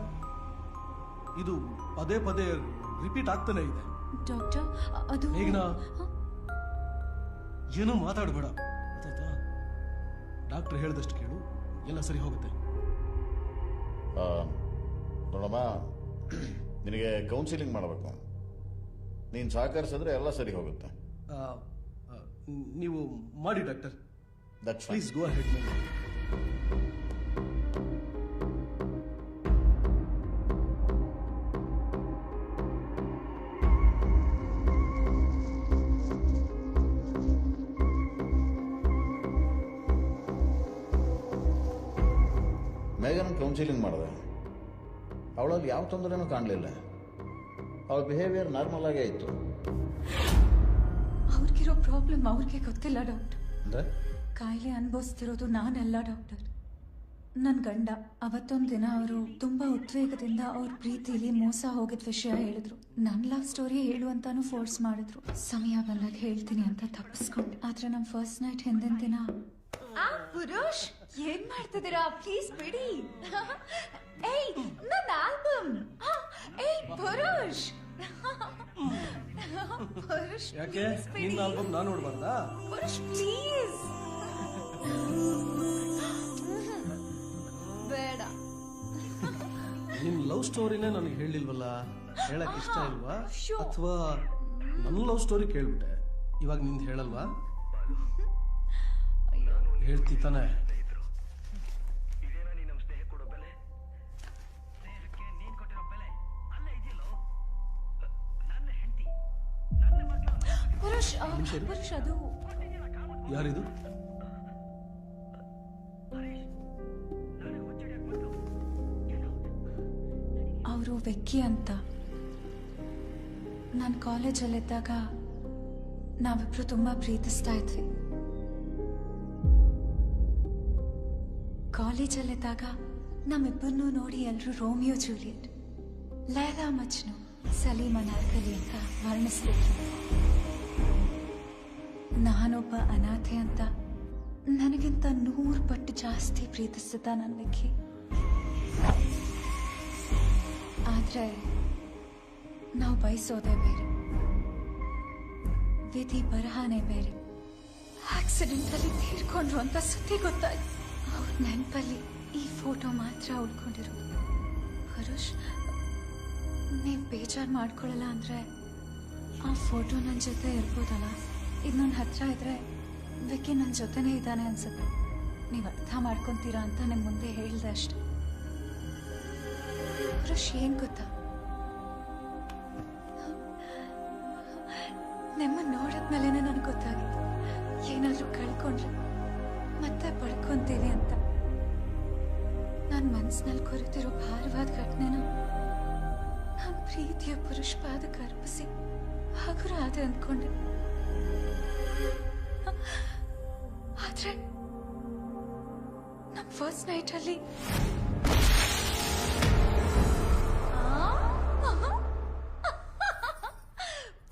ಇದು ಪದೇ ಪದೇ ರಿಪೀಟ್ ಆಗ್ತಾನೆ ಇದೆ. ಡಾಕ್ಟರ್ ಅದು ಮೇಘನಾ ಏನೂ ಮಾತಾಡಬೇಡ, ಗೊತ್ತಾಯ್ತಾ? ಡಾಕ್ಟರ್ ಹೇಳಿದಷ್ಟು ಕೇಳು, ಎಲ್ಲ ಸರಿ ಹೋಗುತ್ತೆ. ನೋಡಮ್ಮ, ನಿನಗೆ ಕೌನ್ಸಿಲಿಂಗ್ ಮಾಡಬೇಕು. ನೀನು ಸಹಕರಿಸಿದ್ರೆ ಎಲ್ಲ ಸರಿ ಹೋಗುತ್ತೆ. ನೀವು ಮಾಡಿ doctor. That's please go ahead. ಮೇಘನ ಕೌನ್ಸಿಲಿಂಗ್ ಮಾಡಿದೆ. ಅವಳಲ್ಲಿ ಯಾವ ತೊಂದರೆನೂ ಕಾಣಲಿಲ್ಲ. ಅವಳ ಬಿಹೇವಿಯರ್ ನಾರ್ಮಲ್ ಆಗೇ ಇತ್ತು. ಅವ್ರಿಗಿರೋ ಪ್ರಾಬ್ಲಮ್ ಅವ್ರಿಗೆ ಗೊತ್ತಿಲ್ಲ ಡಾಕ್ಟರ್. ಅಂದ್ರೆ ಕಾಯಿಲೆ ಅನುಭವಿಸ್ತಿರೋದು ನಾನಲ್ಲ ಡಾಕ್ಟರ್, ನನ್ನ ಗಂಡ. ಅವತ್ತೊಂದು ದಿನ ಅವರು ತುಂಬಾ ಉದ್ವೇಗದಿಂದ ಅವ್ರ ಪ್ರೀತಿಲಿ ಮೋಸ ಹೋಗಿದ ವಿಷಯ ಹೇಳಿದ್ರು. ನನ್ನ ಲವ್ ಸ್ಟೋರಿ ಹೇಳು ಅಂತಾನು ಫೋರ್ಸ್ ಮಾಡಿದ್ರು. ಸಮಯ ಬಂದಾಗ ಹೇಳ್ತೀನಿ ಅಂತ ತಪ್ಪಿಸ್ಕೊಂಡೆ. ಆದ್ರೆ ನಮ್ಮ ಫಸ್ಟ್ ನೈಟ್ ಹಿಂದಿನ ದಿನ ಪುರುಷ್ ಏನ್ ಮಾಡ್ತಿದ್ದೀರಾ? ಪ್ಲೀಸ್ ಬಿಡಿ. ಏಯ್ ನನ್ನ ಆಲ್ಬಮ್. ಏಯ್ ಪುರುಷ್ ಪುರುಷ್ ಯಾಕೆ ನಿನ್ನ ಆಲ್ಬಮ್ ನಾನು ನೋಡ್ಬಾರ್ದಾ? ಪುರುಷ್ ಪ್ಲೀಸ್. ಬೇಡ. ನಿನ್ ಲವ್ ಸ್ಟೋರಿನೇ ನನಗೆ ಹೇಳಿಲ್ವಲ್ಲ, ಹೇಳಕ್ ಇಷ್ಟ ಇಲ್ವಾ? ಅಥವಾ ನನ್ನ ಲವ್ ಸ್ಟೋರಿ ಕೇಳ್ಬಿಟ್ಟೆ, ಇವಾಗ ನಿಂದು ಹೇಳಲ್ವಾ? ಹೇಳ್ತಿ ತಾನೆ? ಪುರುಷ್ ಪುರುಷ್ ಅದು ಯಾರಿದು? ಅವರು ವೆಕ್ಕಿ ಅಂತ. ನಾನು ಕಾಲೇಜಲ್ಲಿದ್ದಾಗ ನಾವಿಬ್ರು ತುಂಬಾ ಪ್ರೀತಿಸ್ತಾ ಇದ್ವಿ. ಕಾಲೇಜಲ್ಲಿದ್ದಾಗ ನಮ್ಮಿಬ್ಬರನ್ನೂ ನೋಡಿ ಎಲ್ಲರೂ ರೋಮಿಯೋ ಜೂಲಿಯಟ್, ಲೈಲಾ ಮಜ್ನು, ಸಲೀಮ ನಾರ್ಕಲಿ ಅಂತ ವರ್ಣಿಸ್ತಿದ್ರು. ನಾನೊಬ್ಬ ಅನಾಥೆ ಅಂತ ನನಗಿಂತ 100 ಪಟ್ಟು ಜಾಸ್ತಿ ಪ್ರೀತಿಸಿದ್ದ ನನ್ನ ವಿಕ್ಕಿ. ಆದ್ರೆ ನಾವು ಬಯಸೋದೇ ಬೇರೆ, ವಿಧಿ ಬರಹಾನೇ ಬೇರೆ. ಆಕ್ಸಿಡೆಂಟ್ ಅಲ್ಲಿ ತೀರ್ಕೊಂಡ್ರು ಅಂತ ಸುದ್ದಿ ಗೊತ್ತಾಯ್ತು. ಅವ್ರ ನೆನಪಲ್ಲಿ ಈ ಫೋಟೋ ಮಾತ್ರ ಉಳ್ಕೊಂಡಿರೋದು. ಹರುಷ್, ನೀವು ಬೇಜಾರು ಮಾಡ್ಕೊಳ್ಳಲ್ಲ ಅಂದ್ರೆ ಆ ಫೋಟೋ ನನ್ನ ಜೊತೆ ಇರ್ಬೋದಲ್ಲ? ಇದು ನನ್ನ ಹತ್ರ ಇದ್ರೆ ವಿಕ್ಕಿ ನನ್ನ ಜೊತೆನೇ ಇದ್ದಾನೆ ಅನ್ಸುತ್ತೆ. ನೀವು ಅರ್ಥ ಮಾಡ್ಕೊತೀರಾ ಅಂತ ನಿಮ್ಮ ಮುಂದೆ ಹೇಳ್ದೆ ಅಷ್ಟೆ. ಹರುಷ್, ಏನ್ ಗೊತ್ತಾ, ನಿಮ್ಮನ್ನ ನೋಡಿದ್ಮೇಲೆ ನನಗೆ ಗೊತ್ತಾಗಿತ್ತು ಏನಾದ್ರೂ ಕಳ್ಕೊಂಡ್ರೆ ಮತ್ತೆ ಪಡ್ಕೊಂತೀವಿ ಅಂತ. ನಾನು ಮನ್ಸಿನಲ್ಲಿ ಕೊರೆತಿರೋ ಭಾರವಾದ ಘಟನೆನ ನಾನು ಪ್ರೀತಿಯ ಪುರುಷ ಪಾದಕ್ಕೆ ಅರ್ಪಿಸಿ ಹಗುರ ಆದೆ ಅಂದ್ಕೊಂಡೆ. ಆದ್ರೆ ನಮ್ಮ ಫಸ್ಟ್ ನೈಟ್ ಅಲ್ಲಿ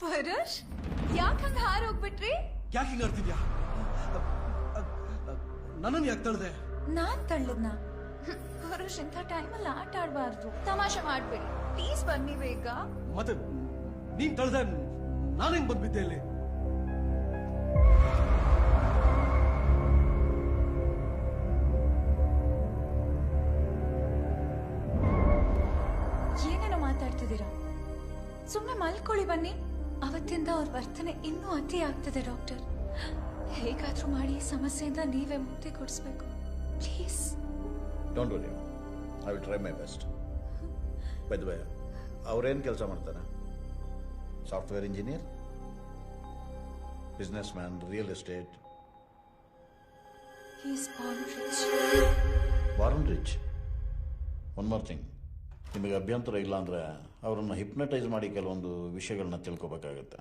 ಪುರುಷ್ ಯಾಕಂಗ ಹಾರೋಗ್ಬಿಟ್ರಿ? ಯಾಕೆ ಹಿಂಗ ಆಡ್ತಿದ್ಯಾ? ನನ್ನನ್ನು ಯಾಕೆ ತಳ್ದೆ? ನಾನ್ ತಳ್ಳದ್ನ? ಪುರುಷ್, ಇಂಥ ಟೈಮಲ್ಲಿ ಆಟ ಆಡ್ಬಾರ್ದು. ತಮಾಷೆ ಮಾಡ್ಬೇಡಿ ಪ್ಲೀಸ್, ಬನ್ನಿ ಬೇಗ. ಮತ್ತೆ ನೀನ್ ತಳ್ದೆ, ನಾನು ಹೆಂಗ್ ಬಂದ್ಬಿದ್ದೆ ಇಲ್ಲಿ? ಏನೇನೋ ಮಾತಾಡ್ತಿದ್ದೀರಾ, ಸುಮ್ಮನೆ ಮಲ್ಕೊಳ್ಳಿ ಬನ್ನಿ. ಅವತ್ತಿಂದ ಅವ್ರ ವರ್ತನೆ ಇನ್ನೂ ಅತಿ ಆಗ್ತದೆ ಡಾಕ್ಟರ್. ಹೇಗಾದ್ರೂ ಮಾಡಿ ಈ ಸಮಸ್ಯೆಯಿಂದ ನೀವೇ ಮುಕ್ತಿ ಕೊಡಿಸ್ಬೇಕು please. Don't worry, I will try my best. By the way, ಅವ್ರೇನು ಕೆಲಸ ಮಾಡ್ತಾರೆ? Software engineer, business man, real estate? Born rich. One more thing, ನಿಮಗೆ ಅಭ್ಯಂತರ ಇಲ್ಲ ಅಂದರೆ ಅವರನ್ನು ಹಿಪ್ನಟೈಸ್ ಮಾಡಿ ಕೆಲವೊಂದು ವಿಷಯಗಳನ್ನ ತಿಳ್ಕೊಬೇಕಾಗತ್ತೆ.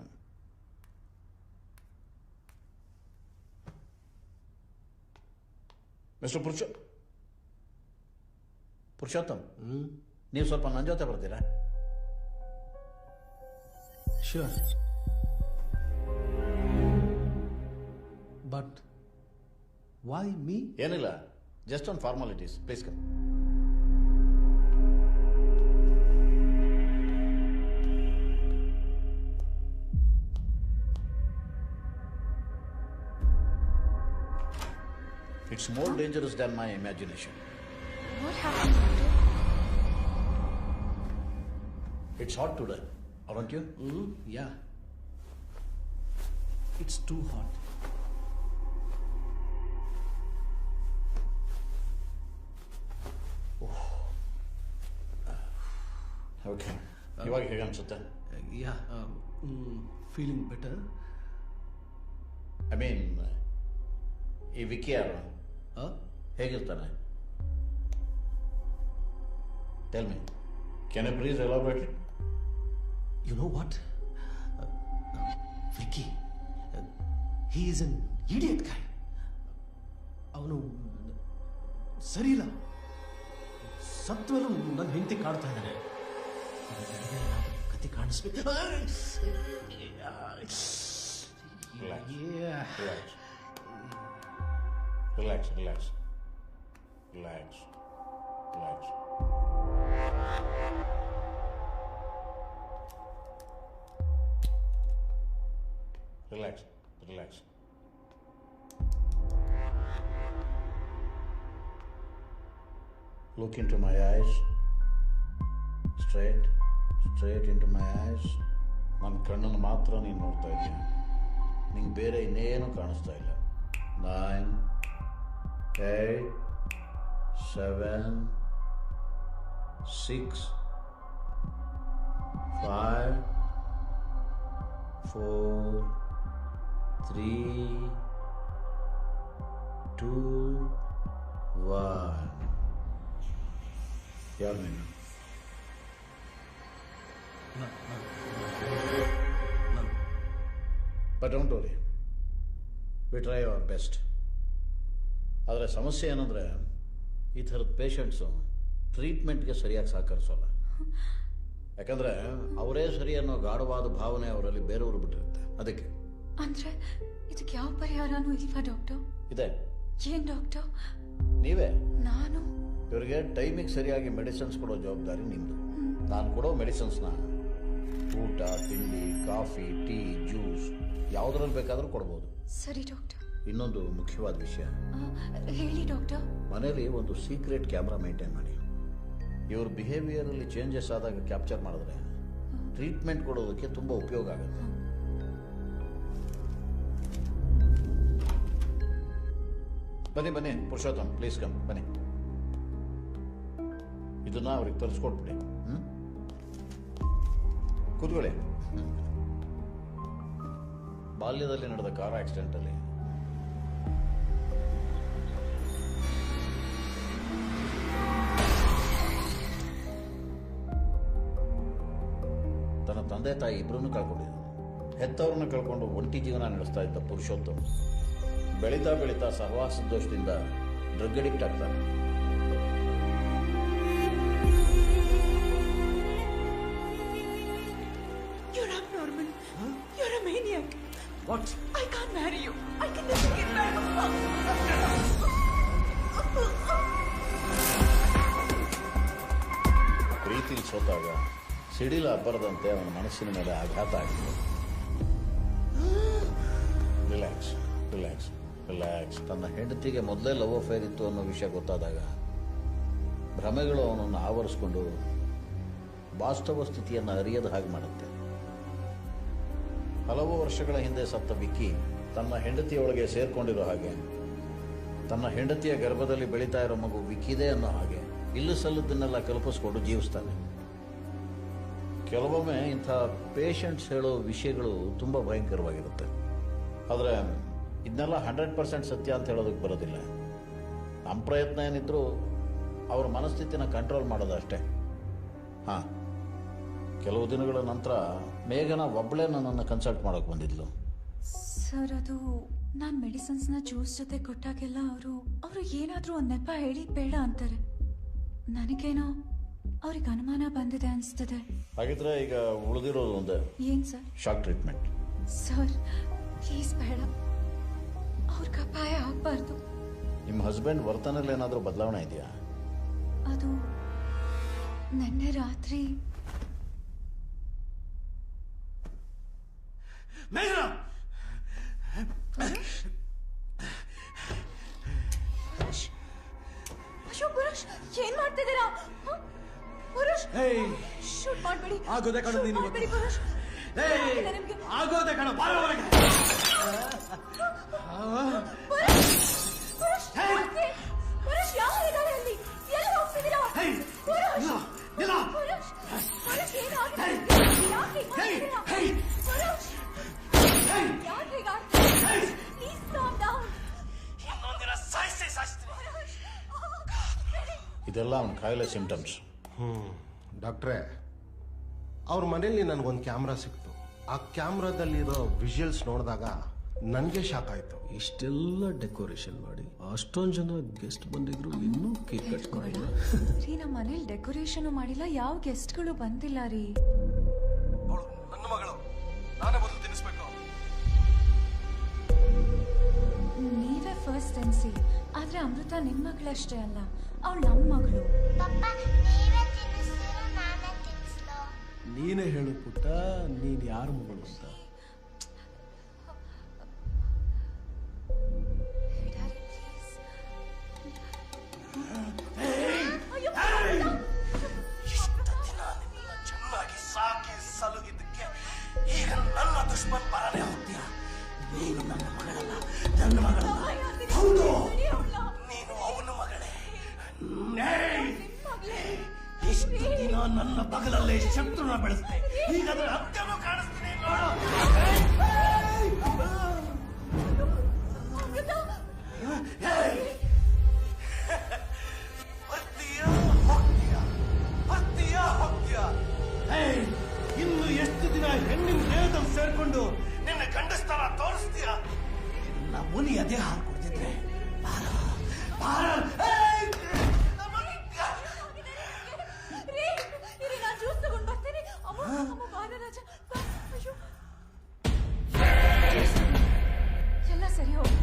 ಮಿಸ್ಟರ್ ಪುರುಷೋತ್ತಮ್ ನೀವು ಸ್ವಲ್ಪ ನನ್ನ ಜೊತೆ ಬರ್ತೀರಾ? ಶ್ಯೂರ್. But why me? ಏನಿಲ್ಲ, just on formalities. Please come. It's more dangerous than my imagination. What happened, doctor? It's hot today, aren't you? Yeah. It's too hot. Okay. ಇವಾಗ ಹೇಗೆ ಅನ್ಸುತ್ತೆ? Yeah. Feeling better. I mean, ಈ ವಿಕ್ಕಿ ಯಾರು? ಹೇಗಿರ್ತಾನೆ? Tell me. Can you please elaborate it? You know what? Vicky. He is an idiot guy. ಅವನು ಸರಿ ಇಲ್ಲ. ಸತ್ವನು ನನ್ನ ಹೆಂಡತಿ ಕಾಡ್ತಾ ಇದ್ದಾನೆ. ಕತ್ತಿ ಕಾಣಿಸ್ಬೇಕು. Relax. Relax. Look into my eyes. Straight into my eyes. ನನ್ನ ಕಣ್ಣನ್ನು ಮಾತ್ರ ನೀನು ನೋಡ್ತಾ ಇದ್ದೀಯ. ನಿಂಗೆ ಬೇರೆ ಇನ್ನೇನು ಕಾಣಿಸ್ತಾ ಇಲ್ಲ. 9, 8, 7, 6, 5, 4, 3, 2, 1. ಯಾರು ನೀನು? But don't worry. We try our best. ಆದರೆ ಸಮಸ್ಯೆ ಏನಂದರೆ ಈ ಥರದ ಪೇಷಂಟ್ಸು ಟ್ರೀಟ್ಮೆಂಟ್ಗೆ ಸರಿಯಾಗಿ ಸಹಕರಿಸೋಲ್ಲ. ಯಾಕಂದರೆ ಅವರೇ ಸರಿ ಅನ್ನೋ ಗಾಢವಾದ ಭಾವನೆ ಅವರಲ್ಲಿ ಬೇರೆಯವರು ಬಿಟ್ಟಿರುತ್ತೆ. ಅದಕ್ಕೆ ಅಂದ್ರೆ ಇದಕ್ಕೆ ಯಾವ ಪರಿಹಾರನೂ ಇಲ್ವಾ ಡಾಕ್ಟರ್? ಇದೆ. ಏನ್ ಡಾಕ್ಟರ್? ನೀವೇ. ನಾನು ಇವರಿಗೆ ಟೈಮಿಗೆ ಸರಿಯಾಗಿ ಮೆಡಿಸಿನ್ಸ್ ಕೊಡೋ ಜವಾಬ್ದಾರಿ ನಿಮ್ಮದು. ನಾನು ಕೊಡೋ ಮೆಡಿಸಿನ್ಸ್ನ ಊಟ, ತಿಂಡಿ, ಕಾಫಿ, ಟೀ, ಜ್ಯೂಸ್ ಯಾವುದ್ರಲ್ಲಿ ಬೇಕಾದರೂ ಕೊಡ್ಬೋದು. ಸರಿ ಡಾಕ್ಟರ್. ಇನ್ನೊಂದು ಮುಖ್ಯವಾದ ವಿಷಯ, ಹೇಳಿ ಡಾಕ್ಟರ್. ಮನೇಲಿ ಒಂದು ಸೀಕ್ರೆಟ್ ಕ್ಯಾಮ್ರಾ ಮೇಂಟೈನ್ ಮಾಡಿ. ಇವ್ರ ಬಿಹೇವಿಯರಲ್ಲಿ ಚೇಂಜಸ್ ಆದಾಗ ಕ್ಯಾಪ್ಚರ್ ಮಾಡಿದ್ರೆ ಟ್ರೀಟ್ಮೆಂಟ್ ಕೊಡೋದಕ್ಕೆ ತುಂಬ ಉಪಯೋಗ ಆಗುತ್ತೆ. ಬನ್ನಿ ಪುರುಷೋತ್ತಮ್, ಪ್ಲೀಸ್ ಕಮ್, ಬನ್ನಿ. ಇದನ್ನ ಅವ್ರಿಗೆ ತರಿಸ್ಕೊಟ್ಬಿಡಿ. ಕೂತ್ಕೊಳ್ಳಿ. ಬಾಲ್ಯದಲ್ಲಿ ನಡೆದ ಕಾರ್ ಆಕ್ಸಿಡೆಂಟಲ್ಲಿ ತನ್ನ ತಂದೆ ತಾಯಿ ಇಬ್ಬರನ್ನು ಕಳ್ಕೊಂಡಿದ್ದಾನೆ. ಹೆತ್ತವ್ರನ್ನ ಕಳ್ಕೊಂಡು ಒಂಟಿ ಜೀವನ ನಡೆಸ್ತಾ ಇದ್ದ ಪುರುಷೋತ್ತಮ್ ಬೆಳೀತಾ ಸಹವಾಸ ದೋಷದಿಂದ ಡ್ರಗ್ ಅಡಿಕ್ಟ್ ಆಗ್ತಾನೆ. You're abnormal. You're a maniac. What? I can't marry you. I can never get married. ಪ್ರೀತಿಲಿ ಸೋತಾಗ ಸಿಡಿಲ ಅಬ್ಬರದಂತೆ ಅವನ ಮನಸ್ಸಿನ ಮೇಲೆ ಆಘಾತ ಆಗಿದೆ. ರಿಲ್ಯಾಕ್ಸ್. ತನ್ನ ಹೆಂಡತಿಗೆ ಮೊದಲೇ ಲವ್ ಅಫೇರ್ ಇತ್ತು ಅನ್ನೋ ವಿಷಯ ಗೊತ್ತಾದಾಗ ಭ್ರಮೆಗಳು ಅವನನ್ನು ಆವರಿಸ್ಕೊಂಡು ವಾಸ್ತವ ಸ್ಥಿತಿಯನ್ನು ಅರಿಯದ ಹಾಗೆ ಮಾಡುತ್ತೆ. ಹಲವು ವರ್ಷಗಳ ಹಿಂದೆ ಸತ್ತ ವಿಕ್ಕಿ ತನ್ನ ಹೆಂಡತಿಯೊಳಗೆ ಸೇರ್ಕೊಂಡಿರೋ ಹಾಗೆ, ತನ್ನ ಹೆಂಡತಿಯ ಗರ್ಭದಲ್ಲಿ ಬೆಳೀತಾ ಇರೋ ಮಗು ವಿಕ್ಕಿದೆ ಅನ್ನೋ ಹಾಗೆ ಇಲ್ಲು ಸಲ್ಲದನ್ನೆಲ್ಲ ಕಲ್ಪಿಸ್ಕೊಂಡು ಜೀವಿಸ್ತಾನೆ. ಕೆಲವೊಮ್ಮೆ ಇಂಥ ಪೇಷಂಟ್ಸ್ ಹೇಳೋ ವಿಷಯಗಳು ತುಂಬ ಭಯಂಕರವಾಗಿರುತ್ತೆ. ಆದರೆ ಇದನ್ನೆಲ್ಲ 100% ಸತ್ಯ ಅಂತ ಹೇಳೋದಕ್ಕೆ ಬರೋದಿಲ್ಲ. ನಮ್ಮ ಪ್ರಯತ್ನ ಏನಿದ್ರು ಅವ್ರ ಮನಸ್ಥಿತಿನ ಕಂಟ್ರೋಲ್ ಮಾಡೋದಷ್ಟೇ. ಹಾಂ, ಕೆಲವು ದಿನಗಳ ನಂತರ ಮೇಘನ ಒಬ್ಬಳೇ ನನ್ನನ್ನು ಕನ್ಸಲ್ಟ್ ಮಾಡೋಕೆ ಬಂದಿದ್ಲು. ಸರ್, ಅದು ನಾನು ಮೆಡಿಸಿನ್ಸ್ನ ಜ್ಯೂಸ್ ಜೊತೆ ಕೊಟ್ಟಾಗೆಲ್ಲ ಅವರು ಏನಾದರೂ ಒಂದು ನೆಪ ಹೇಳಿ ಬೇಡ ಅಂತಾರೆ. ನನಗೇನೋ ಅವ್ರಿಗೆ ಅನುಮಾನ ಬಂದಿದೆ ಅನಿಸ್ತದೆ. ಹಾಗಿದ್ರೆ ಈಗ ಉಳಿದಿರೋದು ಒಂದೇ. ಏನು sir? Shock treatment. Sir please ಬೇಡ, ಅವ್ರಿಗೆ ಅಪಾಯ ಆಗಬಾರ್ದು. ನಿಮ್ಮ ಹಸ್ಬೆಂಡ್ ವರ್ತನೆಯಲ್ಲಿ ಏನಾದರೂ ಬದಲಾವಣೆ ಇದೆಯಾ? ಅದು ನಿನ್ನೆ ರಾತ್ರಿ ಅಯ್ಯೋ ಪುರುಷ್, ಏನ್ ಮಾಡ್ತಿದ್ದೀರಾ? ಪುರುಷ್ ಶೂಟ್ ಮಾಡಬೇಡಿ. ಆಗೋದೆ ಕಣ ನೀನು. ಮಾಡಬೇಡಿ ಪುರುಷ್. ನಿಮಗೆ ಆಗೋದೆ ಕಣ. ಬಾರ ಹೊರಗೆ. ಪುರುಷ್ ಪುರುಷ್ ಯಾರಿದ್ದಾರೆ ಅಲ್ಲಿ? ಎಲ್ಲಿ ಹೋಗ್ತಿದ್ದೀರಾ? ಪುರುಷ್ ಪುರುಷ್ ಪುರುಷ್ ಏನಾಗಿದೆ? ಯಾಕೆ ಮಾಡ್ತಿದ್ದೀರಾ? ಪುರುಷ್ ಯಾಕೆ ಈಗ ಪ್ಲೀಸ್ ಕಾಮ್ ಡೌನ್. ಇನ್ನೊಂದಿನ ಸಾಯಿಸ್ತೀನಿ. ಇದೆಲ್ಲ ಅವನ ಕಾಯಿಲೆ ಸಿಂಪ್ಟಮ್ಸ್. ಡಾಕ್ಟ್ರೇ, ಅವ್ರ ಮನೇಲಿ ನನಗೊಂದು ಕ್ಯಾಮ್ರಾ ಸಿಕ್ತು. ಆ ಕ್ಯಾಮ್ರಾದಲ್ಲಿರೋ ವಿಜುವಲ್ಸ್ ನೋಡಿದಾಗ ನನಗೆ ಶಾಕ್ ಆಯಿತು. ಇಷ್ಟೆಲ್ಲ ಡೆಕೋರೇಷನ್ ಮಾಡಿ ಅಷ್ಟೊಂದು ಜನ ಗೆಸ್ಟ್ ಬಂದಿದ್ರು, ಇನ್ನೂ ಕೇಕ್ ಕಟ್ ಮಾಡಿಲ್ಲ ರೀ. ನಮ್ಮ ಮನೇಲಿ ಡೆಕೋರೇಷನ್ ಮಾಡಿಲ್ಲ, ಯಾವ ಗೆಸ್ಟ್ಗಳು ಬಂದಿಲ್ಲ ರೀ. ನನ್ನ ಮಗಳು, ನಾನೇ ಮೊದಲು ತಿನ್ನಿಸ್ಬೇಕು. ನೀವೇ ಫಸ್ಟ್ ಅನ್ಸಿ, ಆದ್ರೆ ಅಮೃತ ನಿಮ್ಮ ಮಗಳಷ್ಟೇ ಅಲ್ಲ, ಅವಳು ನಮ್ಮ ಮಗಳು. ನೀನೇ ಹೇಳು ಪುಟ್ಟ, ನೀನು ಯಾರ ಮಗಳು ಅಂತ. ಚೆನ್ನಾಗಿ ಸಾಕಿ ಸಲುಗಿದ್ದಕ್ಕೆ ಈಗ ನನ್ನ ದುಶ್ಮನ್ ಪರನೇ ಹೋಗ್ತೀಯ. ನೀನು ನನ್ನ ಮಗಳಲ್ಲ, ನನ್ನ ಮಗಳಲ್ಲ. ಹೌದು, ನೀನು ಅವನ ಮಗಳೇ. ಇಷ್ಟು ದಿನ ನನ್ನ ಬಗಲಲ್ಲೇ ಶತ್ರುನ ಬೆಳೆಸ್ತೆ, ಈಗ ಅದರ ಅಂತ್ಯನೂ ಕಾಣಿಸ್ತೀನಿ ಇನ್ನು ಎಷ್ಟು ದಿನ ಹೆಣ್ಣಿನ ದೇಹದಲ್ಲಿ ಸೇರ್ಕೊಂಡು ನಿನ್ನ ಗಂಡಸ್ತಾನ ತೋರಿಸ್ತೀಯ? ನಿನ್ನ ಮುನಿಯ ದೇಹ ಕೊಡ್ತಿದ್ರೆ ಎಲ್ಲ ಸರಿ ಹೋಗಿ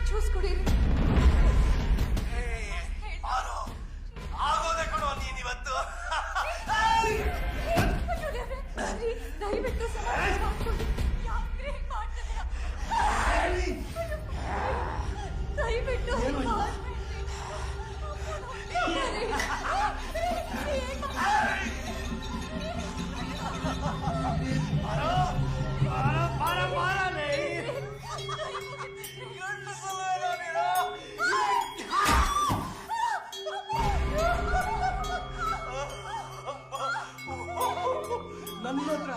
ಜ್ಯೂಸ್ ಕುಡೀರಿ. ಆಗೋದೆ ಕೊಡೋ ನೀನಿವತ್ತು. ದಯವಿಟ್ಟು ಸಮಾಧಾನ ಮಾಡ್ಕೊಳ್ಳಿ. ದಯವಿಟ್ಟು ನನ್ನ ಹತ್ರ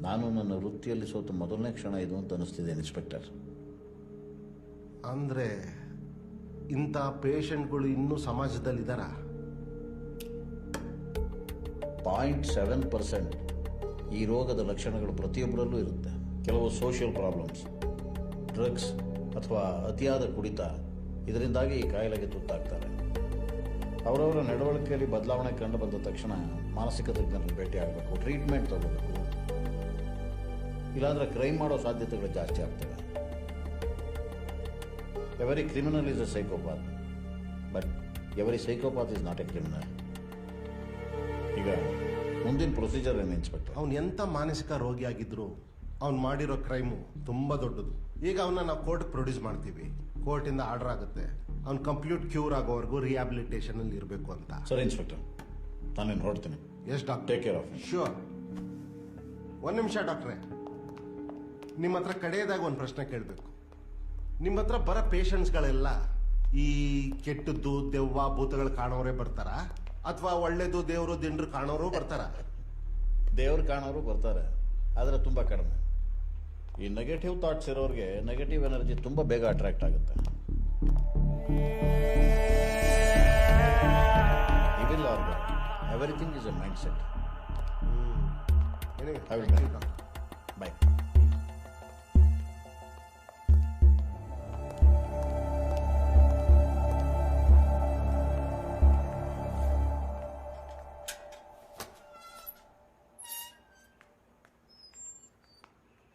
ನಾನು ನನ್ನ ವೃತ್ತಿಯಲ್ಲಿ ಸೋತು ಮೊದಲನೇ ಕ್ಷಣ ಇದು ಅಂತ ಅನಿಸ್ತಿದೆ ಇನ್ಸ್ಪೆಕ್ಟರ್. ಅಂದ್ರೆ ಇಂಥ ಪೇಷಂಟ್ಗಳು ಇನ್ನೂ ಸಮಾಜದಲ್ಲಿದ್ದಾರ? 0.7% ಈ ರೋಗದ ಲಕ್ಷಣಗಳು ಪ್ರತಿಯೊಬ್ಬರಲ್ಲೂ ಇರುತ್ತೆ. ಕೆಲವು ಸೋಷಿಯಲ್ ಪ್ರಾಬ್ಲಮ್ಸ್, ಡ್ರಗ್ಸ್ ಅಥವಾ ಅತಿಯಾದ ಕುಡಿತ, ಇದರಿಂದಾಗಿ ಈ ಕಾಯಿಲೆಗೆ ತುತ್ತಾಗ್ತಾರೆ. ಅವರವರ ನಡವಳಿಕೆಯಲ್ಲಿ ಬದಲಾವಣೆ ಕಂಡು ಬಂದ ತಕ್ಷಣ ಮಾನಸಿಕ ತಜ್ಞರನ್ನು ಭೇಟಿ ಆಗಬೇಕು, ಟ್ರೀಟ್ಮೆಂಟ್ ತಗೋಬೇಕು. ಇಲ್ಲಾಂದ್ರೆ ಕ್ರೈಮ್ ಮಾಡೋ ಸಾಧ್ಯತೆಗಳು ಜಾಸ್ತಿ ಆಗ್ತವೆ. Every criminal is a psychopath, but every psychopath is not A criminal. ಈಗ ಮುಂದಿನ ಪ್ರೊಸೀಜರ್ ಏನು ಇನ್ಸ್ಪೆಕ್ಟರ್? ಅವ್ನು ಎಂಥ ಮಾನಸಿಕ ರೋಗಿ ಆಗಿದ್ರು ಅವ್ನು ಮಾಡಿರೋ ಕ್ರೈಮು ತುಂಬ ದೊಡ್ಡದು. ಈಗ ಅವನ್ನ ನಾವು ಕೋರ್ಟ್ಗೆ ಪ್ರೊಡ್ಯೂಸ್ ಮಾಡ್ತೀವಿ, ಕೋರ್ಟಿಂದ ಆರ್ಡರ್ ಆಗುತ್ತೆ, ಅವ್ನು ಕಂಪ್ಲೀಟ್ ಕ್ಯೂರ್ ಆಗೋವರೆಗೂ ರಿಹ್ಯಾಬಿಲಿಟೇಷನ್ ಅಲ್ಲಿ ಇರಬೇಕು ಅಂತ. ಸರ್ ಇನ್ಸ್ಪೆಕ್ಟರ್, ನಾನೇನು ಹೊರಡ್ತೀನಿ. Yes doctor, take care of. Sure. ಒಂದು ನಿಮಿಷ ಡಾಕ್ಟ್ರೆ, ನಿಮ್ಮ ಹತ್ರ ಕಡೆಯದಾಗ ಒಂದು ಪ್ರಶ್ನೆ ಕೇಳಬೇಕು. ನಿಮ್ಮ ಹತ್ರ ಬರೋ ಪೇಷಂಟ್ಸ್ಗಳೆಲ್ಲ ಈ ಕೆಟ್ಟದ್ದು ದೆವ್ವ ಭೂತಗಳು ಕಾಣೋರೇ ಬರ್ತಾರಾ, ಅಥವಾ ಒಳ್ಳೇದು ದೇವರು ದಿಂಡ್ರು ಕಾಣೋರು ಬರ್ತಾರ? ದೇವ್ರು ಕಾಣೋರು ಬರ್ತಾರೆ, ಆದರೆ ತುಂಬ ಕಡಿಮೆ. ಈ ನೆಗೆಟಿವ್ ಥಾಟ್ಸ್ ಇರೋರಿಗೆ ನೆಗೆಟಿವ್ ಎನರ್ಜಿ ತುಂಬ ಬೇಗ ಅಟ್ರಾಕ್ಟ್ ಆಗುತ್ತೆ. Evil or god, everything is a mind set. Bye.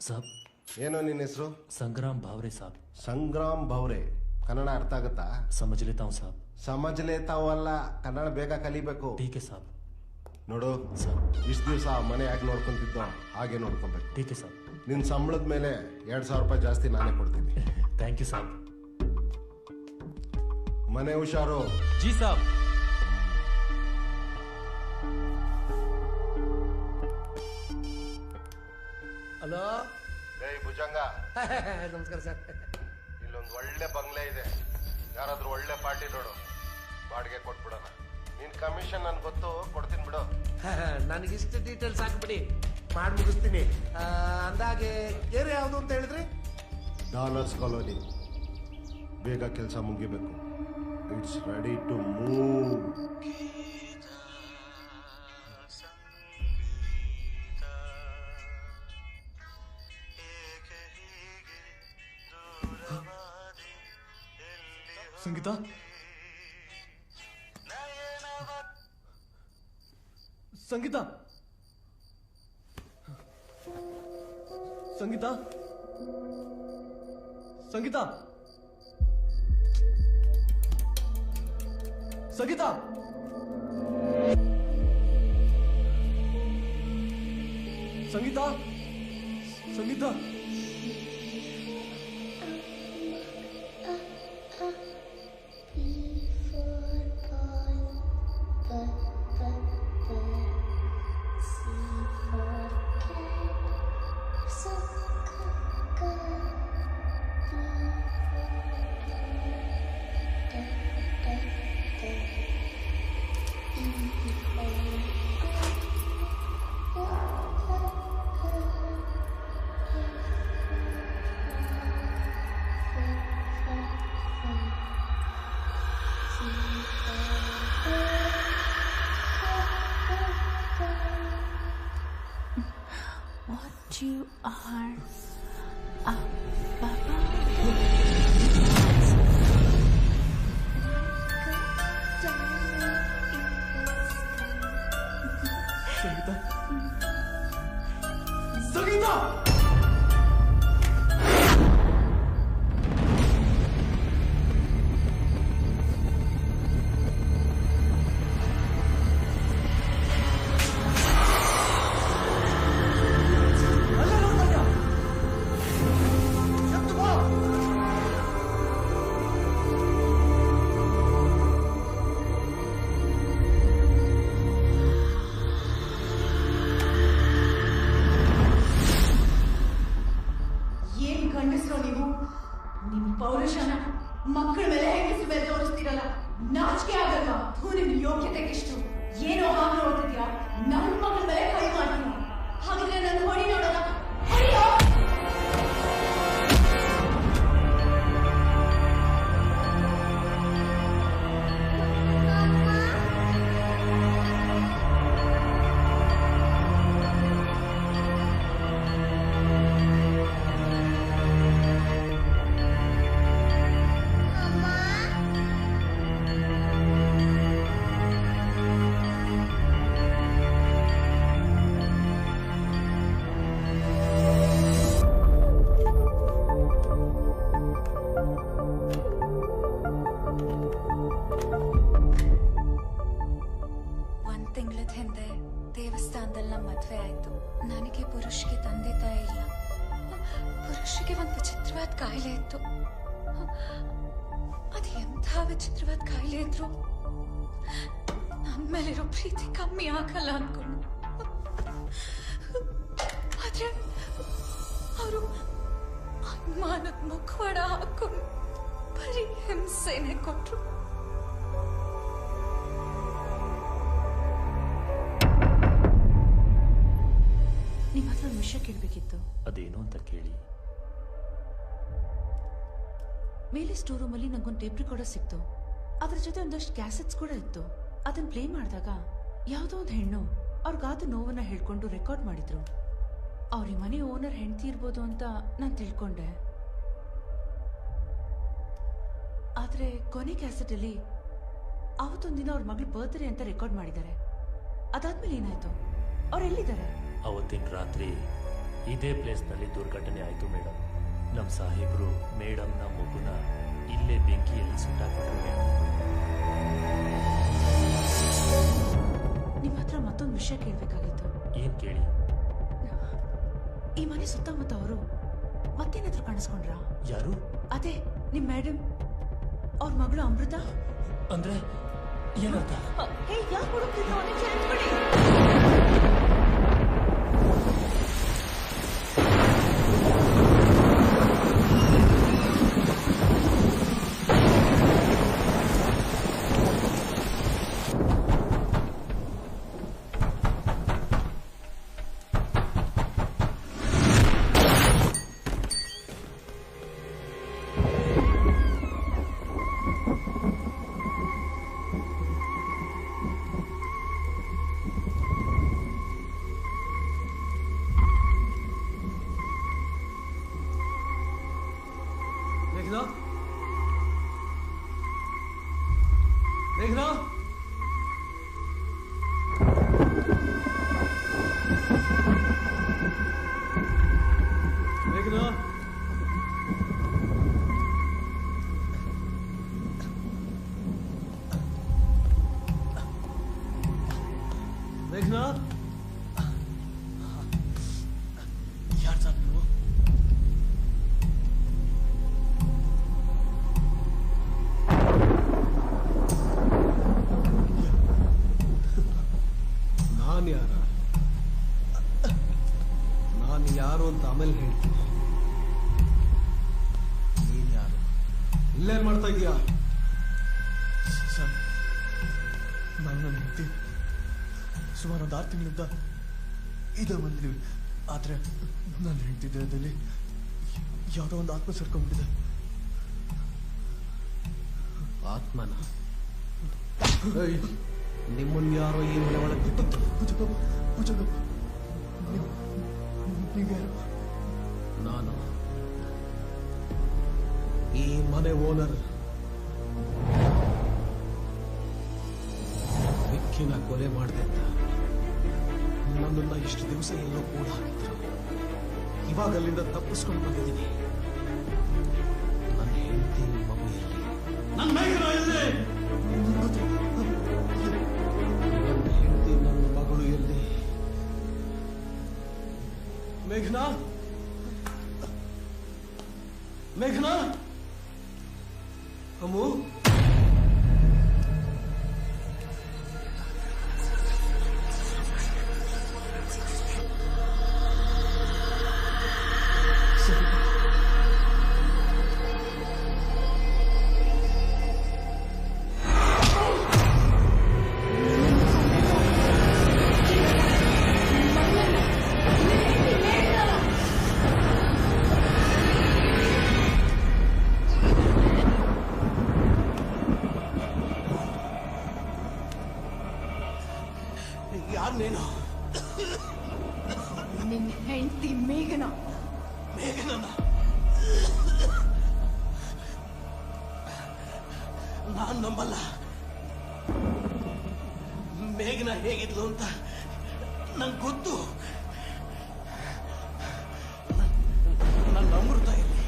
ಸಾಬ್, ಏನೋ ನಿನ್ನ ಹೆಸರು? ಸಂಗ್ರಾಮ್ ಭಾವ್ರೆ ಸಾಬ್. ಸಂಗ್ರಾಮ್ ಭಾವ್ರೆ. ಕನ್ನಡ ಅರ್ಥ ಆಗುತ್ತಾ? ಸಮझ लेता हूं साहब. ಸಮझ लेता हूं ಅಲ್ಲ, ಕನ್ನಡ ಬೇಗ ಕಲಿಬೇಕು. ठीक है साहब. ನೋಡು, ಇಷ್ಟು ದಿವಸ ಮನೆ ಹೇಗೆ ನೋಡ್ಕೊಂತಿದ್ದೋ ಹಾಗೆ ನೋಡ್ಕೊಬೇಕು. ठीक है साहब. ನಿನ್ನ ಸಂಬಳದ ಮೇಲೆ 2,000 ರೂಪಾಯಿ ಜಾಸ್ತಿ ನಾನೇ ಕೊಡ್ತೀನಿ. थैंक यू साहब. ಮನೆ ಹುಷಾರು. जी साहब. ಹಲೋ. ಭುಜಂಗ, ನಮಸ್ಕಾರ ಸರ್. ಇಲ್ಲೊಂದು ಒಳ್ಳೆ ಬಂಗ್ಲೆ ಇದೆ, ಯಾರಾದ್ರೂ ಒಳ್ಳೆ ಪಾರ್ಟಿ ನೋಡು, ಬಾಡಿಗೆ ಕೊಟ್ಬಿಡೋಣ. ನಿನ್ ಕಮಿಷನ್ ನನ್ಗೆ ಗೊತ್ತು, ಕೊಡ್ತೀನಿ ಬಿಡು. ನನಗಿಷ್ಟು ಡೀಟೇಲ್ಸ್ ಹಾಕ್ಬಿಡಿ, ಮಾಡಿ ಮುಗಿಸ್ತೀನಿ. ಅಂದಾಗೆ ಏರಿಯಾ ಯಾವುದು ಅಂತ ಹೇಳಿದ್ರಿ? Dollars colony. ಬೇಗ ಕೆಲಸ ಮುಗಿಬೇಕು. It's ready to move. Sangeetha, Sangeetha, Sangeetha, Sangeetha, Sangeetha, Sangeetha, Sangeetha. What you are, Papa. Sangeetha, Sangeetha. ನನಗೆ ಒಂದು ವಿಚಿತ್ರವಾದ ಕಾಯಿಲೆ ಇತ್ತು. ಅದು ಎಂಥ ವಿಚಿತ್ರವಾದ ಕಾಯಿಲೆ ಇದ್ರು ನನ್ನ ಮೇಲಿರೋ ಪ್ರೀತಿ ಕಮ್ಮಿ ಆಗಲ್ಲ ಅನ್ಕೊಂಡು. ಆದ್ರೆ ಅವರು ಅನುಮಾನದ ಮುಖವಾಡ ಹಾಕೊಂಡು ಬರೀ ಹಿಂಸೆನೆ ಕೊಟ್ರು. ನಿಮ್ಮ ಹತ್ರ ಒಂದು ವಿಷಯ ಕೇಳಬೇಕಿತ್ತು. ಅದೇನು ಅಂತ ಕೇಳಿ. ಮೇಲೆ ಸ್ಟೋರ್ ರೂಮಲ್ಲಿ ನಂಗೊಂದು ಟೇಪ್ ರೆಕಾರ್ಡರ್ ಸಿಕ್ತು. ಅದ್ರ ಜೊತೆ ಒಂದಷ್ಟು ಕ್ಯಾಸೆಟ್ಸ್ ಕೂಡ ಇತ್ತು. ಅದನ್ನ ಪ್ಲೇ ಮಾಡಿದಾಗ ಯಾವುದೋ ಒಂದು ಹೆಣ್ಣು ಅವ್ರಿಗಾದ ನೋವನ್ನ ಹೇಳ್ಕೊಂಡು ರೆಕಾರ್ಡ್ ಮಾಡಿದ್ರು. ಅವ್ರ ಈ ಮನೆ ಓನರ್ ಹೆಂಡತಿ ಇರ್ಬೋದು ಅಂತ ನಾನು ತಿಳ್ಕೊಂಡೆ. ಆದ್ರೆ ಕೊನೆ ಕ್ಯಾಸೆಟಲ್ಲಿ ಅವತ್ತೊಂದಿನ ಅವ್ರ ಮಗಳ ಬರ್ತ್ಡೇ ಅಂತ ರೆಕಾರ್ಡ್ ಮಾಡಿದ್ದಾರೆ. ಅದಾದ್ಮೇಲೆ ಏನಾಯ್ತು? ಅವ್ರು ಎಲ್ಲಿದ್ದಾರೆ? ಅವತ್ತಿನ ರಾತ್ರಿ ಇದೇ ಪ್ಲೇಸ್ನಲ್ಲಿ ದುರ್ಘಟನೆ ಆಯಿತು ಮೇಡಮ್. ನಮ್ಮ ಸಾಹೇಬರು ಮೇಡಮ್ನ ಮಗುನ ಇಲ್ಲೇ ಬೆಂಕಿಯಲ್ಲಿ ಸುಟ್ಟಾಕ್ಬಿಟ್ರು ಮೇಡಮ್. ನಿಮ್ಮ ಹತ್ರ ಮತ್ತೊಂದು ವಿಷಯ ಕೇಳಬೇಕಾಗಿತ್ತು. ಏನ್ ಕೇಳಿ? ಈ ಮನೆ ಸುತ್ತಮುತ್ತ ಅವರು ಮತ್ತೇನಾದ್ರೂ ಕಾಣಿಸ್ಕೊಂಡ್ರಾ? ಯಾರು? ಅದೇ ನಿಮ್ ಮೇಡಮ್, ಅವ್ರ ಮಗಳು ಅಮೃತ. ಅಂದ್ರೆ ಏನರ್ಥ? ಹೇ, ಯಾಕೆ ಹುಡುಕ್ತಿದ್ರು? ನಿಮಿಷ ನಿಂತ್ಕೊಳ್ಳಿ. ಮೇಘನಾ, ಮೇಘನಾ, ಮೇಘನಾ, ಯಾರು ಸರ್ ನೀವು? ನಾನು ಯಾರು ಅಂತ ಆಮೇಲೆ ಹೇಳ್ತೀನಿ. ನೀನ್ ಯಾರು? ಇಲ್ಲೇನ್ ಮಾಡ್ತಾ ಇದೀಯಾ? ಸರ್, ನಾನು ನನ್ನ ಹೆಂಡತಿ ಸುಮಾರು ಒಂದು 6 ತಿಂಗಳಿಂದ ಇದೇ ಬಂದಿದ್ದೀವಿ. ಆದ್ರೆ ನನ್ನ ಹೆಂಡತಿ ದೇಹದಲ್ಲಿ ಯಾವುದೋ ಒಂದು ಆತ್ಮ ಸೇರ್ಕೊಂಡ್ಬಿಟ್ಟಿದೆ. ಆತ್ಮನ? ನಿಮ್ಮನ್ನ ಯಾರೋ ಈ ಮನೆ ಒಳಗೆ ಭುಜಂಗಪ್ಪ, ನೀವ್ಯಾರು? ನಾನು ಈ ಮನೆ ಓನರ್. ವಿಕ್ಕಿನ ಕೊಲೆ ಮಾಡಿದೆ ಅಂತ ನನ್ನನ್ನ ಇಷ್ಟು ದಿವಸ ಎಲ್ಲೋ ಕೂಡ ಹಾಕಿದ್ರು. ಇವಾಗ ಅಲ್ಲಿಂದ ತಪ್ಪಿಸ್ಕೊಂಡು ಬಂದಿದ್ದೀನಿ. ನನ್ನ ಹೆಂಡತಿ ಮಗು ಎಲ್ಲಿ? ನನ್ನ ಮೇಘನ ಎಲ್ಲಿ? ನನ್ನ ಹೆಂಡತಿ ನನ್ನ ಮಗಳು ಎಲ್ಲಿ? ಮೇಘನಾ, ಮೇಘನಾ, ಅಮ್ಮು, ಯಾರು ನೀನು? ನಿನ್ನ ಹೆಂಡತಿ ಮೇಘನ. ಮೇಘನನ್ನ ನಾನ್ ನಂಬಲ್ಲ. ಮೇಘನ ಹೇಗಿದ್ಲು ಅಂತ ನಂಗೆ ಗೊತ್ತು. ನನ್ನ ಅಮೃತ ಇಲ್ಲಿ.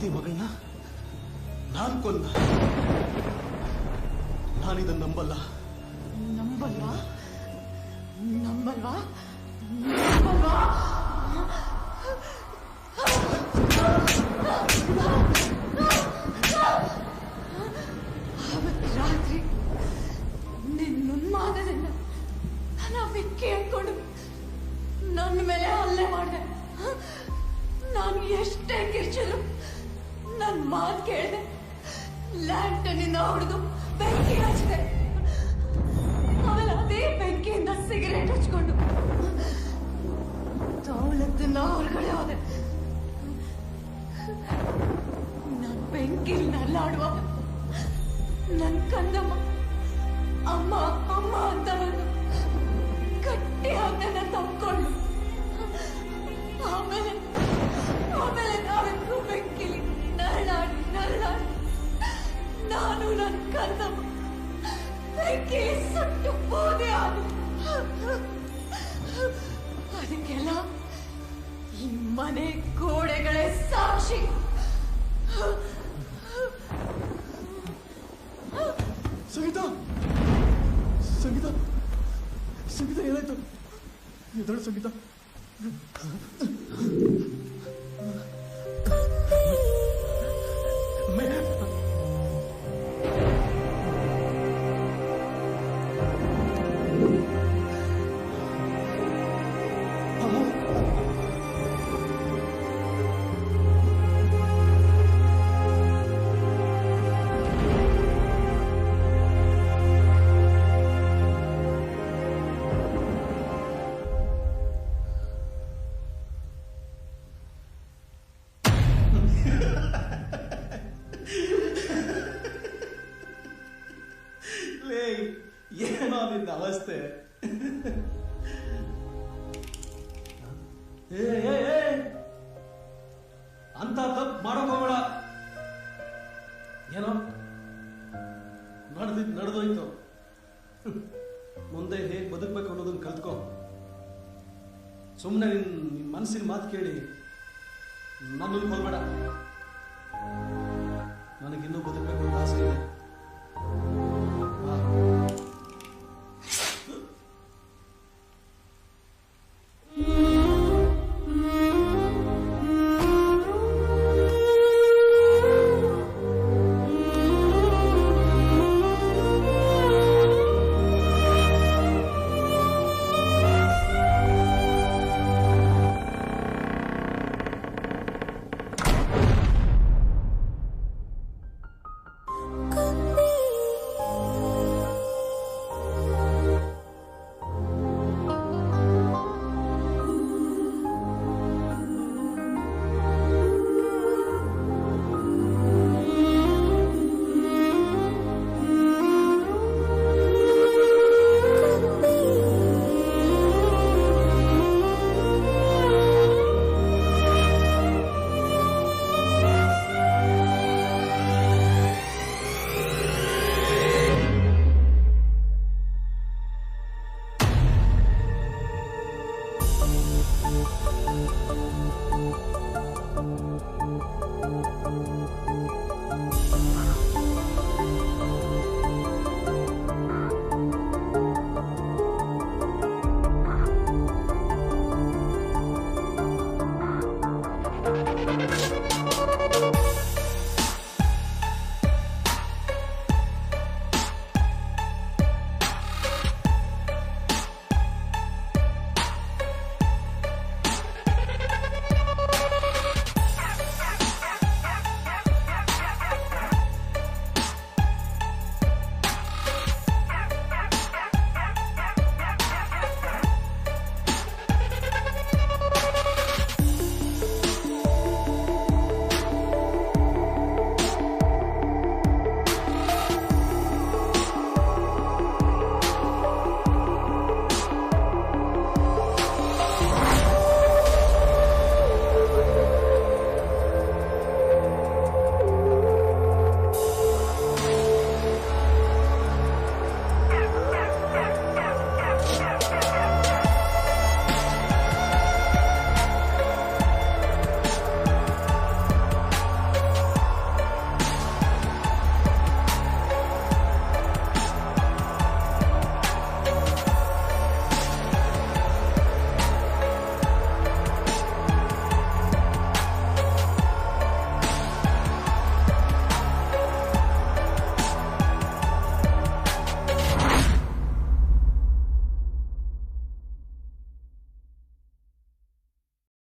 ಹೆಂಡತಿ ಮಗಳನ್ನ ನಾನ್ ಕೊಂದ. ನಾನಿದನ್ನ ನಂಬಲ್ಲ. ನಂಬಲ್ವಾ ನಂಬಲ್ವಾ ನಂಬಲ್ವಾ? ಅವತ್ತು ರಾತ್ರಿ ನಿನ್ನುನ್ಮಾದದಿಂದ ನಾನು ಬೆಂಕಿ ಹಾಕೊಂಡು ನನ್ನ ಮೇಲೆ ಹಲ್ಲೆ ಮಾಡಿದೆ. ನಾನು ಎಷ್ಟೇ ಕಿರ್ಚಿದ್ರು ನನ್ನ ಮಾತು ಕೇಳಿದೆ. ಲ್ಯಾಂಟನಿಂದ ಹೊಡೆದು ಬೆಂಕಿ ಹಚ್ಚಿದೆ. ಆಮೇಲೆ ಅದೇ ಬೆಂಕಿಯಿಂದ ಸಿಗರೇಟ್ ಹಚ್ಕೊಂಡು ತವಳತ್ತನ್ನ ಹೊರಗಡೆ ಹೋದೆ. ನಾನು ಬೆಂಕಿಲಿ ನರಳಾಡುವಾಗ ನನ್ನ ಕಂದಮ್ಮ ಅಮ್ಮ ಅಮ್ಮ ಅಂತ ಬಂದು ಗಟ್ಟಿಯಾಗಿ ನನ್ನ ತಪ್ಕೊಂಡು ಆಮೇಲೆ ಆಮೇಲೆ ನಾವಿಬ್ರು ಬೆಂಕಿಲಿ ನರಳಾಡಿ ನಾನು ನನ್ನ ಕಂದಮ್ಮ ಬೆಂಕಿಲಿ ಸುಟ್ಟು ಬೋದೆ ಆಗಿ. ಅದಕ್ಕೆಲ್ಲ ಈ ಮನೆ ಗೋಡೆಗಳೇ ಸಾಕ್ಷಿ. ಸಂಗೀತ ಸಂಗೀತ ಸಂಗೀತ ಏನಾಯ್ತು? ಎದಳು ಸಂಗೀತ. ಏನೋ ನಿನ್ನ ಅವಸ್ಥೆ. ಅಂತ ತಪ್ಪು ಮಾಡೋಕ್ ಹೋಗ್ಬೇಡ. ಏನೋ ನಡೆದೋಯ್ತು. ಮುಂದೆ ಹೇಗೆ ಬದುಕ್ಬೇಕು ಅನ್ನೋದನ್ನ ಕಲ್ತ್ಕೋ. ಸುಮ್ಮನೆ ನಿನ್ ಮನಸ್ಸಿನ ಮಾತು ಕೇಳಿ ನನ್ನನ್ನು ಕೊಲ್ಬೇಡ. ನನಗಿನ್ನೂ ಬದುಕಬೇಕು ಅಂತ ಆಸೆ ಇದೆ.